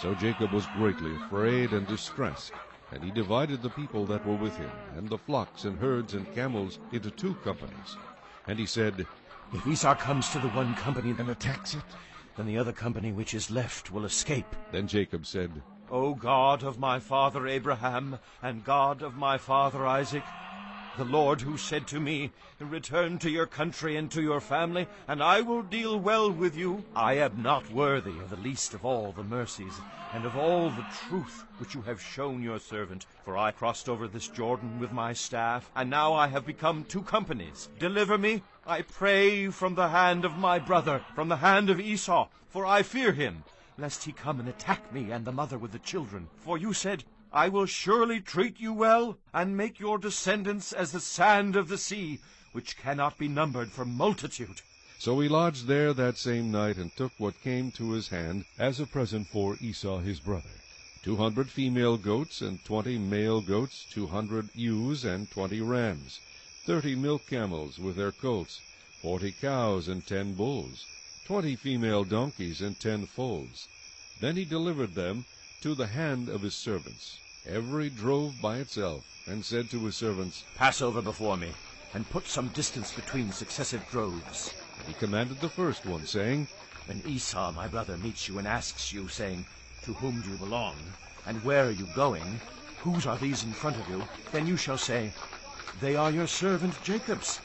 So Jacob was greatly afraid and distressed, and he divided the people that were with him, and the flocks and herds and camels, into 2 companies. And he said, If Esau comes to the one company and attacks it, then the other company which is left will escape. Then Jacob said, O God of my father Abraham, and God of my father Isaac, the Lord who said to me, Return to your country and to your family, and I will deal well with you. I am not worthy of the least of all the mercies, and of all the truth which you have shown your servant. For I crossed over this Jordan with my staff, and now I have become 2 companies. Deliver me, I pray, from the hand of my brother, from the hand of Esau, for I fear him, lest he come and attack me and the mother with the children. For you said, I will surely treat you well, and make your descendants as the sand of the sea, which cannot be numbered for multitude. So he lodged there that same night, and took what came to his hand as a present for Esau his brother, 200 female goats, and 20 male goats, 200 ewes, and 20 rams, 30 milk camels with their colts, 40 cows, and 10 bulls, 20 female donkeys, and 10 foals. Then he delivered them to the hand of his servants, every drove by itself, and said to his servants, Pass over before me, and put some distance between successive droves. And he commanded the first one, saying, When Esau my brother meets you and asks you, saying, To whom do you belong, and where are you going? Whose are these in front of you? Then you shall say, They are your servant Jacob's.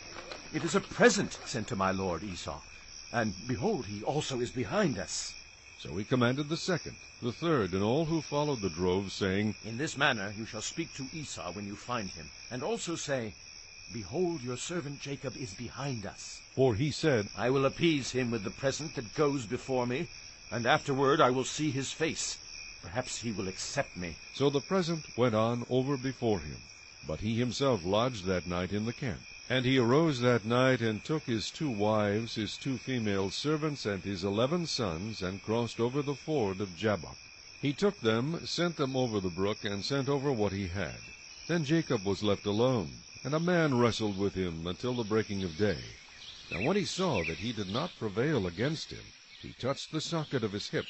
It is a present sent to my lord Esau, and behold, he also is behind us. So he commanded the second, the third, and all who followed the drove, saying, In this manner you shall speak to Esau when you find him, and also say, Behold, your servant Jacob is behind us. For he said, I will appease him with the present that goes before me, and afterward I will see his face. Perhaps he will accept me. So the present went on over before him, but he himself lodged that night in the camp. And he arose that night, and took his 2 wives, his 2 female servants, and his 11 sons, and crossed over the ford of Jabbok. He took them, sent them over the brook, and sent over what he had. Then Jacob was left alone, and a man wrestled with him until the breaking of day. Now when he saw that he did not prevail against him, he touched the socket of his hip,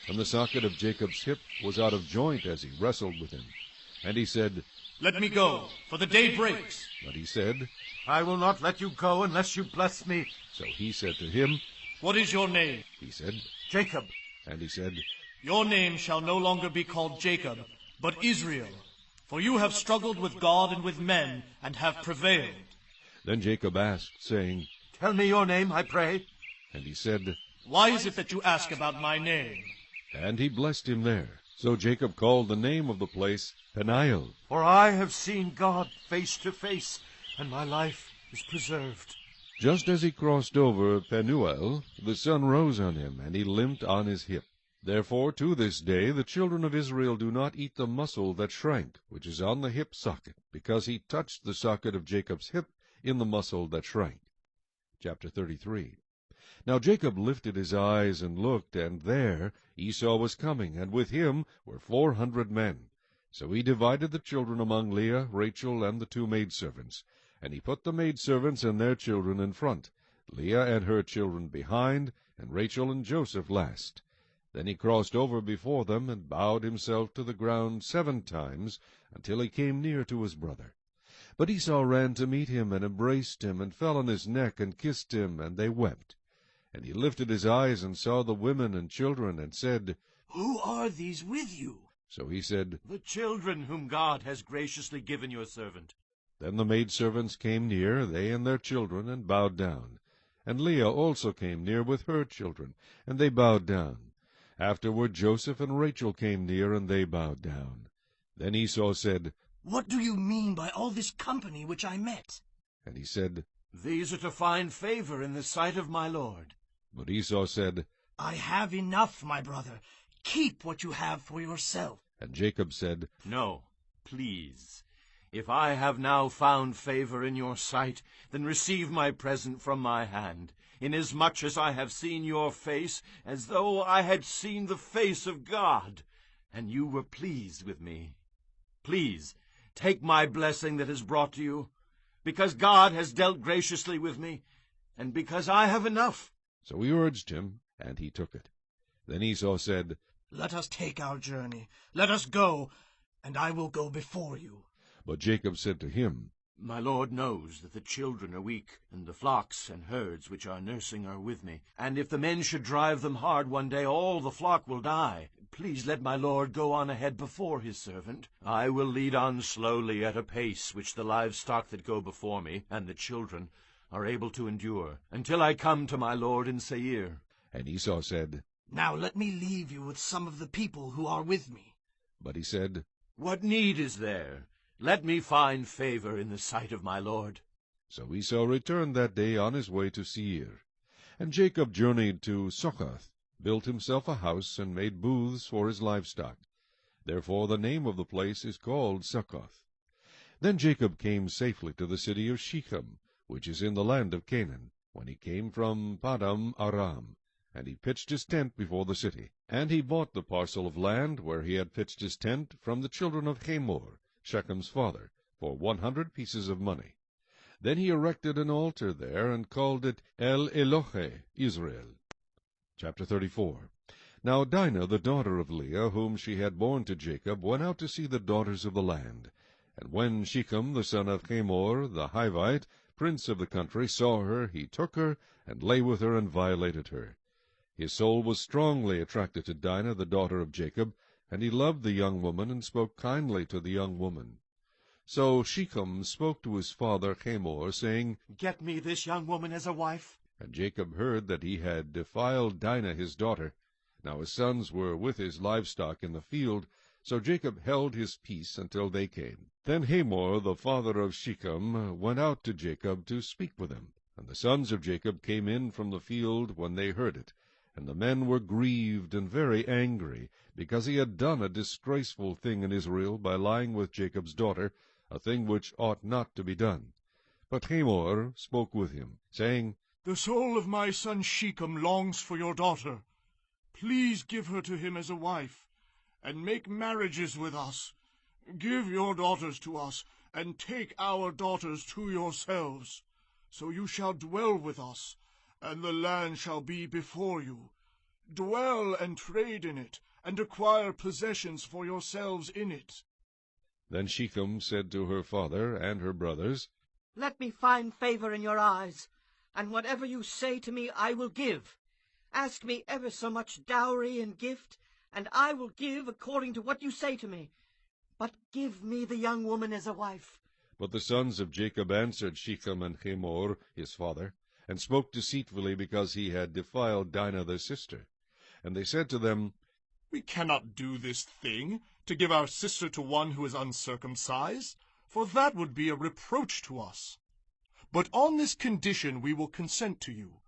and the socket of Jacob's hip was out of joint as he wrestled with him. And he said, Let me go, for the day breaks. But he said, I will not let you go unless you bless me. So he said to him, What is your name? He said, Jacob. And he said, Your name shall no longer be called Jacob, but Israel, for you have struggled with God and with men, and have prevailed. Then Jacob asked, saying, Tell me your name, I pray. And he said, Why is it that you ask about my name? And he blessed him there. So Jacob called the name of the place Peniel. For I have seen God face to face, and my life is preserved. Just as he crossed over Penuel, the sun rose on him, and he limped on his hip. Therefore to this day the children of Israel do not eat the muscle that shrank, which is on the hip socket, because he touched the socket of Jacob's hip in the muscle that shrank. Chapter 33. Now Jacob lifted his eyes and looked, and there Esau was coming, and with him were 400 men. So he divided the children among Leah, Rachel, and the 2 maidservants. And he put the maidservants and their children in front, Leah and her children behind, and Rachel and Joseph last. Then he crossed over before them, and bowed himself to the ground 7 times, until he came near to his brother. But Esau ran to meet him, and embraced him, and fell on his neck, and kissed him, and they wept. And he lifted his eyes, and saw the women and children, and said, Who are these with you? So he said, The children whom God has graciously given your servant. Then the maidservants came near, they and their children, and bowed down. And Leah also came near with her children, and they bowed down. Afterward Joseph and Rachel came near, and they bowed down. Then Esau said, What do you mean by all this company which I met? And he said, These are to find favor in the sight of my lord. But Esau said, I have enough, my brother. Keep what you have for yourself. And Jacob said, No, please. If I have now found favor in your sight, then receive my present from my hand, inasmuch as I have seen your face, as though I had seen the face of God, and you were pleased with me. Please, take my blessing that is brought to you, because God has dealt graciously with me, and because I have enough. So he urged him, and he took it. Then Esau said, Let us take our journey. Let us go, and I will go before you. But Jacob said to him, My lord knows that the children are weak, and the flocks and herds which are nursing are with me. And if the men should drive them hard one day, all the flock will die. Please let my lord go on ahead before his servant. I will lead on slowly at a pace which the livestock that go before me, and the children, are able to endure, until I come to my lord in Seir. And Esau said, Now let me leave you with some of the people who are with me. But he said, What need is there? Let me find favor in the sight of my lord. So Esau returned that day on his way to Seir. And Jacob journeyed to Succoth, built himself a house, and made booths for his livestock. Therefore the name of the place is called Succoth. Then Jacob came safely to the city of Shechem, which is in the land of Canaan, when he came from Padam Aram. And he pitched his tent before the city. And he bought the parcel of land where he had pitched his tent from the children of Hamor, Shechem's father, for 100 pieces of money. Then he erected an altar there, and called it El Elohe Israel. Chapter 34. Now Dinah, the daughter of Leah, whom she had borne to Jacob, went out to see the daughters of the land. And when Shechem, the son of Hamor, the Hivite, prince of the country, saw her, he took her, and lay with her, and violated her. His soul was strongly attracted to Dinah, the daughter of Jacob, and he loved the young woman, and spoke kindly to the young woman. So Shechem spoke to his father Hamor, saying, Get me this young woman as a wife. And Jacob heard that he had defiled Dinah his daughter. Now his sons were with his livestock in the field, so Jacob held his peace until they came. Then Hamor, the father of Shechem, went out to Jacob to speak with him. And the sons of Jacob came in from the field when they heard it. And the men were grieved and very angry, because he had done a disgraceful thing in Israel by lying with Jacob's daughter, a thing which ought not to be done. But Hamor spoke with him, saying, The soul of my son Shechem longs for your daughter. Please give her to him as a wife, and make marriages with us. Give your daughters to us, and take our daughters to yourselves. So you shall dwell with us, and the land shall be before you. Dwell and trade in it, and acquire possessions for yourselves in it. Then Shechem said to her father and her brothers, Let me find favor in your eyes, and whatever you say to me I will give. Ask me ever so much dowry and gift, and I will give according to what you say to me. But give me the young woman as a wife. But the sons of Jacob answered Shechem and Hamor his father, and spoke deceitfully, because he had defiled Dinah their sister. And they said to them, We cannot do this thing, to give our sister to one who is uncircumcised, for that would be a reproach to us. But on this condition we will consent to you.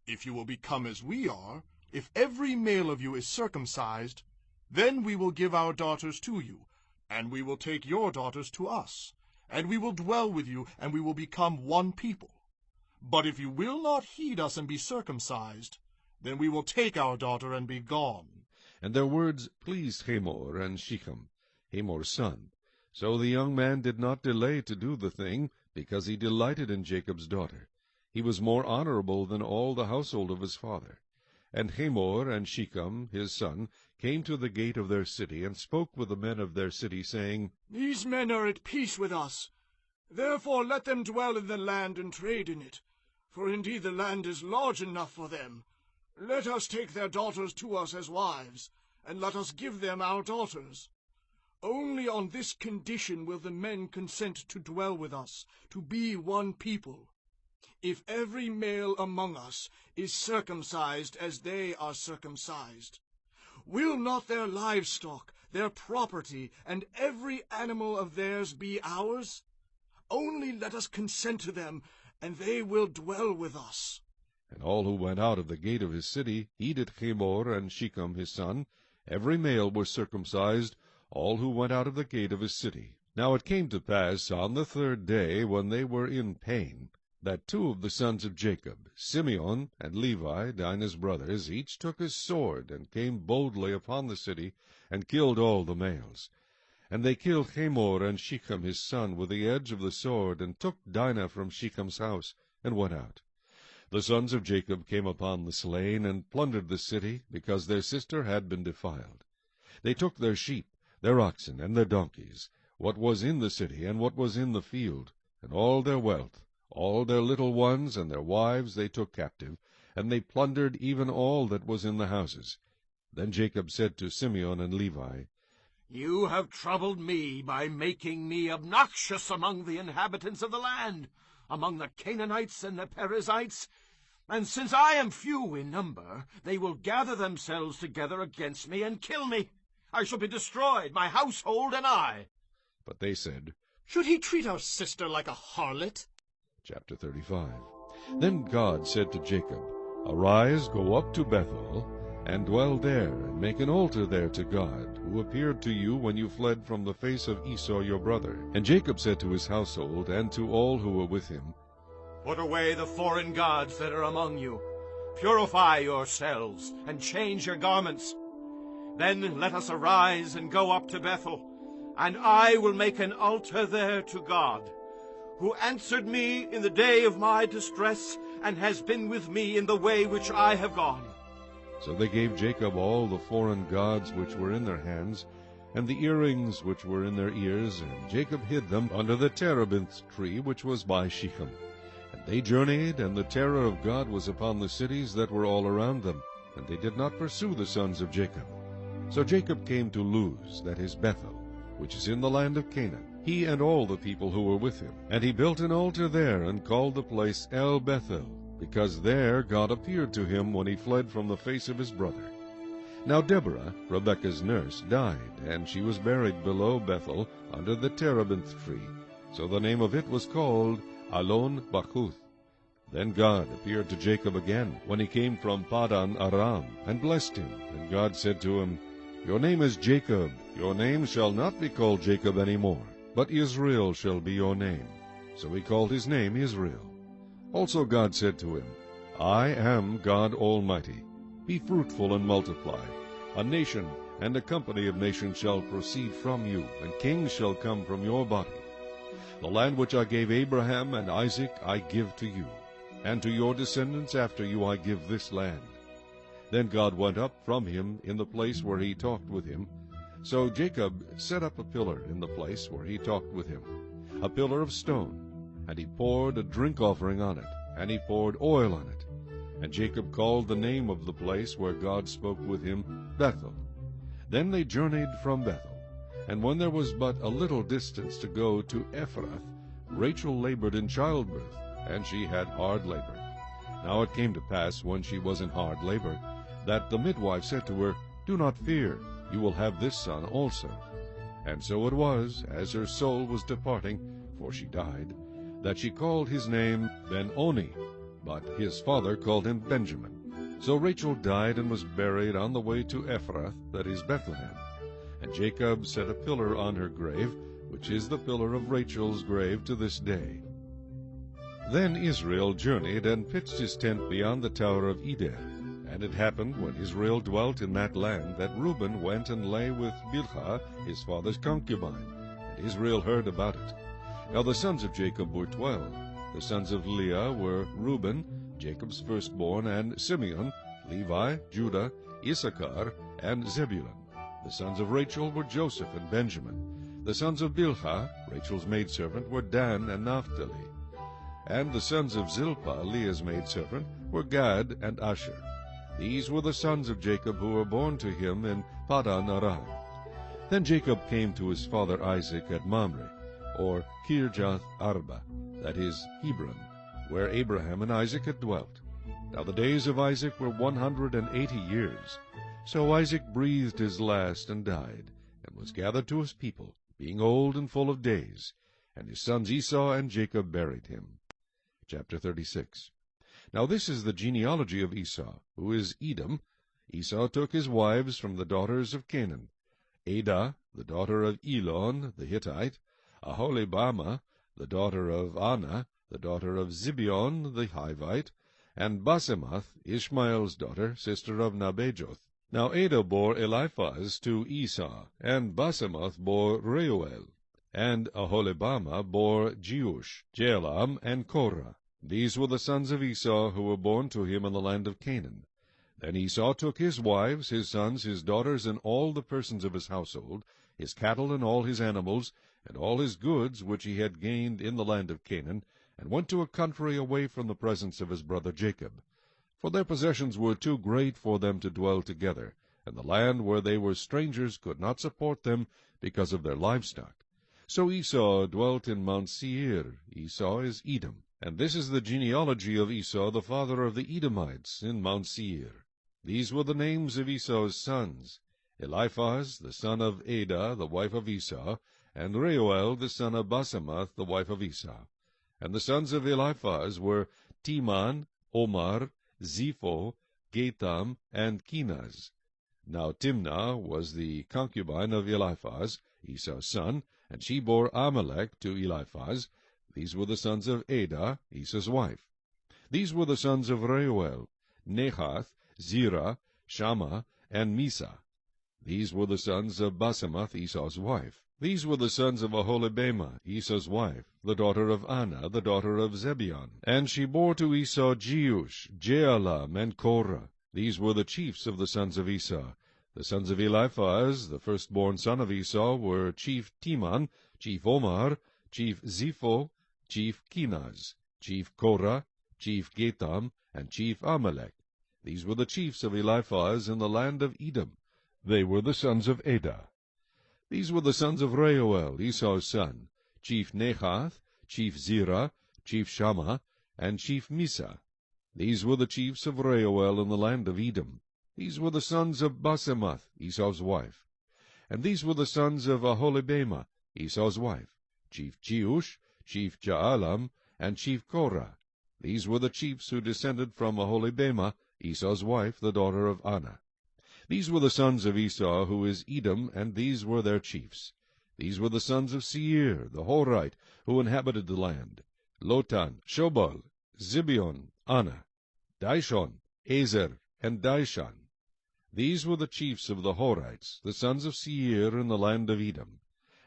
If you will become as we are, if every male of you is circumcised, then we will give our daughters to you, and we will take your daughters to us, and we will dwell with you, and we will become one people. But if you will not heed us and be circumcised, then we will take our daughter and be gone. And their words pleased Hamor and Shechem, Hamor's son. So the young man did not delay to do the thing, because he delighted in Jacob's daughter. He was more honorable than all the household of his father. And Hamor and Shechem his son came to the gate of their city, and spoke with the men of their city, saying, These men are at peace with us. Therefore let them dwell in the land and trade in it. For indeed the land is large enough for them. Let us take their daughters to us as wives, and let us give them our daughters. Only on this condition will the men consent to dwell with us, to be one people. If every male among us is circumcised as they are circumcised, will not their livestock, their property, and every animal of theirs be ours? Only let us consent to them, and they will dwell with us. And all who went out of the gate of his city heeded Hamor and Shechem his son. Every male was circumcised, all who went out of the gate of his city. Now it came to pass on the third day, when they were in pain, that two of the sons of Jacob, Simeon and Levi, Dinah's brothers, each took his sword, and came boldly upon the city, and killed all the males. And they killed Hamor and Shechem his son with the edge of the sword, and took Dinah from Shechem's house, and went out. The sons of Jacob came upon the slain, and plundered the city, because their sister had been defiled. They took their sheep, their oxen, and their donkeys, what was in the city, and what was in the field, and all their wealth, all their little ones, and their wives they took captive, and they plundered even all that was in the houses. Then Jacob said to Simeon and Levi, You have troubled me by making me obnoxious among the inhabitants of the land, among the Canaanites and the Perizzites. And since I am few in number, they will gather themselves together against me and kill me. I shall be destroyed, my household and I. But they said, Should he treat our sister like a harlot? Chapter 35. Then God said to Jacob, Arise, go up to Bethel, and dwell there, and make an altar there to God, who appeared to you when you fled from the face of Esau your brother. And Jacob said to his household, and to all who were with him, Put away the foreign gods that are among you. Purify yourselves, and change your garments. Then let us arise and go up to Bethel, and I will make an altar there to God, who answered me in the day of my distress, and has been with me in the way which I have gone. So they gave Jacob all the foreign gods which were in their hands, and the earrings which were in their ears, and Jacob hid them under the terebinth tree which was by Shechem. And they journeyed, and the terror of God was upon the cities that were all around them, and they did not pursue the sons of Jacob. So Jacob came to Luz, that is Bethel, which is in the land of Canaan, he and all the people who were with him. And he built an altar there, and called the place El Bethel, because there God appeared to him when he fled from the face of his brother. Now Deborah, Rebekah's nurse, died, and she was buried below Bethel under the terebinth tree. So the name of it was called Alon Bachuth. Then God appeared to Jacob again, when he came from Padan Aram, and blessed him. And God said to him, Your name is Jacob. Your name shall not be called Jacob any more, but Israel shall be your name. So he called his name Israel. Also God said to him, I am God Almighty. Be fruitful and multiply. A nation and a company of nations shall proceed from you, and kings shall come from your body. The land which I gave Abraham and Isaac I give to you, and to your descendants after you I give this land. Then God went up from him in the place where he talked with him. So Jacob set up a pillar in the place where he talked with him, a pillar of stone. And he poured a drink offering on it, and he poured oil on it. And Jacob called the name of the place where God spoke with him Bethel. Then they journeyed from Bethel. And when there was but a little distance to go to Ephrath, Rachel labored in childbirth, and she had hard labor. Now it came to pass, when she was in hard labor, that the midwife said to her, Do not fear, you will have this son also. And so it was, as her soul was departing, for she died, that she called his name Ben-Oni, but his father called him Benjamin. So Rachel died and was buried on the way to Ephrath, that is Bethlehem. And Jacob set a pillar on her grave, which is the pillar of Rachel's grave to this day. Then Israel journeyed and pitched his tent beyond the tower of Eder. And it happened, when Israel dwelt in that land, that Reuben went and lay with Bilhah, his father's concubine. And Israel heard about it. Now the sons of Jacob were 12. The sons of Leah were Reuben, Jacob's firstborn, and Simeon, Levi, Judah, Issachar, and Zebulun. The sons of Rachel were Joseph and Benjamin. The sons of Bilhah, Rachel's maidservant, were Dan and Naphtali. And the sons of Zilpah, Leah's maidservant, were Gad and Asher. These were the sons of Jacob who were born to him in Paddan Aram. Then Jacob came to his father Isaac at Mamre, or Kirjath Arba, that is Hebron, where Abraham and Isaac had dwelt. Now the days of Isaac were 180 years. So Isaac breathed his last and died, and was gathered to his people, being old and full of days. And his sons Esau and Jacob buried him. Chapter 36. Now this is the genealogy of Esau, who is Edom. Esau took his wives from the daughters of Canaan: Adah, the daughter of Elon the Hittite; Aholibamah, the daughter of Anah, the daughter of Zibeon the Hivite; and Basemath, Ishmael's daughter, sister of Nebajoth. Now Adah bore Eliphaz to Esau, and Basemath bore Reuel, and Aholibamah bore Jeush, Jalam, and Korah. These were the sons of Esau who were born to him in the land of Canaan. Then Esau took his wives, his sons, his daughters, and all the persons of his household, his cattle and all his animals, and all his goods which he had gained in the land of Canaan, and went to a country away from the presence of his brother Jacob. For their possessions were too great for them to dwell together, and the land where they were strangers could not support them because of their livestock. So Esau dwelt in Mount Seir. Esau is Edom. And this is the genealogy of Esau, the father of the Edomites, in Mount Seir. These were the names of Esau's sons: Eliphaz, the son of Adah, the wife of Esau, and Reuel, the son of Basemath, the wife of Esau. And the sons of Eliphaz were Teman, Omar, Zepho, Gatam, and Kenaz. Now Timnah was the concubine of Eliphaz, Esau's son, and she bore Amalek to Eliphaz. These were the sons of Adah, Esau's wife. These were the sons of Reuel: Nahath, Zerah, Shammah, and Misa. These were the sons of Basemath, Esau's wife. These were the sons of Aholibamah, Esau's wife, the daughter of Anah, the daughter of Zibeon. And she bore to Esau Jeush, Jaalam, and Korah. These were the chiefs of the sons of Esau. The sons of Eliphaz, the firstborn son of Esau, were chief Teman, chief Omar, chief Zepho, chief Kenaz, chief Korah, chief Gatam, and chief Amalek. These were the chiefs of Eliphaz in the land of Edom. They were the sons of Adah. These were the sons of Reuel, Esau's son: chief Nahath, chief Zerah, chief Shammah, and chief Misa. These were the chiefs of Reuel in the land of Edom. These were the sons of Basemath, Esau's wife. And these were the sons of Aholibamah, Esau's wife: chief Jeush, chief Jaalam, and chief Korah. These were the chiefs who descended from Aholibamah, Esau's wife, the daughter of Anah. These were the sons of Esau, who is Edom, and these were their chiefs. These were the sons of Seir, the Horite, who inhabited the land: Lotan, Shobal, Zibeon, Anah, Dishon, Ezer, and Dishan. These were the chiefs of the Horites, the sons of Seir in the land of Edom.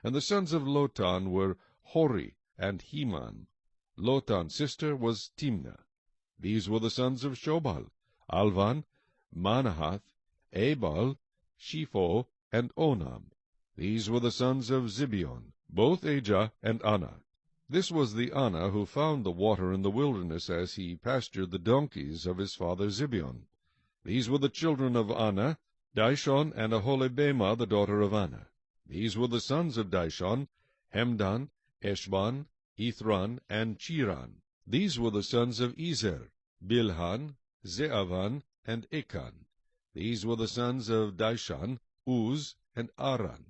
And the sons of Lotan were Hori and Heman. Lotan's sister was Timnah. These were the sons of Shobal: Alvan, Manahath, Ebal, Shepho, and Onam. These were the sons of Zibeon, both Ajah and Anah. This was the Anah who found the water in the wilderness as he pastured the donkeys of his father Zibeon. These were the children of Anah, Dishon, and Aholibamah, the daughter of Anah. These were the sons of Dishon: Hemdan, Eshban, Ithran, and Chiran. These were the sons of Ezer: Bilhan, Zeavan, and Achan. These were the sons of Dishan: Uz, and Aran.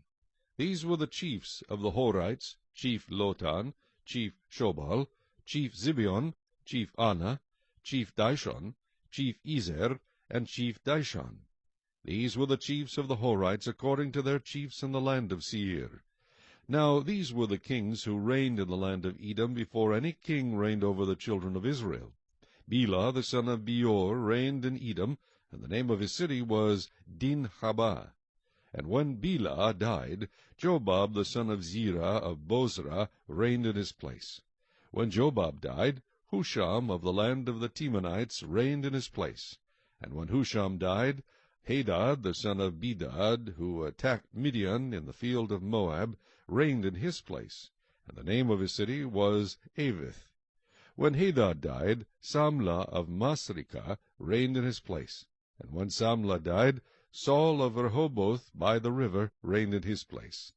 These were the chiefs of the Horites, chief Lotan, chief Shobal, chief Zibeon, chief Anna, chief Dishon, chief Ezer, and chief Dishon. These were the chiefs of the Horites according to their chiefs in the land of Seir. Now these were the kings who reigned in the land of Edom before any king reigned over the children of Israel. Bela the son of Beor reigned in Edom, and the name of his city was Dinhabah. And when Bela died, Jobab the son of Zerah of Bozrah reigned in his place. When Jobab died, Husham of the land of the Temanites reigned in his place. And when Husham died, Hadad the son of Bedad, who attacked Midian in the field of Moab, reigned in his place, and the name of his city was Avith. When Hadad died, Samlah of Masrekah reigned in his place. And when Samlah died, Saul of Rehoboth by the river reigned in his place.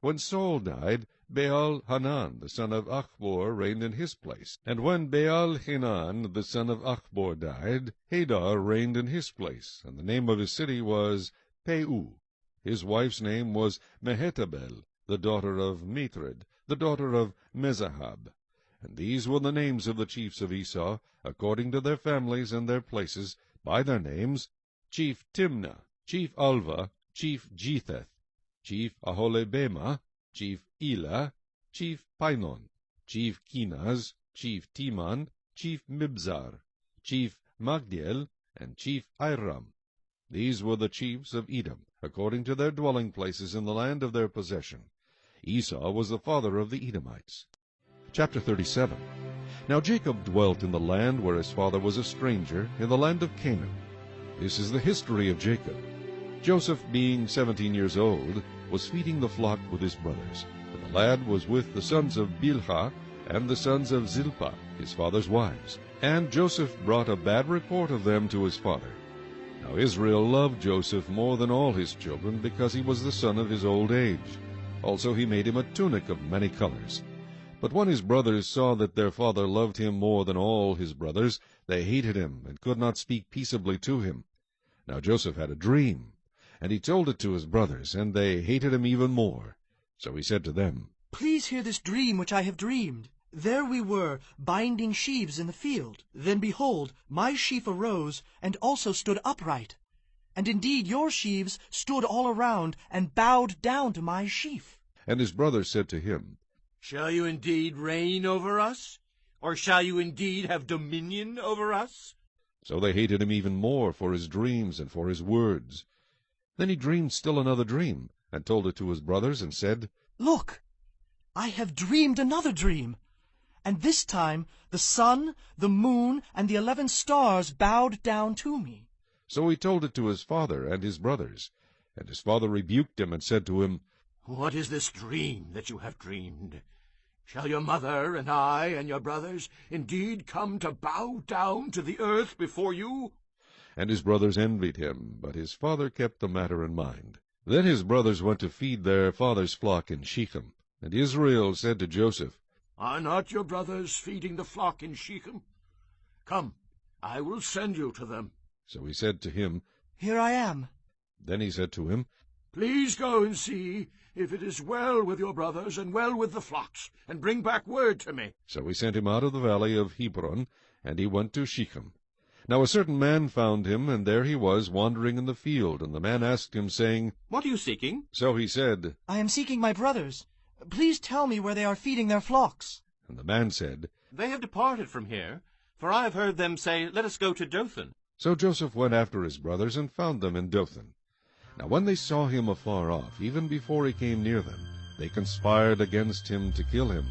When Saul died, Baal-Hanan the son of Achbor reigned in his place. And when Baal-Hanan the son of Achbor died, Hadar reigned in his place, and the name of his city was Peu. His wife's name was Mehetabel, the daughter of Matred, the daughter of Mezahab. And these were the names of the chiefs of Esau, according to their families and their places, by their names: chief Timnah, chief Alva, chief Jetheth, chief Aholibamah, chief Elah, chief Pinon, chief Kenaz, chief Teman, chief Mibzar, chief Magdiel, and chief Iram. These were the chiefs of Edom, according to their dwelling places in the land of their possession. Esau was the father of the Edomites. Chapter 37. Now Jacob dwelt in the land where his father was a stranger, in the land of Canaan. This is the history of Jacob. Joseph, being 17 years old, was feeding the flock with his brothers. And the lad was with the sons of Bilhah and the sons of Zilpah, his father's wives. And Joseph brought a bad report of them to his father. Now Israel loved Joseph more than all his children, because he was the son of his old age. Also he made him a tunic of many colors. But when his brothers saw that their father loved him more than all his brothers, they hated him, and could not speak peaceably to him. Now Joseph had a dream, and he told it to his brothers, and they hated him even more. So he said to them, Please hear this dream which I have dreamed. There we were, binding sheaves in the field. Then behold, my sheaf arose, and also stood upright. And indeed your sheaves stood all around, and bowed down to my sheaf. And his brothers said to him, Shall you indeed reign over us? Or shall you indeed have dominion over us? So they hated him even more for his dreams and for his words. Then he dreamed still another dream, and told it to his brothers, and said, Look, I have dreamed another dream. And this time the sun, the moon, and the 11 stars bowed down to me. So he told it to his father and his brothers. And his father rebuked him, and said to him, What is this dream that you have dreamed? Shall your mother and I and your brothers indeed come to bow down to the earth before you? And his brothers envied him, but his father kept the matter in mind. Then his brothers went to feed their father's flock in Shechem. And Israel said to Joseph, Are not your brothers feeding the flock in Shechem? Come, I will send you to them. So he said to him, Here I am. Then he said to him, Please go and see if it is well with your brothers and well with the flocks, and bring back word to me. So he sent him out of the valley of Hebron, and he went to Shechem. Now a certain man found him, and there he was, wandering in the field. And the man asked him, saying, What are you seeking? So he said, I am seeking my brothers. Please tell me where they are feeding their flocks. And the man said, They have departed from here, for I have heard them say, Let us go to Dothan. So Joseph went after his brothers, and found them in Dothan. Now when they saw him afar off, even before he came near them, they conspired against him to kill him.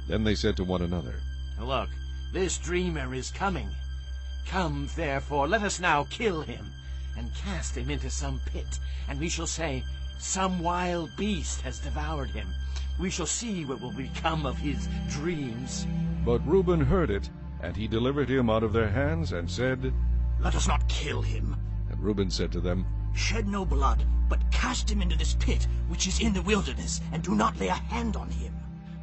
Then they said to one another, Look, this dreamer is coming. Come, therefore, let us now kill him, and cast him into some pit, and we shall say, Some wild beast has devoured him. We shall see what will become of his dreams. But Reuben heard it, and he delivered him out of their hands, and said, Let us not kill him. And Reuben said to them, Shed no blood, but cast him into this pit which is in the wilderness, and do not lay a hand on him.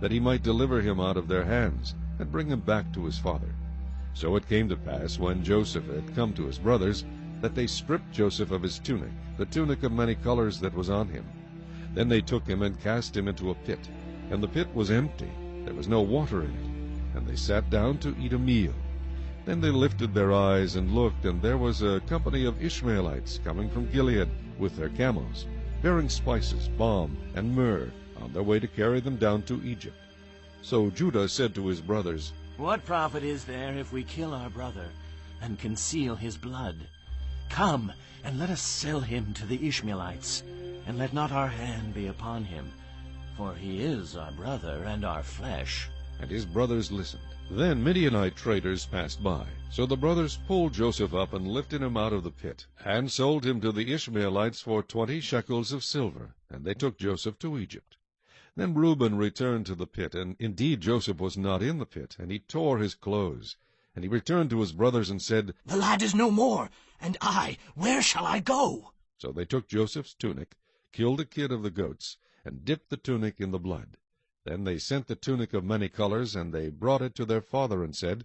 that he might deliver him out of their hands, and bring him back to his father. So it came to pass, when Joseph had come to his brothers, that they stripped Joseph of his tunic, the tunic of many colors that was on him. Then they took him and cast him into a pit, and the pit was empty, there was no water in it, and they sat down to eat a meal. Then they lifted their eyes and looked, and there was a company of Ishmaelites coming from Gilead with their camels, bearing spices, balm, and myrrh, on their way to carry them down to Egypt. So Judah said to his brothers, What profit is there if we kill our brother and conceal his blood? Come, and let us sell him to the Ishmaelites, and let not our hand be upon him, for he is our brother and our flesh. And his brothers listened. Then Midianite traders passed by. So the brothers pulled Joseph up and lifted him out of the pit, and sold him to the Ishmaelites for 20 shekels of silver, and they took Joseph to Egypt. Then Reuben returned to the pit, and indeed Joseph was not in the pit, and he tore his clothes. And he returned to his brothers and said, The lad is no more, and where shall I go? So they took Joseph's tunic, killed a kid of the goats, and dipped the tunic in the blood. Then they sent the tunic of many colors, and they brought it to their father, and said,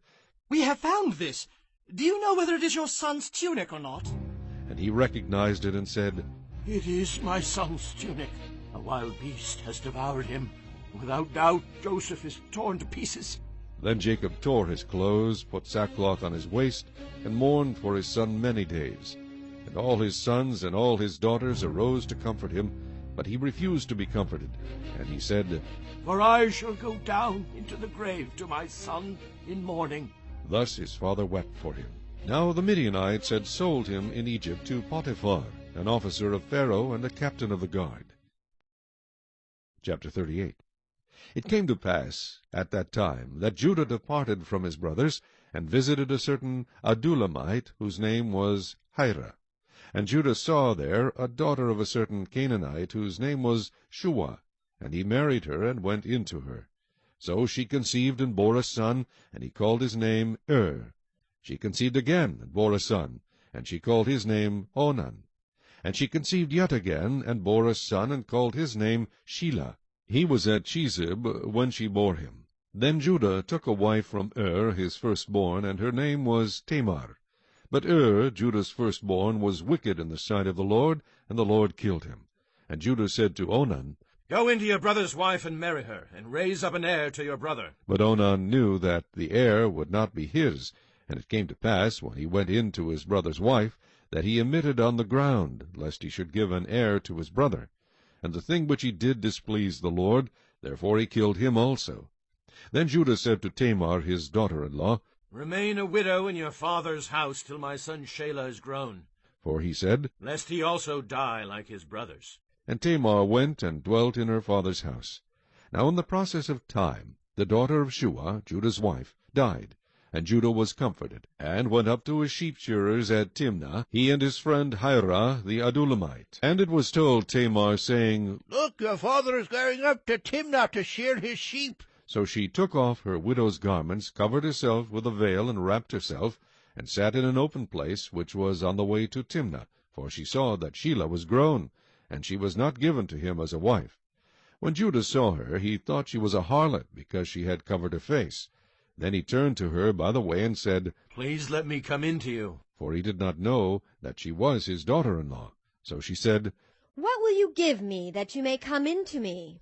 We have found this. Do you know whether it is your son's tunic or not? And he recognized it, and said, It is my son's tunic. A wild beast has devoured him. Without doubt, Joseph is torn to pieces. Then Jacob tore his clothes, put sackcloth on his waist, and mourned for his son many days. And all his sons and all his daughters arose to comfort him, but he refused to be comforted. And he said, For I shall go down into the grave to my son in mourning. Thus his father wept for him. Now the Midianites had sold him in Egypt to Potiphar, an officer of Pharaoh and a captain of the guard. Chapter 38. It came to pass at that time that Judah departed from his brothers, and visited a certain Adullamite, whose name was Hira. And Judah saw there a daughter of a certain Canaanite, whose name was Shua, and he married her, and went in to her. So she conceived and bore a son, and he called his name She conceived again, and bore a son, and she called his name Onan. And she conceived yet again, and bore a son, and called his name Shelah. He was at Chezib when she bore him. Then Judah took a wife from his firstborn, and her name was Tamar. But Judah's firstborn, was wicked in the sight of the Lord, and the Lord killed him. And Judah said to Onan, Go into your brother's wife and marry her, and raise up an heir to your brother. But Onan knew that the heir would not be his. And it came to pass, when he went in to his brother's wife, that he emitted on the ground, lest he should give an heir to his brother. And the thing which he did displeased the Lord, therefore he killed him also. Then Judah said to Tamar his daughter-in-law, Remain a widow in your father's house till my son Shelah is grown. For he said, Lest he also die like his brothers. And Tamar went and dwelt in her father's house. Now in the process of time, the daughter of Shua, Judah's wife, died. And Judah was comforted, and went up to his sheep-shearers at Timnah, he and his friend Hira the Adullamite. And it was told Tamar, saying, Look, your father is going up to Timnah to shear his sheep. So she took off her widow's garments, covered herself with a veil, and wrapped herself, and sat in an open place, which was on the way to Timnah, for she saw that Shelah was grown, and she was not given to him as a wife. When Judah saw her, he thought she was a harlot, because she had covered her face. Then he turned to her by the way, and said, Please let me come in to you. For he did not know that she was his daughter-in-law. So she said, What will you give me, that you may come in to me?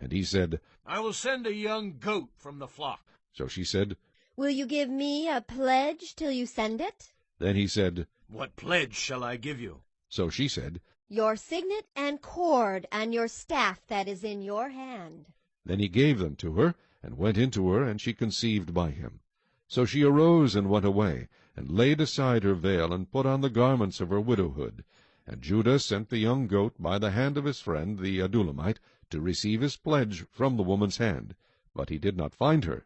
And he said, I will send a young goat from the flock. So she said, Will you give me a pledge till you send it? Then he said, What pledge shall I give you? So she said, Your signet and cord, and your staff that is in your hand. Then he gave them to her, and went in to her, and she conceived by him. So she arose and went away, and laid aside her veil, and put on the garments of her widowhood. And Judah sent the young goat by the hand of his friend the Adullamite, to receive his pledge from the woman's hand. But he did not find her.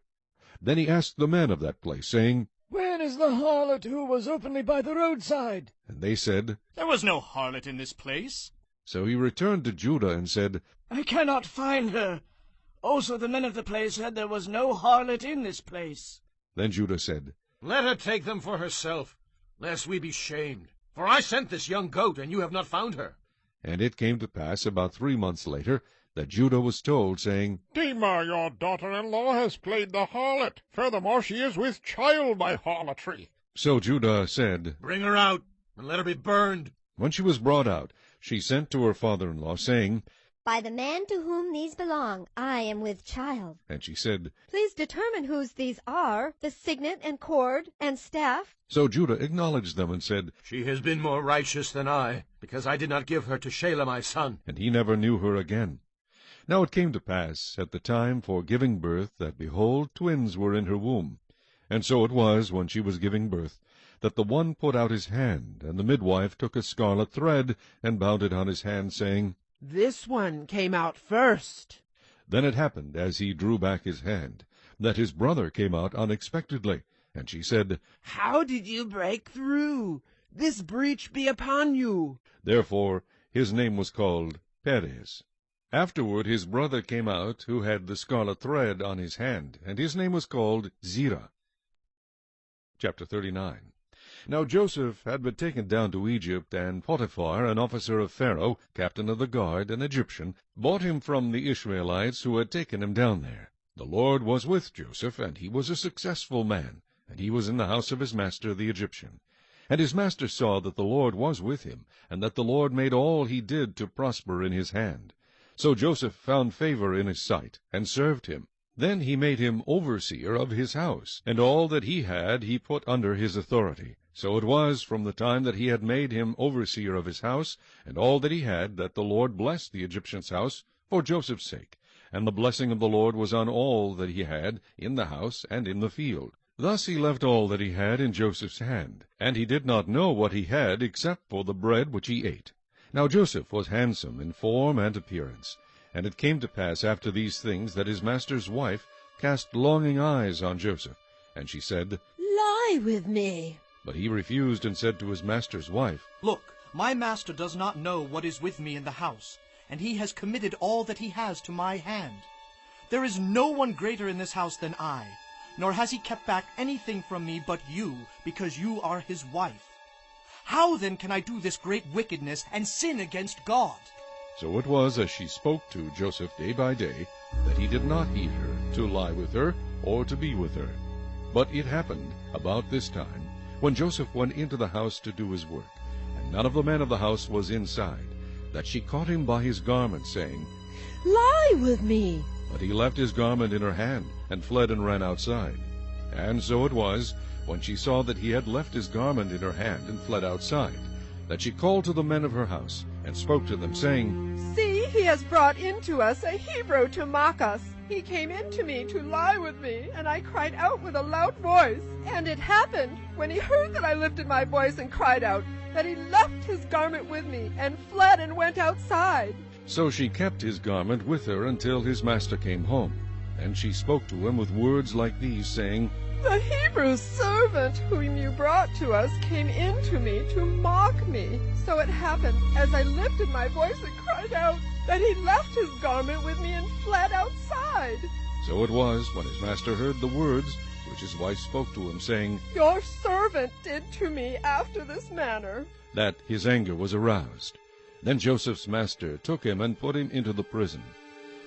Then he asked the men of that place, saying, Where is the harlot who was openly by the roadside? And they said, There was no harlot in this place. So he returned to Judah, and said, I cannot find her. Also the men of the place said there was no harlot in this place. Then Judah said, Let her take them for herself, lest we be shamed. For I sent this young goat, and you have not found her. And it came to pass about 3 months later, that Judah was told, saying, Tamar, your daughter-in-law, has played the harlot. Furthermore, she is with child by harlotry. So Judah said, Bring her out, and let her be burned. When she was brought out, she sent to her father-in-law, saying, By the man to whom these belong, I am with child. And she said, Please determine whose these are, the signet and cord and staff. So Judah acknowledged them and said, She has been more righteous than I, because I did not give her to Shelah my son. And he never knew her again. Now it came to pass at the time for giving birth, that, behold, twins were in her womb. And so it was, when she was giving birth, that the one put out his hand, and the midwife took a scarlet thread, and bound it on his hand, saying, This one came out first. Then it happened, as he drew back his hand, that his brother came out unexpectedly. And she said, How did you break through? This breach be upon you. Therefore his name was called Perez. Afterward his brother came out, who had the scarlet thread on his hand, and his name was called Zerah. Chapter 39. Now Joseph had been taken down to Egypt, and Potiphar, an officer of Pharaoh, captain of the guard, an Egyptian, bought him from the Ishmaelites who had taken him down there. The Lord was with Joseph, and he was a successful man, and he was in the house of his master the Egyptian. And his master saw that the Lord was with him, and that the Lord made all he did to prosper in his hand. So Joseph found favor in his sight, and served him. Then he made him overseer of his house, and all that he had he put under his authority. So it was from the time that he had made him overseer of his house, and all that he had, that the Lord blessed the Egyptian's house for Joseph's sake. And the blessing of the Lord was on all that he had, in the house and in the field. Thus he left all that he had in Joseph's hand, and he did not know what he had, except for the bread which he ate. Now Joseph was handsome in form and appearance. And it came to pass after these things, that his master's wife cast longing eyes on Joseph. And she said, Lie with me. But he refused, and said to his master's wife, Look, my master does not know what is with me in the house, and he has committed all that he has to my hand. There is no one greater in this house than I, nor has he kept back anything from me but you, because you are his wife. How then can I do this great wickedness and sin against God? So it was, as she spoke to Joseph day by day, that he did not heed her, to lie with her, or to be with her. But it happened about this time, when Joseph went into the house to do his work, and none of the men of the house was inside, that she caught him by his garment, saying, Lie with me. But he left his garment in her hand, and fled and ran outside. And so it was, when she saw that he had left his garment in her hand, and fled outside, that she called to the men of her house, and spoke to them, saying, See, he has brought into us a Hebrew to mock us. He came in to me to lie with me, and I cried out with a loud voice. And it happened, when he heard that I lifted my voice and cried out, that he left his garment with me, and fled and went outside. So she kept his garment with her until his master came home. And she spoke to him with words like these, saying, The Hebrew servant whom you brought to us came in to me to mock me. So it happened, as I lifted my voice and cried out, that he left his garment with me and fled outside. So it was, when his master heard the words which his wife spoke to him, saying, Your servant did to me after this manner, that his anger was aroused. Then Joseph's master took him and put him into the prison,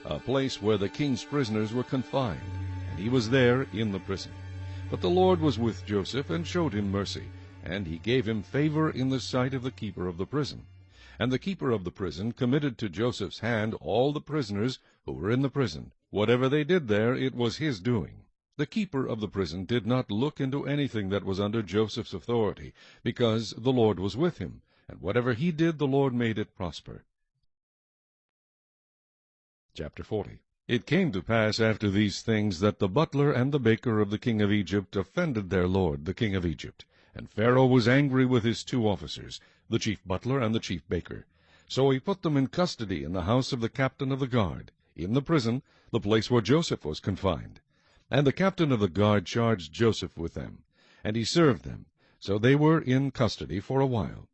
a place where the king's prisoners were confined, and he was there in the prison. But the Lord was with Joseph, and showed him mercy, and he gave him favor in the sight of the keeper of the prison. And the keeper of the prison committed to Joseph's hand all the prisoners who were in the prison. Whatever they did there, it was his doing. The keeper of the prison did not look into anything that was under Joseph's authority, because the Lord was with him, and whatever he did, the Lord made it prosper. Chapter 40. It came to pass after these things, that the butler and the baker of the king of Egypt offended their lord, the king of Egypt. And Pharaoh was angry with his two officers, the chief butler and the chief baker. So he put them in custody in the house of the captain of the guard, in the prison, the place where Joseph was confined. And the captain of the guard charged Joseph with them, and he served them. So they were in custody for a while.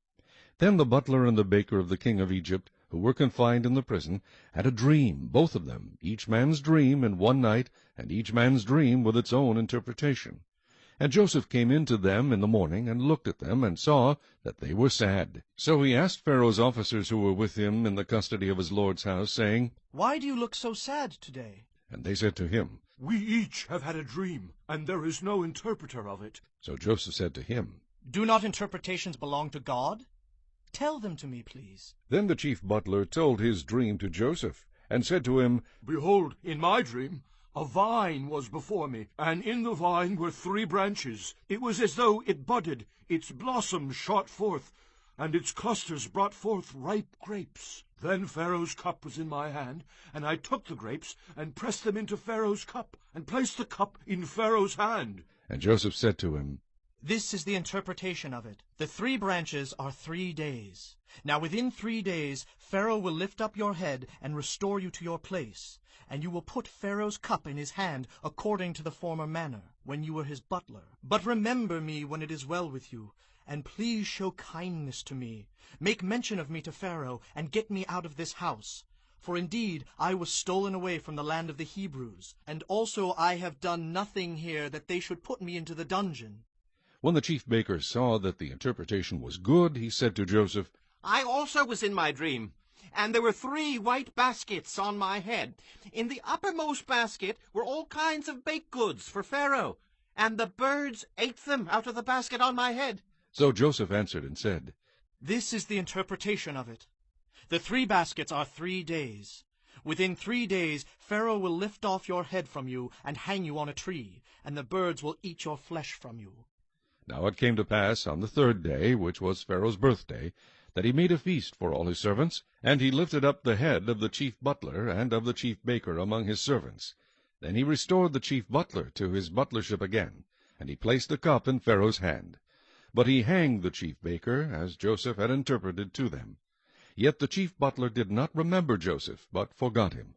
Then the butler and the baker of the king of Egypt, who were confined in the prison, had a dream, both of them, each man's dream in one night, and each man's dream with its own interpretation. And Joseph came in to them in the morning, and looked at them, and saw that they were sad. So he asked Pharaoh's officers who were with him in the custody of his lord's house, saying, Why do you look so sad today? And they said to him, We each have had a dream, and there is no interpreter of it. So Joseph said to him, Do not interpretations belong to God? Tell them to me, please. Then the chief butler told his dream to Joseph, and said to him, Behold, in my dream, a vine was before me, and in the vine were 3 branches. It was as though it budded, its blossoms shot forth, and its clusters brought forth ripe grapes. Then Pharaoh's cup was in my hand, and I took the grapes, and pressed them into Pharaoh's cup, and placed the cup in Pharaoh's hand. And Joseph said to him, This is the interpretation of it. The 3 branches are 3 days. Now within 3 days Pharaoh will lift up your head and restore you to your place, and you will put Pharaoh's cup in his hand according to the former manner, when you were his butler. But remember me when it is well with you, and please show kindness to me. Make mention of me to Pharaoh, and get me out of this house. For indeed I was stolen away from the land of the Hebrews, and also I have done nothing here that they should put me into the dungeon. When the chief baker saw that the interpretation was good, he said to Joseph, I also was in my dream, and there were 3 white baskets on my head. In the uppermost basket were all kinds of baked goods for Pharaoh, and the birds ate them out of the basket on my head. So Joseph answered and said, This is the interpretation of it. The 3 baskets are 3 days. Within 3 days Pharaoh will lift off your head from you and hang you on a tree, and the birds will eat your flesh from you. Now it came to pass on the 3rd day, which was Pharaoh's birthday, that he made a feast for all his servants, and he lifted up the head of the chief butler and of the chief baker among his servants. Then he restored the chief butler to his butlership again, and he placed the cup in Pharaoh's hand. But he hanged the chief baker, as Joseph had interpreted to them. Yet the chief butler did not remember Joseph, but forgot him.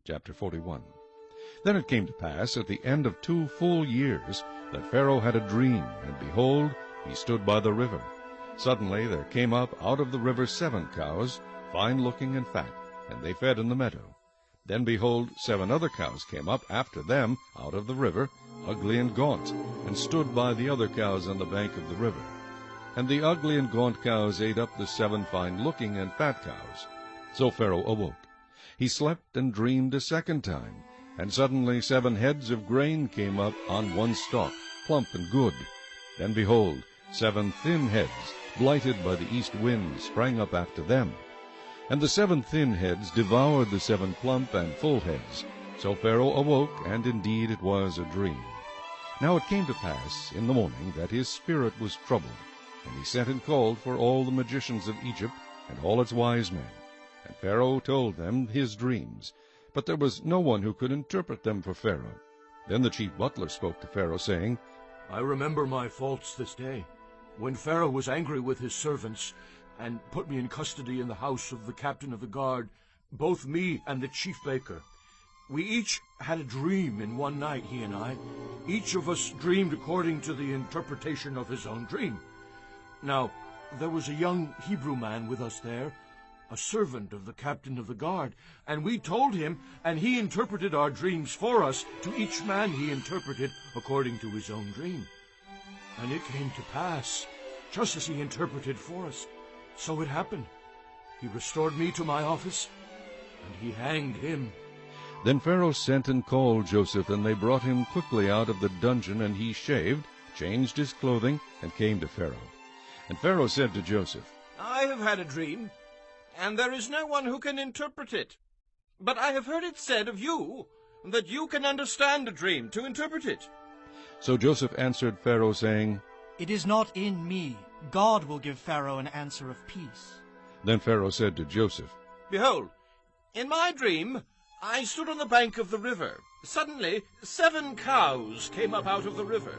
Chapter 41. Then it came to pass at the end of 2 full years that Pharaoh had a dream, and behold, he stood by the river. Suddenly there came up out of the river 7 cows, fine-looking and fat, and they fed in the meadow. Then behold, 7 other cows came up after them out of the river, ugly and gaunt, and stood by the other cows on the bank of the river. And the ugly and gaunt cows ate up the 7 fine-looking and fat cows. So Pharaoh awoke. He slept and dreamed a 2nd time, and suddenly 7 heads of grain came up on one stalk, plump and good. Then behold, 7 thin heads, blighted by the east wind, sprang up after them. And the 7 thin heads devoured the 7 plump and full heads. So Pharaoh awoke, and indeed it was a dream. Now it came to pass in the morning that his spirit was troubled, and he sent and called for all the magicians of Egypt and all its wise men. And Pharaoh told them his dreams, but there was no one who could interpret them for Pharaoh. Then the chief butler spoke to Pharaoh, saying, I remember my faults this day, when Pharaoh was angry with his servants, and put me in custody in the house of the captain of the guard, both me and the chief baker. We each had a dream in one night, he and I. Each of us dreamed according to the interpretation of his own dream. Now, there was a young Hebrew man with us there, a servant of the captain of the guard, and we told him, and he interpreted our dreams for us. To each man he interpreted according to his own dream. And it came to pass, just as he interpreted for us. So it happened. He restored me to my office, and he hanged him. Then Pharaoh sent and called Joseph, and they brought him quickly out of the dungeon, and he shaved, changed his clothing, and came to Pharaoh. And Pharaoh said to Joseph, I have had a dream, and there is no one who can interpret it. But I have heard it said of you that you can understand a dream to interpret it. So Joseph answered Pharaoh, saying, It is not in me. God will give Pharaoh an answer of peace. Then Pharaoh said to Joseph, Behold, in my dream I stood on the bank of the river. Suddenly 7 cows came up out of the river,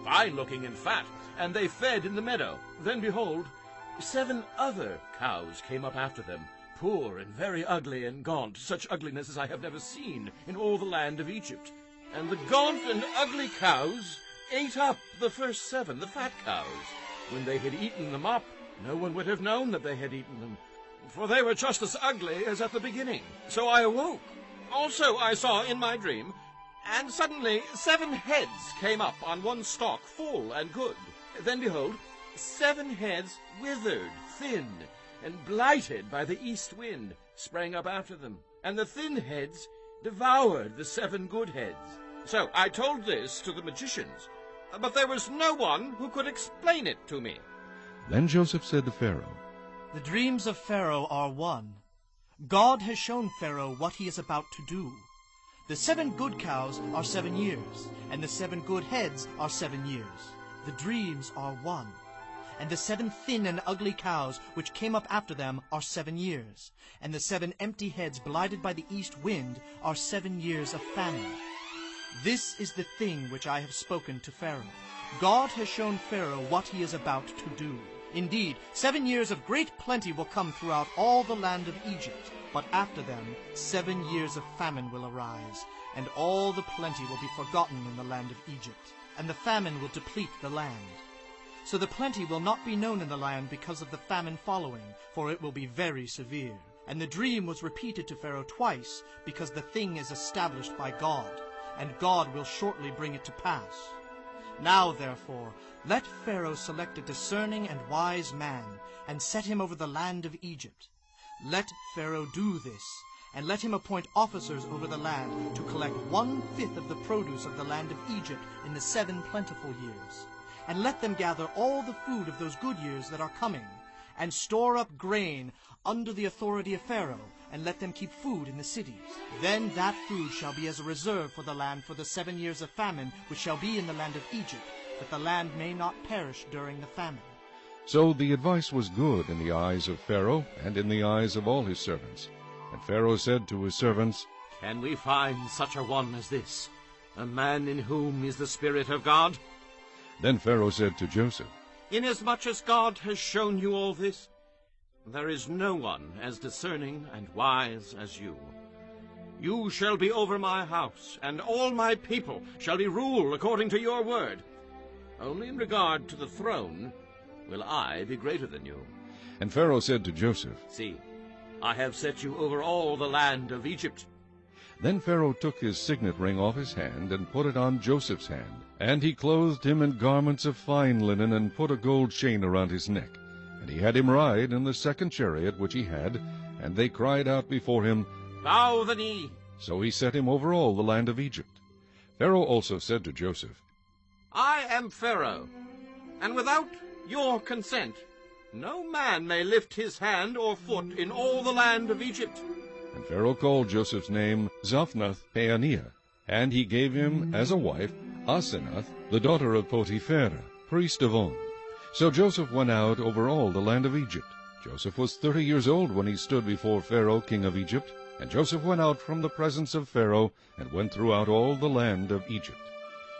fine-looking and fat, and they fed in the meadow. Then behold, 7 other cows came up after them, poor and very ugly and gaunt, such ugliness as I have never seen in all the land of Egypt. And the gaunt and ugly cows ate up the first 7, the fat cows. When they had eaten them up, no one would have known that they had eaten them, for they were just as ugly as at the beginning. So I awoke. Also I saw in my dream, and suddenly 7 heads came up on one stalk, full and good. Then behold, 7 heads withered, thin, and blighted by the east wind, sprang up after them. And the thin heads devoured the 7 good heads. So I told this to the magicians, but there was no one who could explain it to me. Then Joseph said to Pharaoh, The dreams of Pharaoh are one. God has shown Pharaoh what he is about to do. The 7 good cows are 7 years, and the 7 good heads are 7 years. The dreams are one. And the 7 thin and ugly cows which came up after them are 7 years, and the 7 empty heads blighted by the east wind are 7 years of famine. This is the thing which I have spoken to Pharaoh. God has shown Pharaoh what he is about to do. Indeed, 7 years of great plenty will come throughout all the land of Egypt, but after them 7 years of famine will arise, and all the plenty will be forgotten in the land of Egypt, and the famine will deplete the land. So the plenty will not be known in the land because of the famine following, for it will be very severe. And the dream was repeated to Pharaoh twice, because the thing is established by God, and God will shortly bring it to pass. Now, therefore, let Pharaoh select a discerning and wise man, and set him over the land of Egypt. Let Pharaoh do this, and let him appoint officers over the land to collect 1/5 of the produce of the land of Egypt in the 7 plentiful years. And let them gather all the food of those good years that are coming, and store up grain under the authority of Pharaoh, and let them keep food in the cities. Then that food shall be as a reserve for the land for the 7 years of famine which shall be in the land of Egypt, that the land may not perish during the famine. So the advice was good in the eyes of Pharaoh and in the eyes of all his servants. And Pharaoh said to his servants, Can we find such a one as this, a man in whom is the Spirit of God? Then Pharaoh said to Joseph, Inasmuch as God has shown you all this, there is no one as discerning and wise as you. You shall be over my house, and all my people shall be ruled according to your word. Only in regard to the throne will I be greater than you. And Pharaoh said to Joseph, See, I have set you over all the land of Egypt. Then Pharaoh took his signet ring off his hand and put it on Joseph's hand. And he clothed him in garments of fine linen and put a gold chain around his neck. And he had him ride in the 2nd chariot which he had, and they cried out before him, Bow the knee. So he set him over all the land of Egypt. Pharaoh also said to Joseph, I am Pharaoh, and without your consent no man may lift his hand or foot in all the land of Egypt. And Pharaoh called Joseph's name Zaphnath-Paaneah, and he gave him as a wife Asenath, the daughter of Potipherah, priest of On. So Joseph went out over all the land of Egypt. Joseph was 30 years old when he stood before Pharaoh king of Egypt. And Joseph went out from the presence of Pharaoh, and went throughout all the land of Egypt.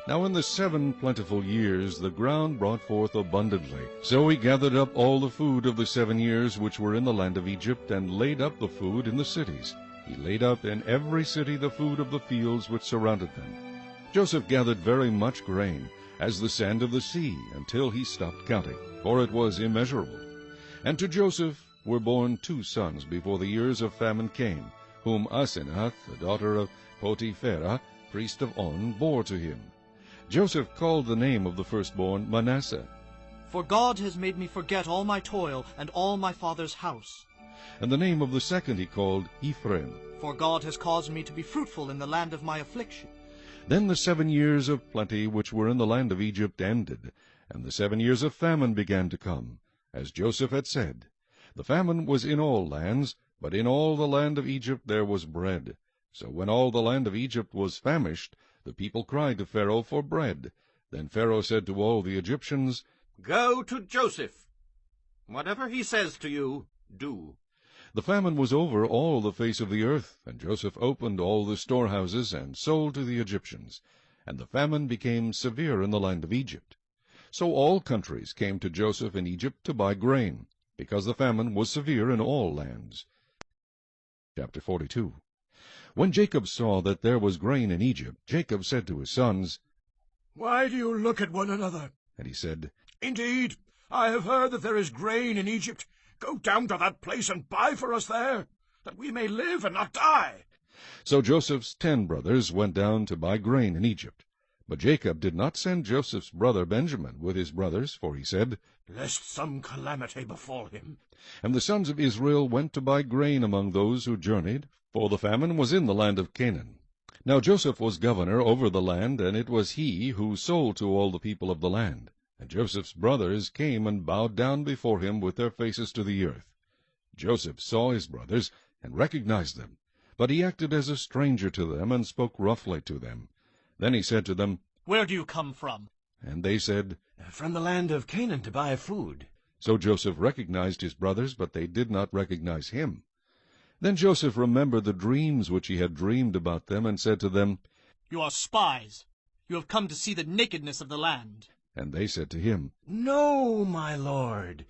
Now in the 7 plentiful years the ground brought forth abundantly. So he gathered up all the food of the 7 years which were in the land of Egypt, and laid up the food in the cities. He laid up in every city the food of the fields which surrounded them. Joseph gathered very much grain, as the sand of the sea, until he stopped counting, for it was immeasurable. And to Joseph were born 2 sons before the years of famine came, whom Asenath, the daughter of Potipherah, priest of On, bore to him. Joseph called the name of the firstborn Manasseh. For God has made me forget all my toil and all my father's house. And the name of the second he called Ephraim. For God has caused me to be fruitful in the land of my affliction. Then the 7 years of plenty which were in the land of Egypt ended, and the 7 years of famine began to come, as Joseph had said. The famine was in all lands, but in all the land of Egypt there was bread. So when all the land of Egypt was famished, the people cried to Pharaoh for bread. Then Pharaoh said to all the Egyptians, Go to Joseph. Whatever he says to you, do. The famine was over all the face of the earth, and Joseph opened all the storehouses, and sold to the Egyptians. And the famine became severe in the land of Egypt. So all countries came to Joseph in Egypt to buy grain, because the famine was severe in all lands. Chapter 42. When Jacob saw that there was grain in Egypt, Jacob said to his sons, Why do you look at one another? And he said, Indeed, I have heard that there is grain in Egypt. Go down to that place and buy for us there, that we may live and not die. So Joseph's 10 brothers went down to buy grain in Egypt. But Jacob did not send Joseph's brother Benjamin with his brothers, for he said, Lest some calamity befall him. And the sons of Israel went to buy grain among those who journeyed, for the famine was in the land of Canaan. Now Joseph was governor over the land, and it was he who sold to all the people of the land. And Joseph's brothers came and bowed down before him with their faces to the earth. Joseph saw his brothers, and recognized them. But he acted as a stranger to them, and spoke roughly to them. Then he said to them, "Where do you come from?" And they said, "From the land of Canaan to buy food." So Joseph recognized his brothers, but they did not recognize him. Then Joseph remembered the dreams which he had dreamed about them, and said to them, "You are spies. You have come to see the nakedness of the land." And they said to him, "No, my lord,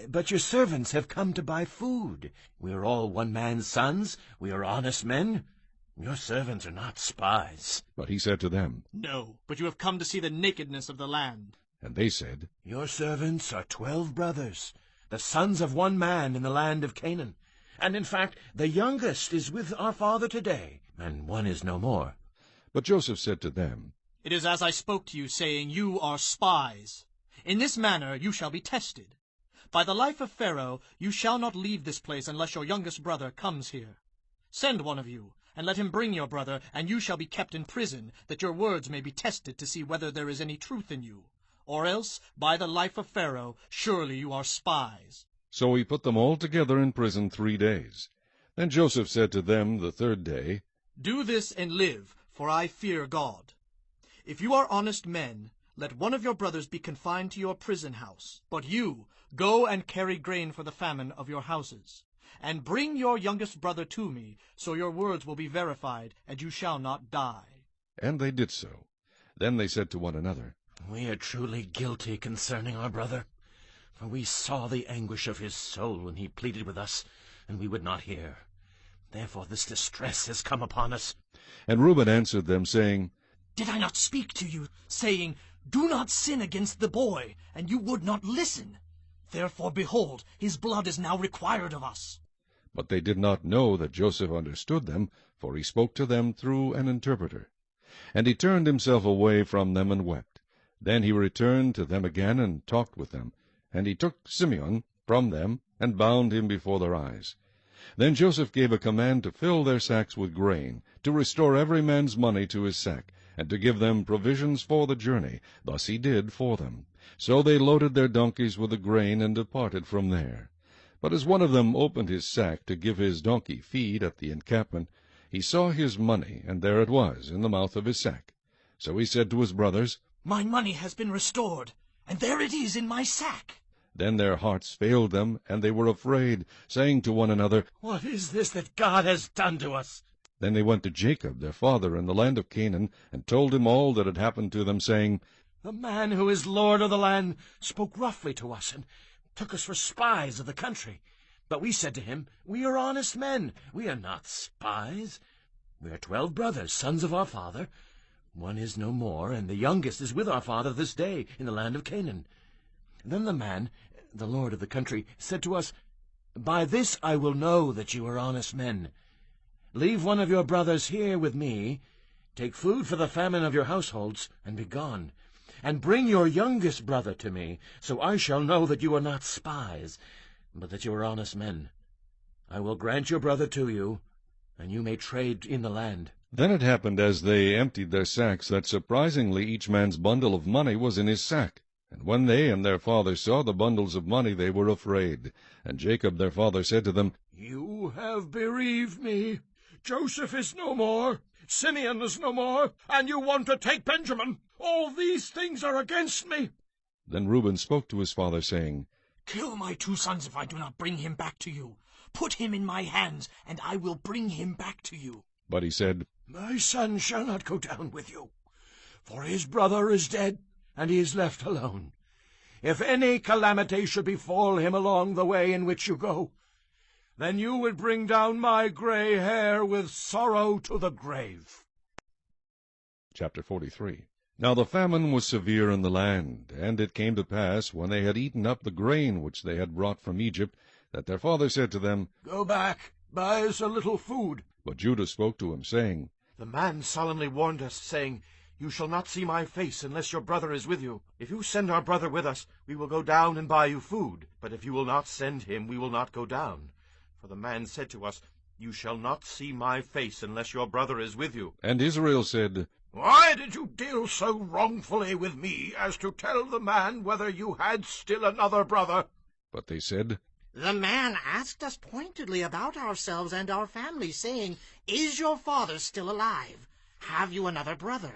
but your servants have come to buy food. We are all one man's sons. We are honest men. Your servants are not spies." But he said to them, "No, but you have come to see the nakedness of the land." And they said, "Your servants are 12 brothers, the sons of one man in the land of Canaan. And in fact, the youngest is with our father today, and one is no more." But Joseph said to them, "It is as I spoke to you, saying, You are spies. In this manner you shall be tested. By the life of Pharaoh you shall not leave this place unless your youngest brother comes here. Send one of you, and let him bring your brother, and you shall be kept in prison, that your words may be tested to see whether there is any truth in you. Or else, by the life of Pharaoh, surely you are spies." So he put them all together in prison 3 days. Then Joseph said to them the 3rd day, "Do this and live, for I fear God. If you are honest men, let one of your brothers be confined to your prison house. But you, go and carry grain for the famine of your houses. And bring your youngest brother to me, so your words will be verified, and you shall not die." And they did so. Then they said to one another, "We are truly guilty concerning our brother. For we saw the anguish of his soul when he pleaded with us, and we would not hear. Therefore this distress has come upon us." And Reuben answered them, saying, "Did I not speak to you, saying, Do not sin against the boy, and you would not listen? Therefore, behold, his blood is now required of us." But they did not know that Joseph understood them, for he spoke to them through an interpreter. And he turned himself away from them and wept. Then he returned to them again and talked with them. And he took Simeon from them, and bound him before their eyes. Then Joseph gave a command to fill their sacks with grain, to restore every man's money to his sack, and to give them provisions for the journey. Thus he did for them. So they loaded their donkeys with the grain, and departed from there. But as one of them opened his sack to give his donkey feed at the encampment, he saw his money, and there it was in the mouth of his sack. So he said to his brothers, "My money has been restored, and there it is in my sack." Then their hearts failed them, and they were afraid, saying to one another, "What is this that God has done to us?" Then they went to Jacob their father in the land of Canaan, and told him all that had happened to them, saying, "The man who is lord of the land spoke roughly to us, and took us for spies of the country. But we said to him, We are honest men. We are not spies. We are 12 brothers, sons of our father. One is no more, and the youngest is with our father this day in the land of Canaan. Then the man, the lord of the country, said to us, By this I will know that you are honest men. Leave one of your brothers here with me, take food for the famine of your households, and be gone. And bring your youngest brother to me, so I shall know that you are not spies, but that you are honest men. I will grant your brother to you, and you may trade in the land." Then it happened as they emptied their sacks, that surprisingly each man's bundle of money was in his sack. And when they and their father saw the bundles of money, they were afraid. And Jacob their father said to them, "You have bereaved me. Joseph is no more, Simeon is no more, and you want to take Benjamin. All these things are against me." Then Reuben spoke to his father, saying, "Kill my 2 sons if I do not bring him back to you. Put him in my hands, and I will bring him back to you." But he said, "My son shall not go down with you, for his brother is dead, and he is left alone. If any calamity should befall him along the way in which you go, then you would bring down my gray hair with sorrow to the grave." Chapter 43. Now the famine was severe in the land, and it came to pass, when they had eaten up the grain which they had brought from Egypt, that their father said to them, "Go back, buy us a little food." But Judah spoke to him, saying, "The man solemnly warned us, saying, You shall not see my face unless your brother is with you. If you send our brother with us, we will go down and buy you food. But if you will not send him, we will not go down. For the man said to us, You shall not see my face unless your brother is with you. And Israel said, Why did you deal so wrongfully with me as to tell the man whether you had still another brother? But they said, The man asked us pointedly about ourselves and our families, saying, Is your father still alive? Have you another brother?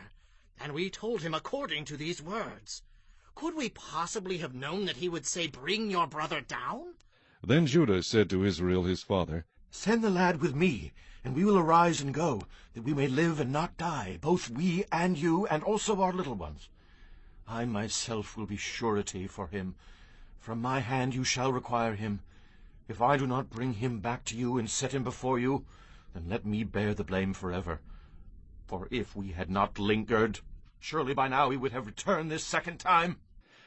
And we told him according to these words. Could we possibly have known that he would say, Bring your brother down? Then Judah said to Israel his father, Send the lad with me, and we will arise and go, that we may live and not die, both we and you, and also our little ones. I myself will be surety for him. From my hand you shall require him. If I do not bring him back to you and set him before you, then let me bear the blame forever. For if we had not lingered, surely by now he would have returned this second time.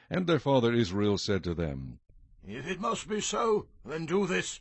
And their father Israel said to them, If it must be so, then do this.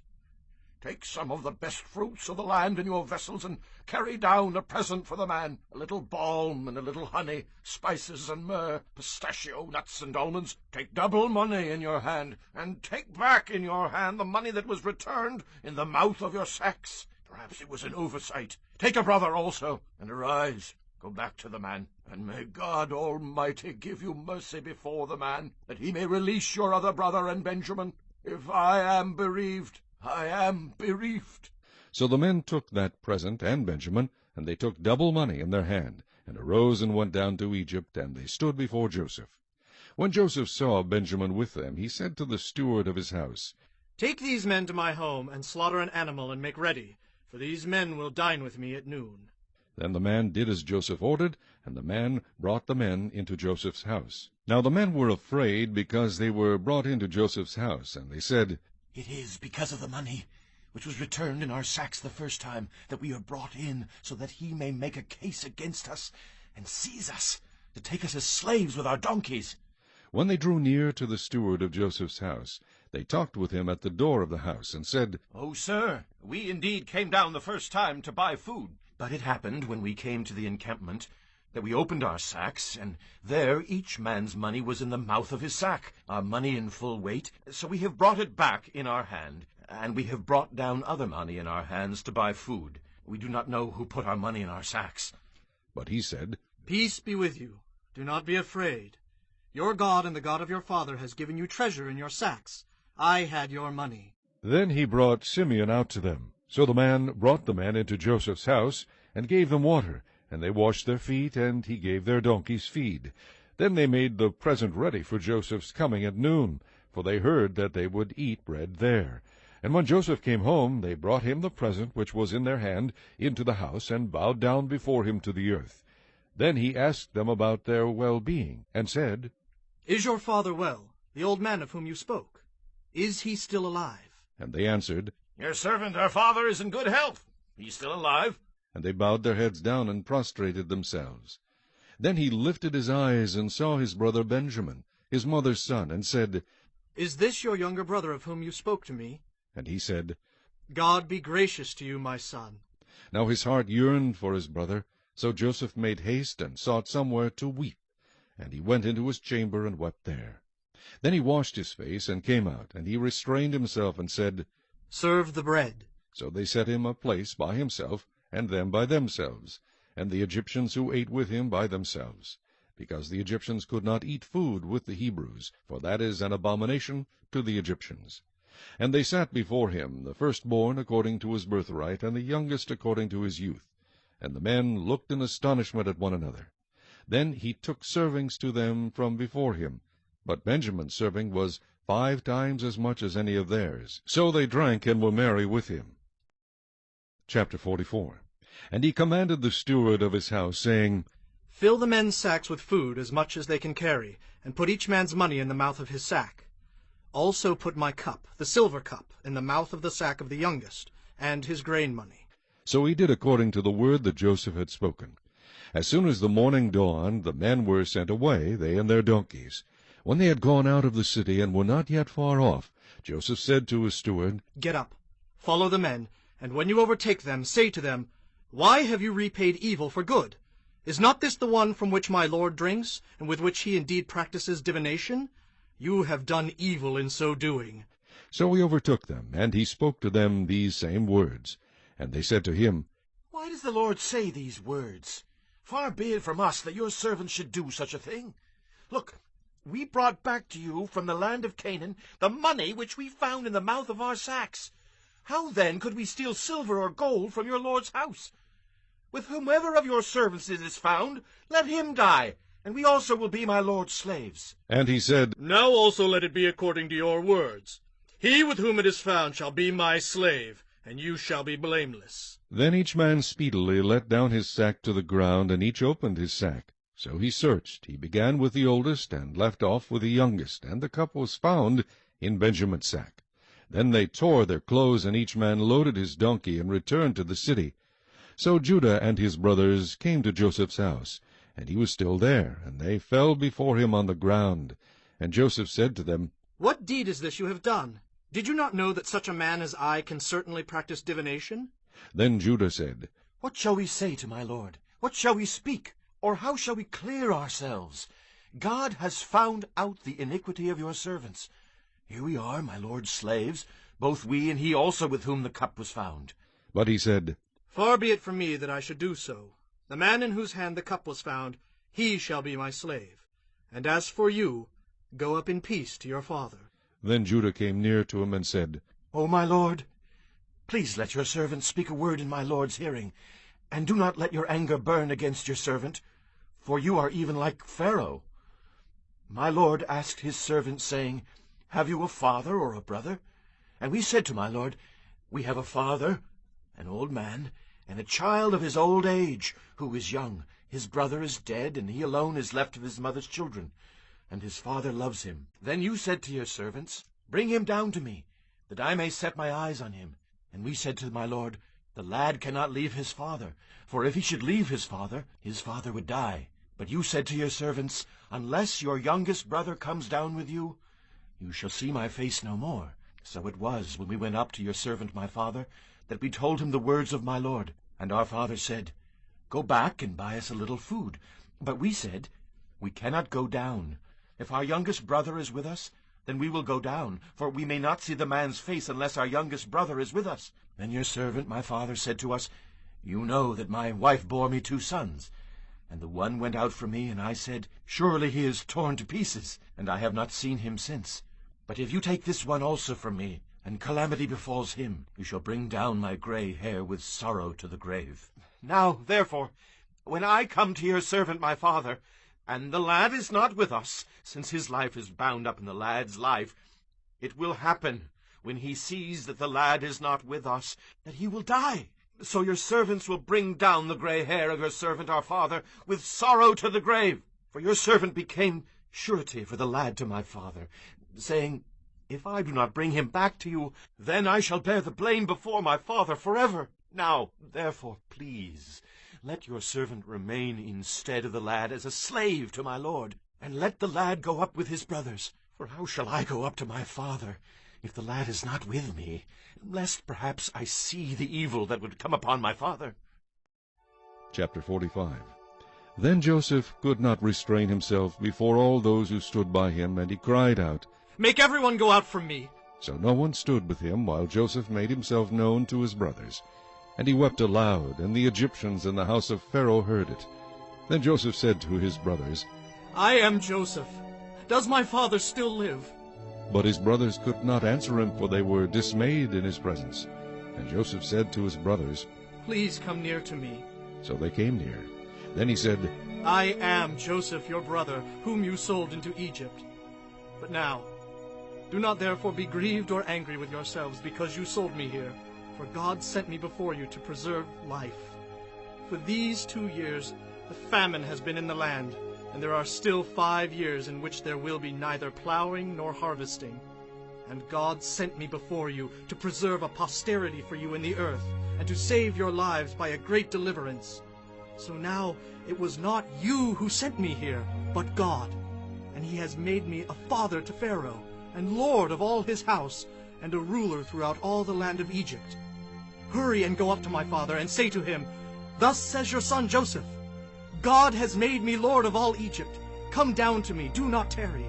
Take some of the best fruits of the land in your vessels, and carry down a present for the man, a little balm and a little honey, spices and myrrh, pistachio nuts and almonds. Take double money in your hand, and take back in your hand the money that was returned in the mouth of your sacks. Perhaps it was an oversight. Take a brother also, and arise, go back to the man, and may God Almighty give you mercy before the man, that he may release your other brother and Benjamin. If I am bereaved, I am bereaved. So the men took that present and Benjamin, and they took double money in their hand, and arose and went down to Egypt, and they stood before Joseph. When Joseph saw Benjamin with them, he said to the steward of his house, Take these men to my home, and slaughter an animal, and make ready, for these men will dine with me at noon. Then the man did as Joseph ordered, and the man brought the men into Joseph's house. Now the men were afraid, because they were brought into Joseph's house, and they said, It is because of the money which was returned in our sacks the first time that we are brought in, so that he may make a case against us and seize us, to take us as slaves with our donkeys. When they drew near to the steward of Joseph's house, they talked with him at the door of the house, and said, Oh, sir, we indeed came down the first time to buy food. But it happened, when we came to the encampment, that we opened our sacks, and there each man's money was in the mouth of his sack, our money in full weight. So we have brought it back in our hand, and we have brought down other money in our hands to buy food. We do not know who put our money in our sacks. But he said, Peace be with you. Do not be afraid. Your God and the God of your father has given you treasure in your sacks. I had your money. Then he brought Simeon out to them. So the man brought the men into Joseph's house, and gave them water, and they washed their feet, and he gave their donkeys feed. Then they made the present ready for Joseph's coming at noon, for they heard that they would eat bread there. And when Joseph came home, they brought him the present which was in their hand into the house, and bowed down before him to the earth. Then he asked them about their well-being, and said, Is your father well, the old man of whom you spoke? Is he still alive? And they answered, Your servant, our father, is in good health. He's still alive. And they bowed their heads down and prostrated themselves. Then he lifted his eyes and saw his brother Benjamin, his mother's son, and said, Is this your younger brother of whom you spoke to me? And he said, God be gracious to you, my son. Now his heart yearned for his brother, so Joseph made haste and sought somewhere to weep. And he went into his chamber and wept there. Then he washed his face and came out, and he restrained himself and said, Serve the bread. So they set him a place by himself, and them by themselves, and the Egyptians who ate with him by themselves, because the Egyptians could not eat food with the Hebrews, for that is an abomination to the Egyptians. And they sat before him, the firstborn according to his birthright, and the youngest according to his youth. And the men looked in astonishment at one another. Then he took servings to them from before him, but Benjamin's serving was 5 times as much as any of theirs. So they drank and were merry with him. Chapter 44. And he commanded the steward of his house, saying, Fill the men's sacks with food as much as they can carry, and put each man's money in the mouth of his sack. Also put my cup, the silver cup, in the mouth of the sack of the youngest, and his grain money. So he did according to the word that Joseph had spoken. As soon as the morning dawned, the men were sent away, they and their donkeys. When they had gone out of the city and were not yet far off, Joseph said to his steward, Get up, follow the men, and when you overtake them, say to them, Why have you repaid evil for good? Is not this the one from which my lord drinks, and with which he indeed practices divination? You have done evil in so doing. So he overtook them, and he spoke to them these same words. And they said to him, Why does the Lord say these words? Far be it from us that your servants should do such a thing. Look, we brought back to you from the land of Canaan the money which we found in the mouth of our sacks. How then could we steal silver or gold from your Lord's house? With whomever of your servants it is found, let him die, and we also will be my Lord's slaves. And he said, Now also let it be according to your words. He with whom it is found shall be my slave, and you shall be blameless. Then each man speedily let down his sack to the ground, and each opened his sack. So he searched. He began with the oldest, and left off with the youngest, and the cup was found in Benjamin's sack. Then they tore their clothes, and each man loaded his donkey, and returned to the city. So Judah and his brothers came to Joseph's house, and he was still there, and they fell before him on the ground. And Joseph said to them, What deed is this you have done? Did you not know that such a man as I can certainly practice divination? Then Judah said, What shall we say to my Lord? What shall we speak? Or how shall we clear ourselves? God has found out the iniquity of your servants. Here we are, my Lord's slaves, both we and he also with whom the cup was found. But he said, Far be it from me that I should do so. The man in whose hand the cup was found, he shall be my slave. And as for you, go up in peace to your father. Then Judah came near to him and said, O my Lord, please let your servant speak a word in my Lord's hearing, and do not let your anger burn against your servant, for you are even like Pharaoh. My Lord asked his servant, saying, Have you a father or a brother? And we said to my Lord, We have a father, an old man, and a child of his old age, who is young. His brother is dead, and he alone is left of his mother's children, and his father loves him. Then you said to your servants, Bring him down to me, that I may set my eyes on him. And we said to my Lord, The lad cannot leave his father, for if he should leave his father would die. But you said to your servants, Unless your youngest brother comes down with you, you shall see my face no more. So it was, when we went up to your servant my father, that we told him the words of my Lord. And our father said, Go back and buy us a little food. But we said, We cannot go down. If our youngest brother is with us, then we will go down, for we may not see the man's face unless our youngest brother is with us. Then your servant my father said to us, You know that my wife bore me 2 sons. And the one went out from me, and I said, Surely he is torn to pieces, and I have not seen him since. But if you take this one also from me, and calamity befalls him, you shall bring down my gray hair with sorrow to the grave. Now, therefore, when I come to your servant my father, and the lad is not with us, since his life is bound up in the lad's life, it will happen, when he sees that the lad is not with us, that he will die. So your servants will bring down the gray hair of your servant our father with sorrow to the grave. For your servant became surety for the lad to my father, saying, If I do not bring him back to you, then I shall bear the blame before my father forever. Now, therefore, please, let your servant remain instead of the lad as a slave to my lord, and let the lad go up with his brothers. For how shall I go up to my father, if the lad is not with me, lest perhaps I see the evil that would come upon my father? Chapter 45. Then Joseph could not restrain himself before all those who stood by him, and he cried out, Make everyone go out from me. So no one stood with him while Joseph made himself known to his brothers. And he wept aloud, and the Egyptians in the house of Pharaoh heard it. Then Joseph said to his brothers, I am Joseph. Does my father still live? But his brothers could not answer him, for they were dismayed in his presence. And Joseph said to his brothers, Please come near to me. So they came near. Then he said, I am Joseph, your brother, whom you sold into Egypt. But now, do not therefore be grieved or angry with yourselves because you sold me here, for God sent me before you to preserve life. For these 2 years the famine has been in the land, and there are still 5 years in which there will be neither plowing nor harvesting. And God sent me before you to preserve a posterity for you in the earth, and to save your lives by a great deliverance. So now it was not you who sent me here, but God. And he has made me a father to Pharaoh, and lord of all his house, and a ruler throughout all the land of Egypt. Hurry and go up to my father, and say to him, Thus says your son Joseph, God has made me lord of all Egypt. Come down to me, do not tarry.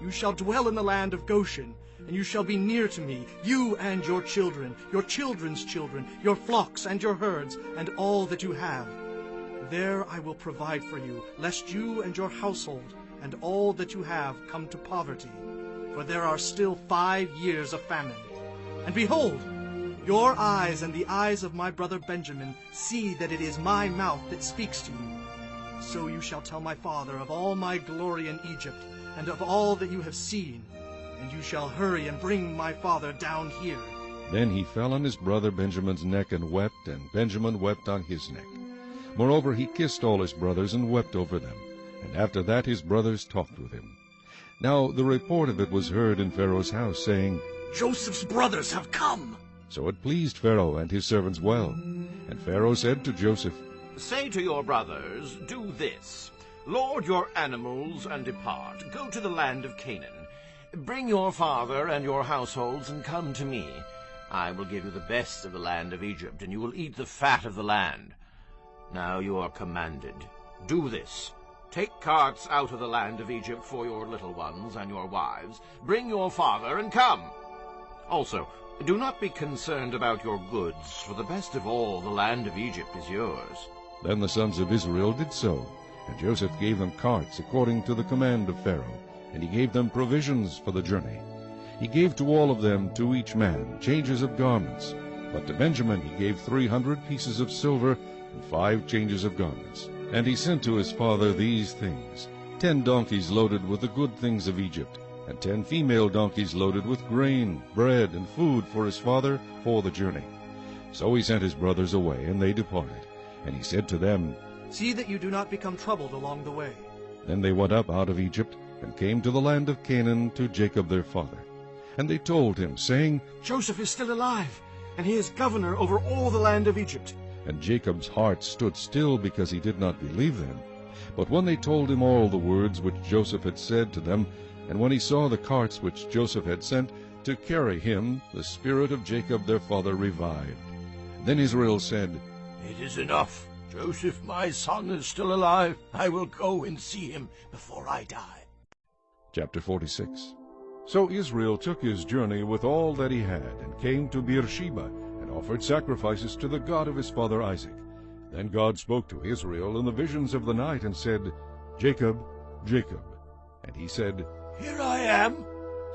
You shall dwell in the land of Goshen, and you shall be near to me, you and your children, your children's children, your flocks and your herds, and all that you have. There I will provide for you, lest you and your household and all that you have come to poverty. For there are still 5 years of famine. And behold, your eyes and the eyes of my brother Benjamin see that it is my mouth that speaks to you. So you shall tell my father of all my glory in Egypt, and of all that you have seen, and you shall hurry and bring my father down here. Then he fell on his brother Benjamin's neck and wept, and Benjamin wept on his neck. Moreover, he kissed all his brothers and wept over them. And after that his brothers talked with him. Now the report of it was heard in Pharaoh's house, saying, Joseph's brothers have come. So it pleased Pharaoh and his servants well. And Pharaoh said to Joseph, Say to your brothers, do this. Lord your animals and depart. Go to the land of Canaan. Bring your father and your households and come to me. I will give you the best of the land of Egypt, and you will eat the fat of the land. Now you are commanded. Do this. Take carts out of the land of Egypt for your little ones and your wives. Bring your father and come. Also, do not be concerned about your goods, for the best of all the land of Egypt is yours. Then the sons of Israel did so, and Joseph gave them carts according to the command of Pharaoh, and he gave them provisions for the journey. He gave to all of them, to each man, changes of garments. But to Benjamin he gave 300 pieces of silver and 5 changes of garments. And he sent to his father these things: 10 donkeys loaded with the good things of Egypt, and 10 female donkeys loaded with grain, bread, and food for his father for the journey. So he sent his brothers away, and they departed. And he said to them, See that you do not become troubled along the way. Then they went up out of Egypt, and came to the land of Canaan to Jacob their father. And they told him, saying, Joseph is still alive, and he is governor over all the land of Egypt. And Jacob's heart stood still, because he did not believe them. But when they told him all the words which Joseph had said to them, and when he saw the carts which Joseph had sent to carry him, the spirit of Jacob their father revived. Then Israel said, It is enough. Joseph, my son, is still alive. I will go and see him before I die. Chapter 46. So Israel took his journey with all that he had, and came to Beersheba, and offered sacrifices to the God of his father Isaac. Then God spoke to Israel in the visions of the night, and said, Jacob, Jacob. And he said, Here I am.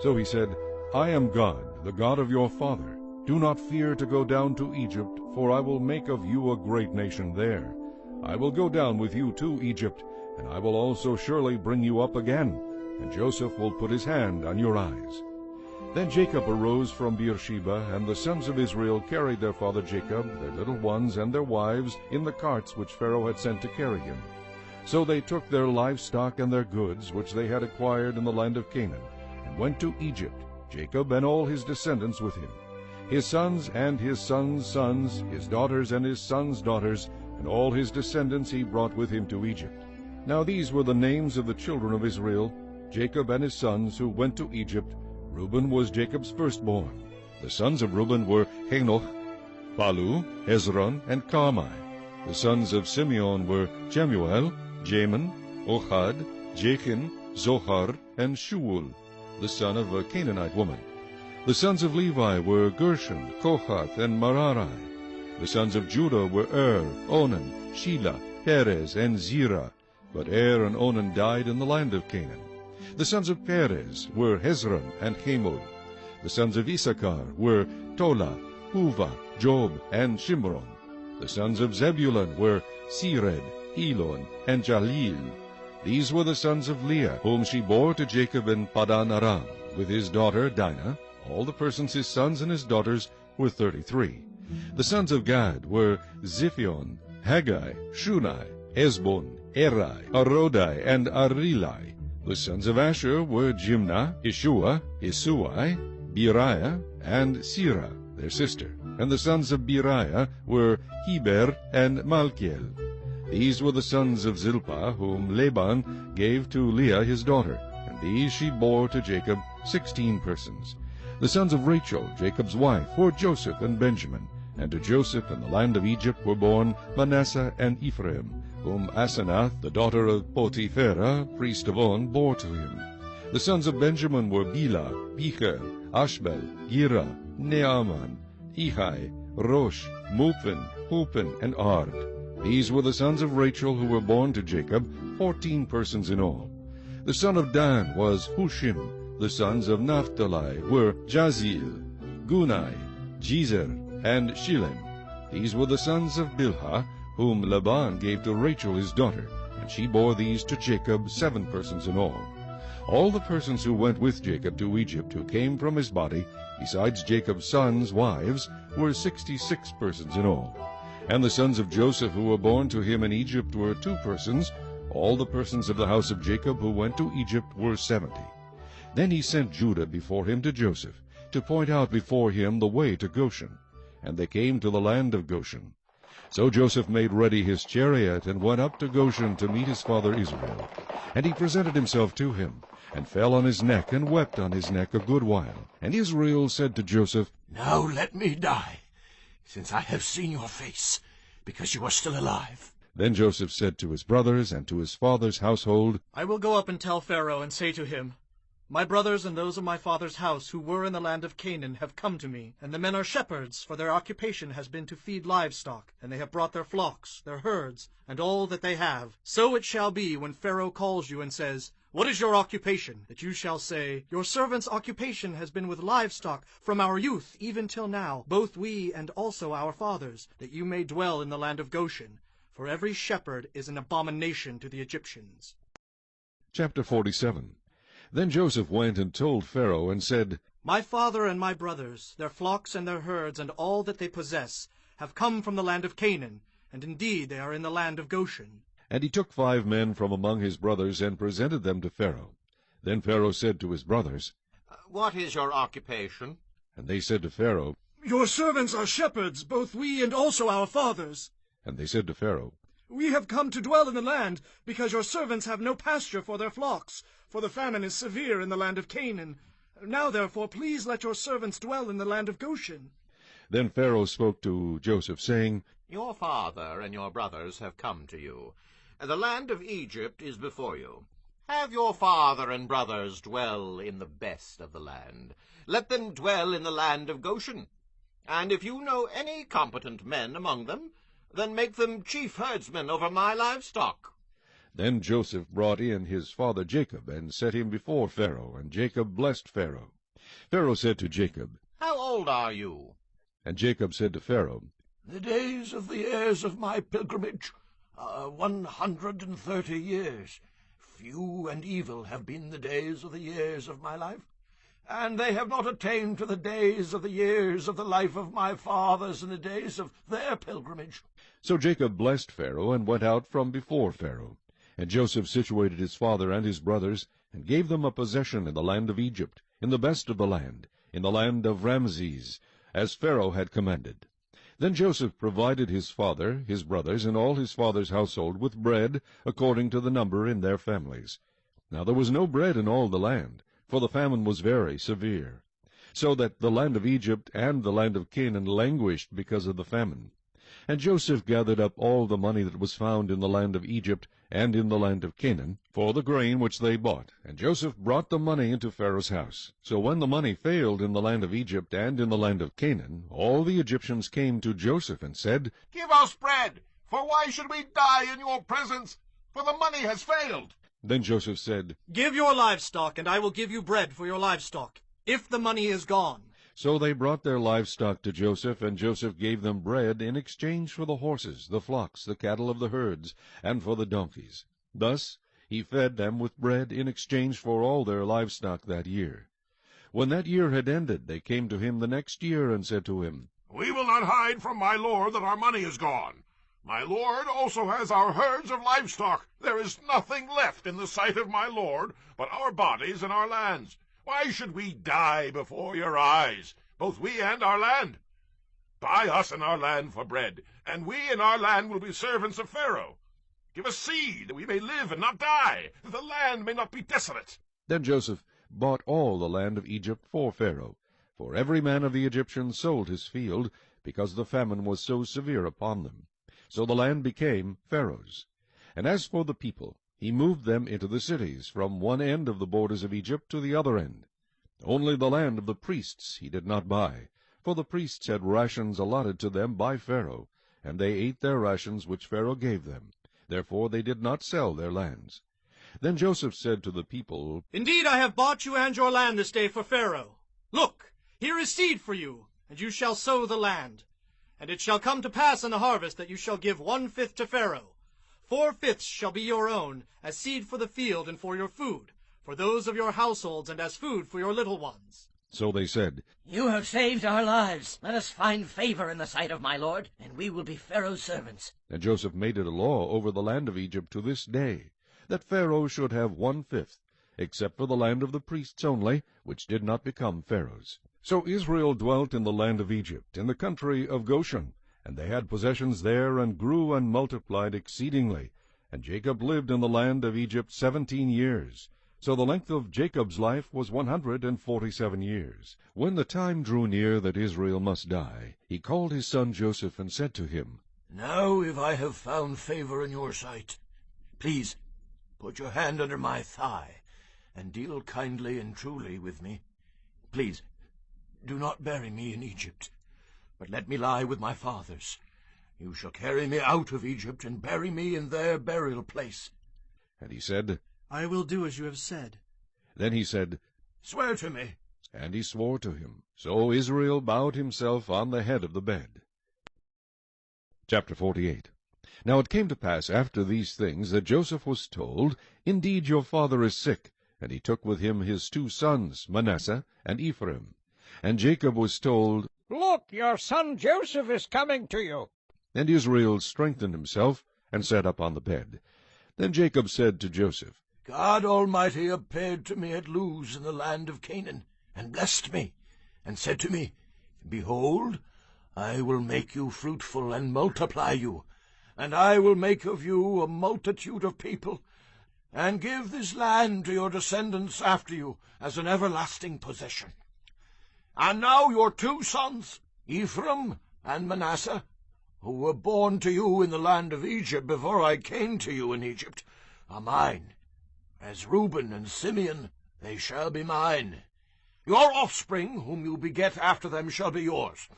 So he said, I am God, the God of your father. Do not fear to go down to Egypt, for I will make of you a great nation there. I will go down with you to Egypt, and I will also surely bring you up again, and Joseph will put his hand on your eyes. Then Jacob arose from Beersheba, and the sons of Israel carried their father Jacob, their little ones, and their wives in the carts which Pharaoh had sent to carry him. So they took their livestock and their goods, which they had acquired in the land of Canaan, and went to Egypt, Jacob and all his descendants with him, his sons and his sons' sons, his daughters and his sons' daughters, and all his descendants he brought with him to Egypt. Now these were the names of the children of Israel, Jacob and his sons, who went to Egypt. Reuben was Jacob's firstborn. The sons of Reuben were Hanoch, Palu, Hezron, and Carmi. The sons of Simeon were Jemuel, Jamin, Ohad, Jachin, Zohar, and Shuul, the son of a Canaanite woman. The sons of Levi were Gershon, Kohath, and Merari. The sons of Judah were Onan, Shelah, Perez, and Zerah. But and Onan died in the land of Canaan. The sons of Perez were Hezron and Hamul. The sons of Issachar were Tola, Huvah, Job, and Shimron. The sons of Zebulun were Sered, Elon, and Jalil. These were the sons of Leah, whom she bore to Jacob in Padan Aram, with his daughter Dinah. All the persons his sons and his daughters were 33. The sons of Gad were Ziphion, Haggai, Shunai, Esbon, Eri, Arodai, and Arilai. The sons of Asher were Jimnah, Ishua, Isuai, Beriah, and Sirah, their sister. And the sons of Beriah were Heber and Malkiel. These were the sons of Zilpah, whom Laban gave to Leah his daughter, and these she bore to Jacob 16 persons. The sons of Rachel, Jacob's wife, were Joseph and Benjamin, and to Joseph in the land of Egypt were born Manasseh and Ephraim, whom Asenath, the daughter of Potipherah, priest of On, bore to him. The sons of Benjamin were Bela, Becher, Ashbel, Gira, Naaman, Ehai, Rosh, Mupin, Hupin, and Ard. These were the sons of Rachel who were born to Jacob, 14 persons in all. The son of Dan was Hushim. The sons of Naphtali were Jazil, Gunai, Jezer, and Shilem. These were the sons of Bilhah, whom Laban gave to Rachel his daughter, and she bore these to Jacob, 7 persons in all. All the persons who went with Jacob to Egypt, who came from his body, besides Jacob's sons' wives, were 66 persons in all. And the sons of Joseph who were born to him in Egypt were 2 persons. All the persons of the house of Jacob who went to Egypt were 70. Then he sent Judah before him to Joseph, to point out before him the way to Goshen. And they came to the land of Goshen. So Joseph made ready his chariot, and went up to Goshen to meet his father Israel. And he presented himself to him, and fell on his neck, and wept on his neck a good while. And Israel said to Joseph, Now let me die, since I have seen your face, because you are still alive. Then Joseph said to his brothers and to his father's household, I will go up and tell Pharaoh, and say to him, My brothers and those of my father's house who were in the land of Canaan have come to me, and the men are shepherds, for their occupation has been to feed livestock, and they have brought their flocks, their herds, and all that they have. So it shall be when Pharaoh calls you and says, What is your occupation? That you shall say, Your servant's occupation has been with livestock from our youth even till now, both we and also our fathers, that you may dwell in the land of Goshen. For every shepherd is an abomination to the Egyptians. Chapter 47. Then Joseph went and told Pharaoh, and said, My father and my brothers, their flocks and their herds, and all that they possess, have come from the land of Canaan, and indeed they are in the land of Goshen. And he took 5 men from among his brothers, and presented them to Pharaoh. Then Pharaoh said to his brothers, What is your occupation? And they said to Pharaoh, Your servants are shepherds, both we and also our fathers. And they said to Pharaoh, We have come to dwell in the land, because your servants have no pasture for their flocks, for the famine is severe in the land of Canaan. Now therefore please let your servants dwell in the land of Goshen. Then Pharaoh spoke to Joseph, saying, Your father and your brothers have come to you, and the land of Egypt is before you. Have your father and brothers dwell in the best of the land. Let them dwell in the land of Goshen. And if you know any competent men among them, then make them chief herdsmen over my livestock. Then Joseph brought in his father Jacob, and set him before Pharaoh, and Jacob blessed Pharaoh. Pharaoh said to Jacob, How old are you? And Jacob said to Pharaoh, The days of the years of my pilgrimage are 130 years. Few and evil have been the days of the years of my life, and they have not attained to the days of the years of the life of my fathers in the days of their pilgrimage. So Jacob blessed Pharaoh, and went out from before Pharaoh. And Joseph situated his father and his brothers, and gave them a possession in the land of Egypt, in the best of the land, in the land of Ramses, as Pharaoh had commanded. Then Joseph provided his father, his brothers, and all his father's household with bread, according to the number in their families. Now there was no bread in all the land, for the famine was very severe, so that the land of Egypt and the land of Canaan languished because of the famine. And Joseph gathered up all the money that was found in the land of Egypt and in the land of Canaan, for the grain which they bought. And Joseph brought the money into Pharaoh's house. So when the money failed in the land of Egypt and in the land of Canaan, all the Egyptians came to Joseph and said, Give us bread, for why should we die in your presence? For the money has failed. Then Joseph said, Give your livestock, and I will give you bread for your livestock, if the money is gone. So they brought their livestock to Joseph, and Joseph gave them bread in exchange for the horses, the flocks, the cattle of the herds, and for the donkeys. Thus he fed them with bread in exchange for all their livestock that year. When that year had ended, they came to him the next year, and said to him, We will not hide from my lord that our money is gone. My lord also has our herds of livestock. There is nothing left in the sight of my lord but our bodies and our lands. Why should we die before your eyes, both we and our land? Buy us and our land for bread, and we and our land will be servants of Pharaoh. Give us seed, that we may live and not die, that the land may not be desolate. Then Joseph bought all the land of Egypt for Pharaoh, for every man of the Egyptians sold his field, because the famine was so severe upon them. So the land became Pharaoh's. And as for the people, he moved them into the cities, from one end of the borders of Egypt to the other end. Only the land of the priests he did not buy, for the priests had rations allotted to them by Pharaoh, and they ate their rations which Pharaoh gave them. Therefore they did not sell their lands. Then Joseph said to the people, Indeed, I have bought you and your land this day for Pharaoh. Look, here is seed for you, and you shall sow the land. And it shall come to pass in the harvest that you shall give 1/5 to Pharaoh. 4/5 shall be your own, as seed for the field and for your food, for those of your households, and as food for your little ones. So they said, You have saved our lives. Let us find favor in the sight of my lord, and we will be Pharaoh's servants. And Joseph made it a law over the land of Egypt to this day, that Pharaoh should have 1/5, except for the land of the priests only, which did not become Pharaoh's. So Israel dwelt in the land of Egypt, in the country of Goshen, and they had possessions there, and grew and multiplied exceedingly. And Jacob lived in the land of Egypt 17 years. So the length of Jacob's life was 147 years. When the time drew near that Israel must die, he called his son Joseph and said to him, Now if I have found favor in your sight, please put your hand under my thigh, and deal kindly and truly with me. Please, do not bury me in Egypt, but let me lie with my fathers. You shall carry me out of Egypt and bury me in their burial place. And he said, I will do as you have said. Then he said, Swear to me. And he swore to him. So Israel bowed himself on the head of the bed. Chapter 48. Now it came to pass after these things that Joseph was told, Indeed your father is sick. And he took with him his 2 sons, Manasseh and Ephraim. And Jacob was told, Look, your son Joseph is coming to you. And Israel strengthened himself, and sat up on the bed. Then Jacob said to Joseph, God Almighty appeared to me at Luz in the land of Canaan, and blessed me, and said to me, Behold, I will make you fruitful and multiply you, and I will make of you a multitude of people, and give this land to your descendants after you as an everlasting possession. And now your 2 sons, Ephraim and Manasseh, who were born to you in the land of Egypt before I came to you in Egypt, are mine. As Reuben and Simeon, they shall be mine. Your offspring, whom you beget after them, shall be yours.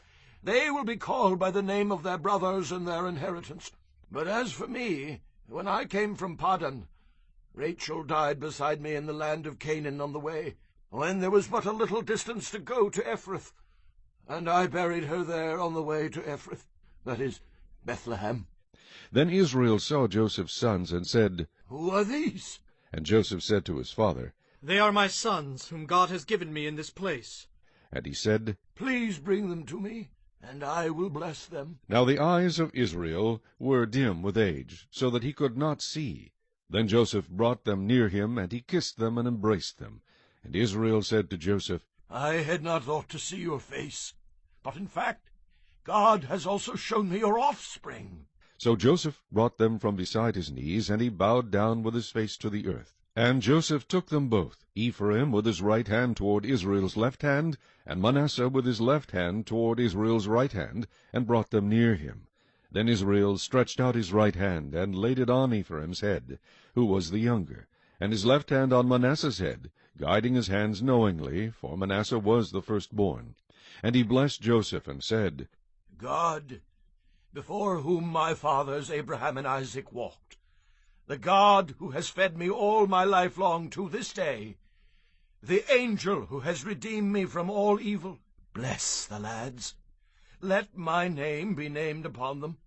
They will be called by the name of their brothers and their inheritance. But as for me, when I came from Paddan, Rachel died beside me in the land of Canaan on the way, when there was but a little distance to go to Ephrath, and I buried her there on the way to Ephrath, that is, Bethlehem. Then Israel saw Joseph's sons, and said, Who are these? And Joseph said to his father, They are my sons, whom God has given me in this place. And he said, Please bring them to me, and I will bless them. Now the eyes of Israel were dim with age, so that he could not see. Then Joseph brought them near him, and he kissed them and embraced them. And Israel said to Joseph, I had not thought to see your face, but in fact God has also shown me your offspring. So Joseph brought them from beside his knees, and he bowed down with his face to the earth. And Joseph took them both, Ephraim with his right hand toward Israel's left hand, and Manasseh with his left hand toward Israel's right hand, and brought them near him. Then Israel stretched out his right hand, and laid it on Ephraim's head, who was the younger, and his left hand on Manasseh's head, guiding his hands knowingly, for Manasseh was the firstborn. And he blessed Joseph, and said, God, before whom my fathers Abraham and Isaac walked, the God who has fed me all my life long to this day, the angel who has redeemed me from all evil, bless the lads. Let my name be named upon them,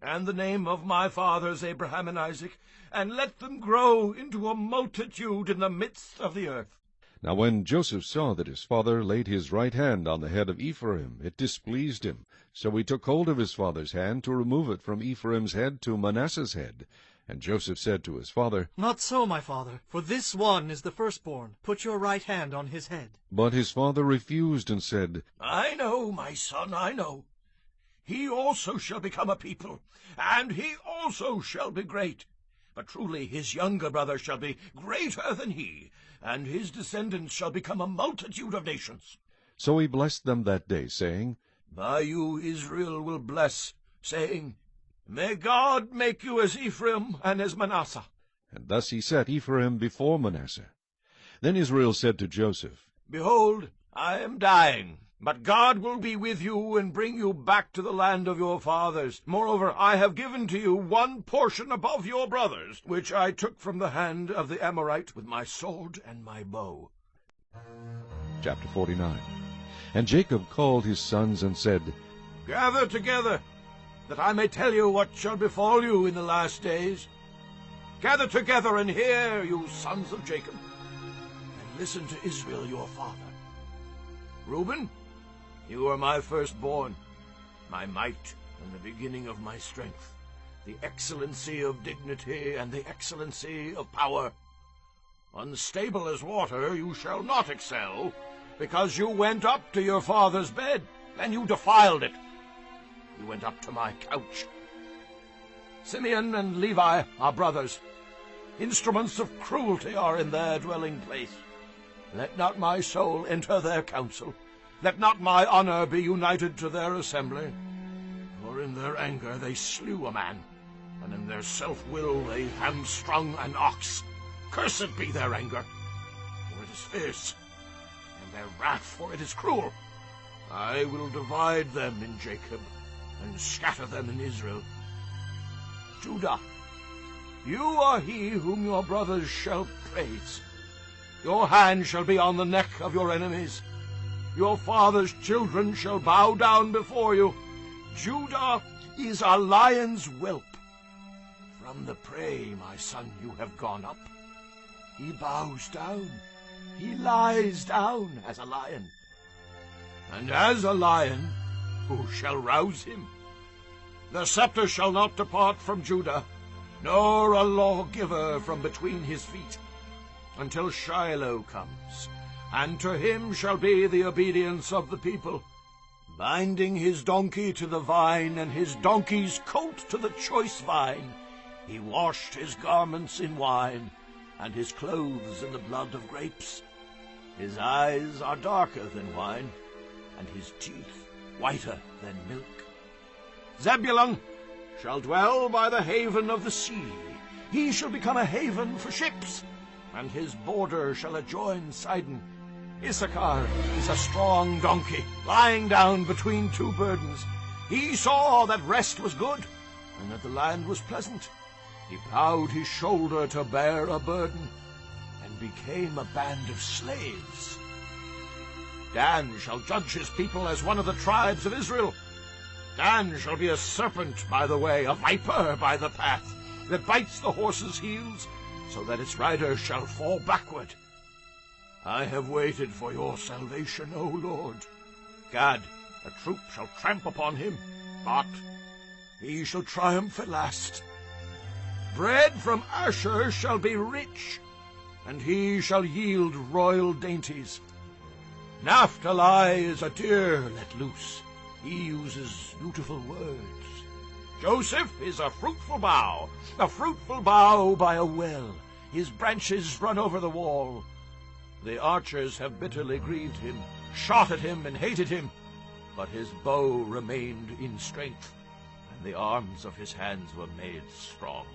and the name of my fathers Abraham and Isaac, and let them grow into a multitude in the midst of the earth. Now when Joseph saw that his father laid his right hand on the head of Ephraim, it displeased him. So he took hold of his father's hand to remove it from Ephraim's head to Manasseh's head. And Joseph said to his father, Not so, my father, for this one is the firstborn. Put your right hand on his head. But his father refused, and said, I know, my son, I know. He also shall become a people, and he also shall be great. But truly his younger brother shall be greater than he, and his descendants shall become a multitude of nations. So he blessed them that day, saying, By you Israel will bless, saying, May God make you as Ephraim and as Manasseh. And thus he set Ephraim before Manasseh. Then Israel said to Joseph, Behold, I am dying, but God will be with you and bring you back to the land of your fathers. Moreover, I have given to you one portion above your brothers, which I took from the hand of the Amorite with my sword and my bow. Chapter 49. And Jacob called his sons and said, Gather together, that I may tell you what shall befall you in the last days. Gather together and hear, you sons of Jacob, and listen to Israel your father. Reuben, you are my firstborn, my might and the beginning of my strength, the excellency of dignity and the excellency of power. Unstable as water you shall not excel, because you went up to your father's bed, and you defiled it. You went up to my couch. Simeon and Levi are brothers. Instruments of cruelty are in their dwelling place. Let not my soul enter their council. Let not my honor be united to their assembly. For in their anger they slew a man, and in their self-will they hamstrung an ox. Cursed be their anger, for it is fierce, and their wrath, for it is cruel. I will divide them in Jacob, and scatter them in Israel. Judah, you are he whom your brothers shall praise. Your hand shall be on the neck of your enemies. Your father's children shall bow down before you. Judah is a lion's whelp. From the prey, my son, you have gone up. He bows down. He lies down as a lion. And as a lion, who shall rouse him? The scepter shall not depart from Judah, nor a lawgiver from between his feet, until Shiloh comes, and to him shall be the obedience of the people, binding his donkey to the vine, and his donkey's colt to the choice vine. He washed his garments in wine, and his clothes in the blood of grapes. His eyes are darker than wine, and his teeth whiter than milk. Zebulun shall dwell by the haven of the sea. He shall become a haven for ships, and his border shall adjoin Sidon. Issachar is a strong donkey, lying down between two burdens. He saw that rest was good, and that the land was pleasant. He bowed his shoulder to bear a burden, and became a band of slaves. Dan shall judge his people as one of the tribes of Israel. Dan shall be a serpent by the way, a viper by the path, that bites the horse's heels, so that its rider shall fall backward. I have waited for your salvation, O Lord. Gad, a troop shall tramp upon him, but he shall triumph at last. Bread from Asher shall be rich, and he shall yield royal dainties. Naphtali is a deer let loose. He uses beautiful words. Joseph is a fruitful bough by a well. His branches run over the wall. The archers have bitterly grieved him, shot at him and hated him, but his bow remained in strength, and the arms of his hands were made strong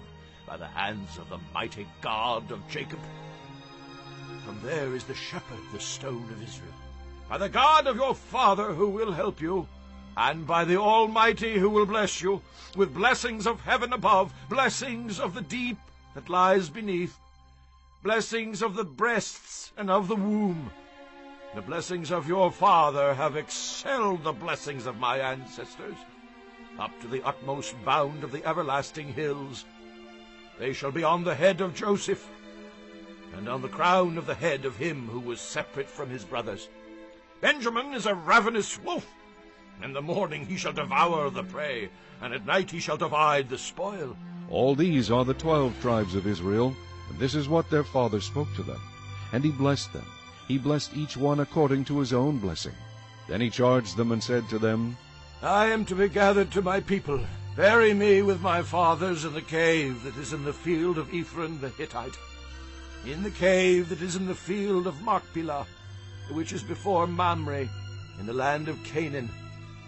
by the hands of the mighty God of Jacob. From there is the shepherd, the stone of Israel, by the God of your father who will help you, and by the Almighty who will bless you, with blessings of heaven above, blessings of the deep that lies beneath, blessings of the breasts and of the womb. The blessings of your father have excelled the blessings of my ancestors, up to the utmost bound of the everlasting hills. They shall be on the head of Joseph, and on the crown of the head of him who was separate from his brothers. Benjamin is a ravenous wolf. In the morning he shall devour the prey, and at night he shall divide the spoil. All these are the 12 tribes of Israel, and this is what their father spoke to them. And he blessed them. He blessed each one according to his own blessing. Then he charged them and said to them, I am to be gathered to my people. Bury me with my fathers in the cave that is in the field of Ephron the Hittite, in the cave that is in the field of Machpelah, which is before Mamre, in the land of Canaan,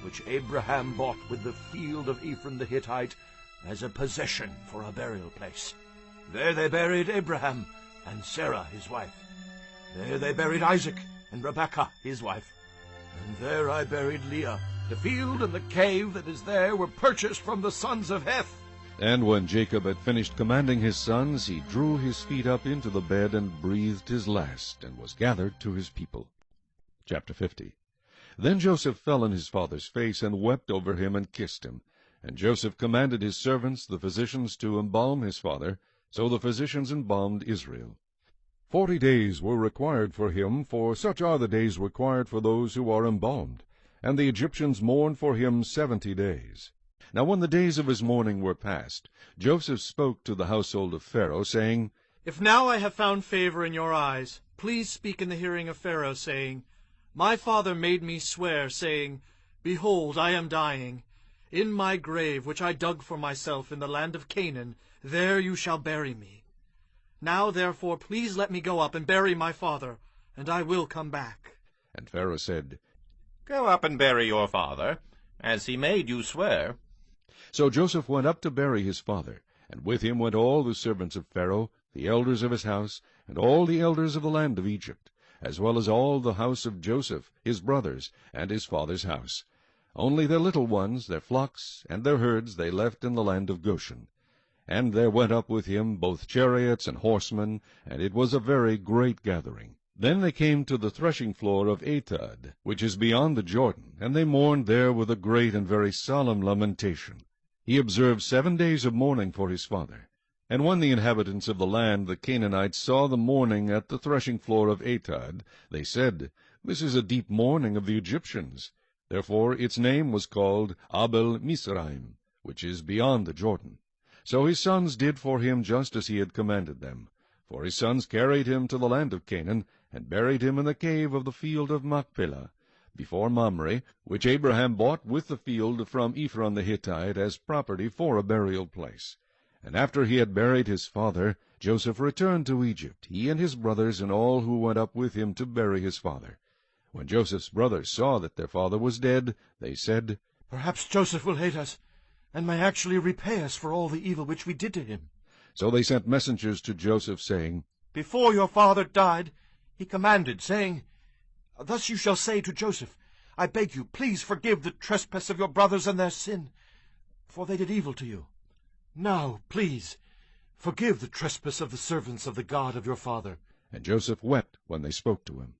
which Abraham bought with the field of Ephron the Hittite as a possession for a burial place. There they buried Abraham and Sarah his wife. There they buried Isaac and Rebekah his wife. And there I buried Leah. The field and the cave that is there were purchased from the sons of Heth. And when Jacob had finished commanding his sons, he drew his feet up into the bed and breathed his last, and was gathered to his people. Chapter 50. Then Joseph fell on his father's face, and wept over him, and kissed him. And Joseph commanded his servants, the physicians, to embalm his father. So the physicians embalmed Israel. 40 days were required for him, for such are the days required for those who are embalmed. And the Egyptians mourned for him 70 days. Now when the days of his mourning were past, Joseph spoke to the household of Pharaoh, saying, If now I have found favor in your eyes, please speak in the hearing of Pharaoh, saying, My father made me swear, saying, Behold, I am dying. In my grave, which I dug for myself in the land of Canaan, there you shall bury me. Now therefore please let me go up and bury my father, and I will come back. And Pharaoh said, Go up and bury your father, as he made you swear. So Joseph went up to bury his father, and with him went all the servants of Pharaoh, the elders of his house, and all the elders of the land of Egypt, as well as all the house of Joseph, his brothers, and his father's house. Only their little ones, their flocks, and their herds they left in the land of Goshen. And there went up with him both chariots and horsemen, and it was a very great gathering. Then they came to the threshing floor of Atad, which is beyond the Jordan, and they mourned there with a great and very solemn lamentation. He observed 7 days of mourning for his father. And when the inhabitants of the land, the Canaanites, saw the mourning at the threshing floor of Atad, they said, This is a deep mourning of the Egyptians. Therefore its name was called Abel Mizraim, which is beyond the Jordan. So his sons did for him just as he had commanded them. For his sons carried him to the land of Canaan, and buried him in the cave of the field of Machpelah, before Mamre, which Abraham bought with the field from Ephron the Hittite as property for a burial place. And after he had buried his father, Joseph returned to Egypt, he and his brothers, and all who went up with him to bury his father. When Joseph's brothers saw that their father was dead, they said, Perhaps Joseph will hate us, and may actually repay us for all the evil which we did to him. So they sent messengers to Joseph, saying, Before your father died, he commanded, saying, Thus you shall say to Joseph, I beg you, please forgive the trespass of your brothers and their sin, for they did evil to you. Now, please, forgive the trespass of the servants of the God of your father. And Joseph wept when they spoke to him.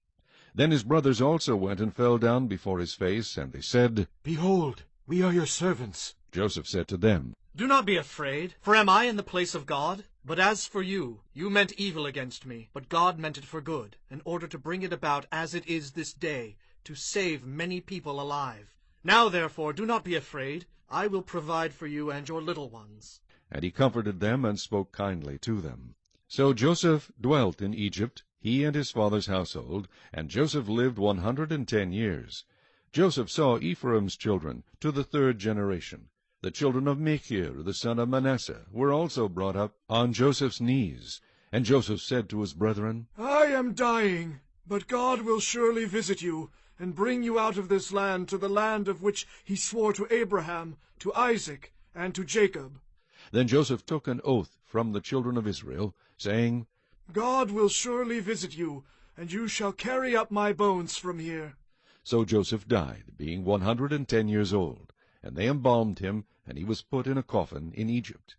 Then his brothers also went and fell down before his face, and they said, Behold, we are your servants. Joseph said to them, Do not be afraid, for am I in the place of God? But as for you, you meant evil against me, but God meant it for good, in order to bring it about as it is this day, to save many people alive. Now therefore do not be afraid, I will provide for you and your little ones. And he comforted them and spoke kindly to them. So Joseph dwelt in Egypt, he and his father's household, and Joseph lived 110 years. Joseph saw Ephraim's children to the 3rd generation. The children of Machir, the son of Manasseh, were also brought up on Joseph's knees. And Joseph said to his brethren, I am dying, but God will surely visit you, and bring you out of this land to the land of which he swore to Abraham, to Isaac, and to Jacob. Then Joseph took an oath from the children of Israel, saying, God will surely visit you, and you shall carry up my bones from here. So Joseph died, being 110 years old, and they embalmed him, and he was put in a coffin in Egypt.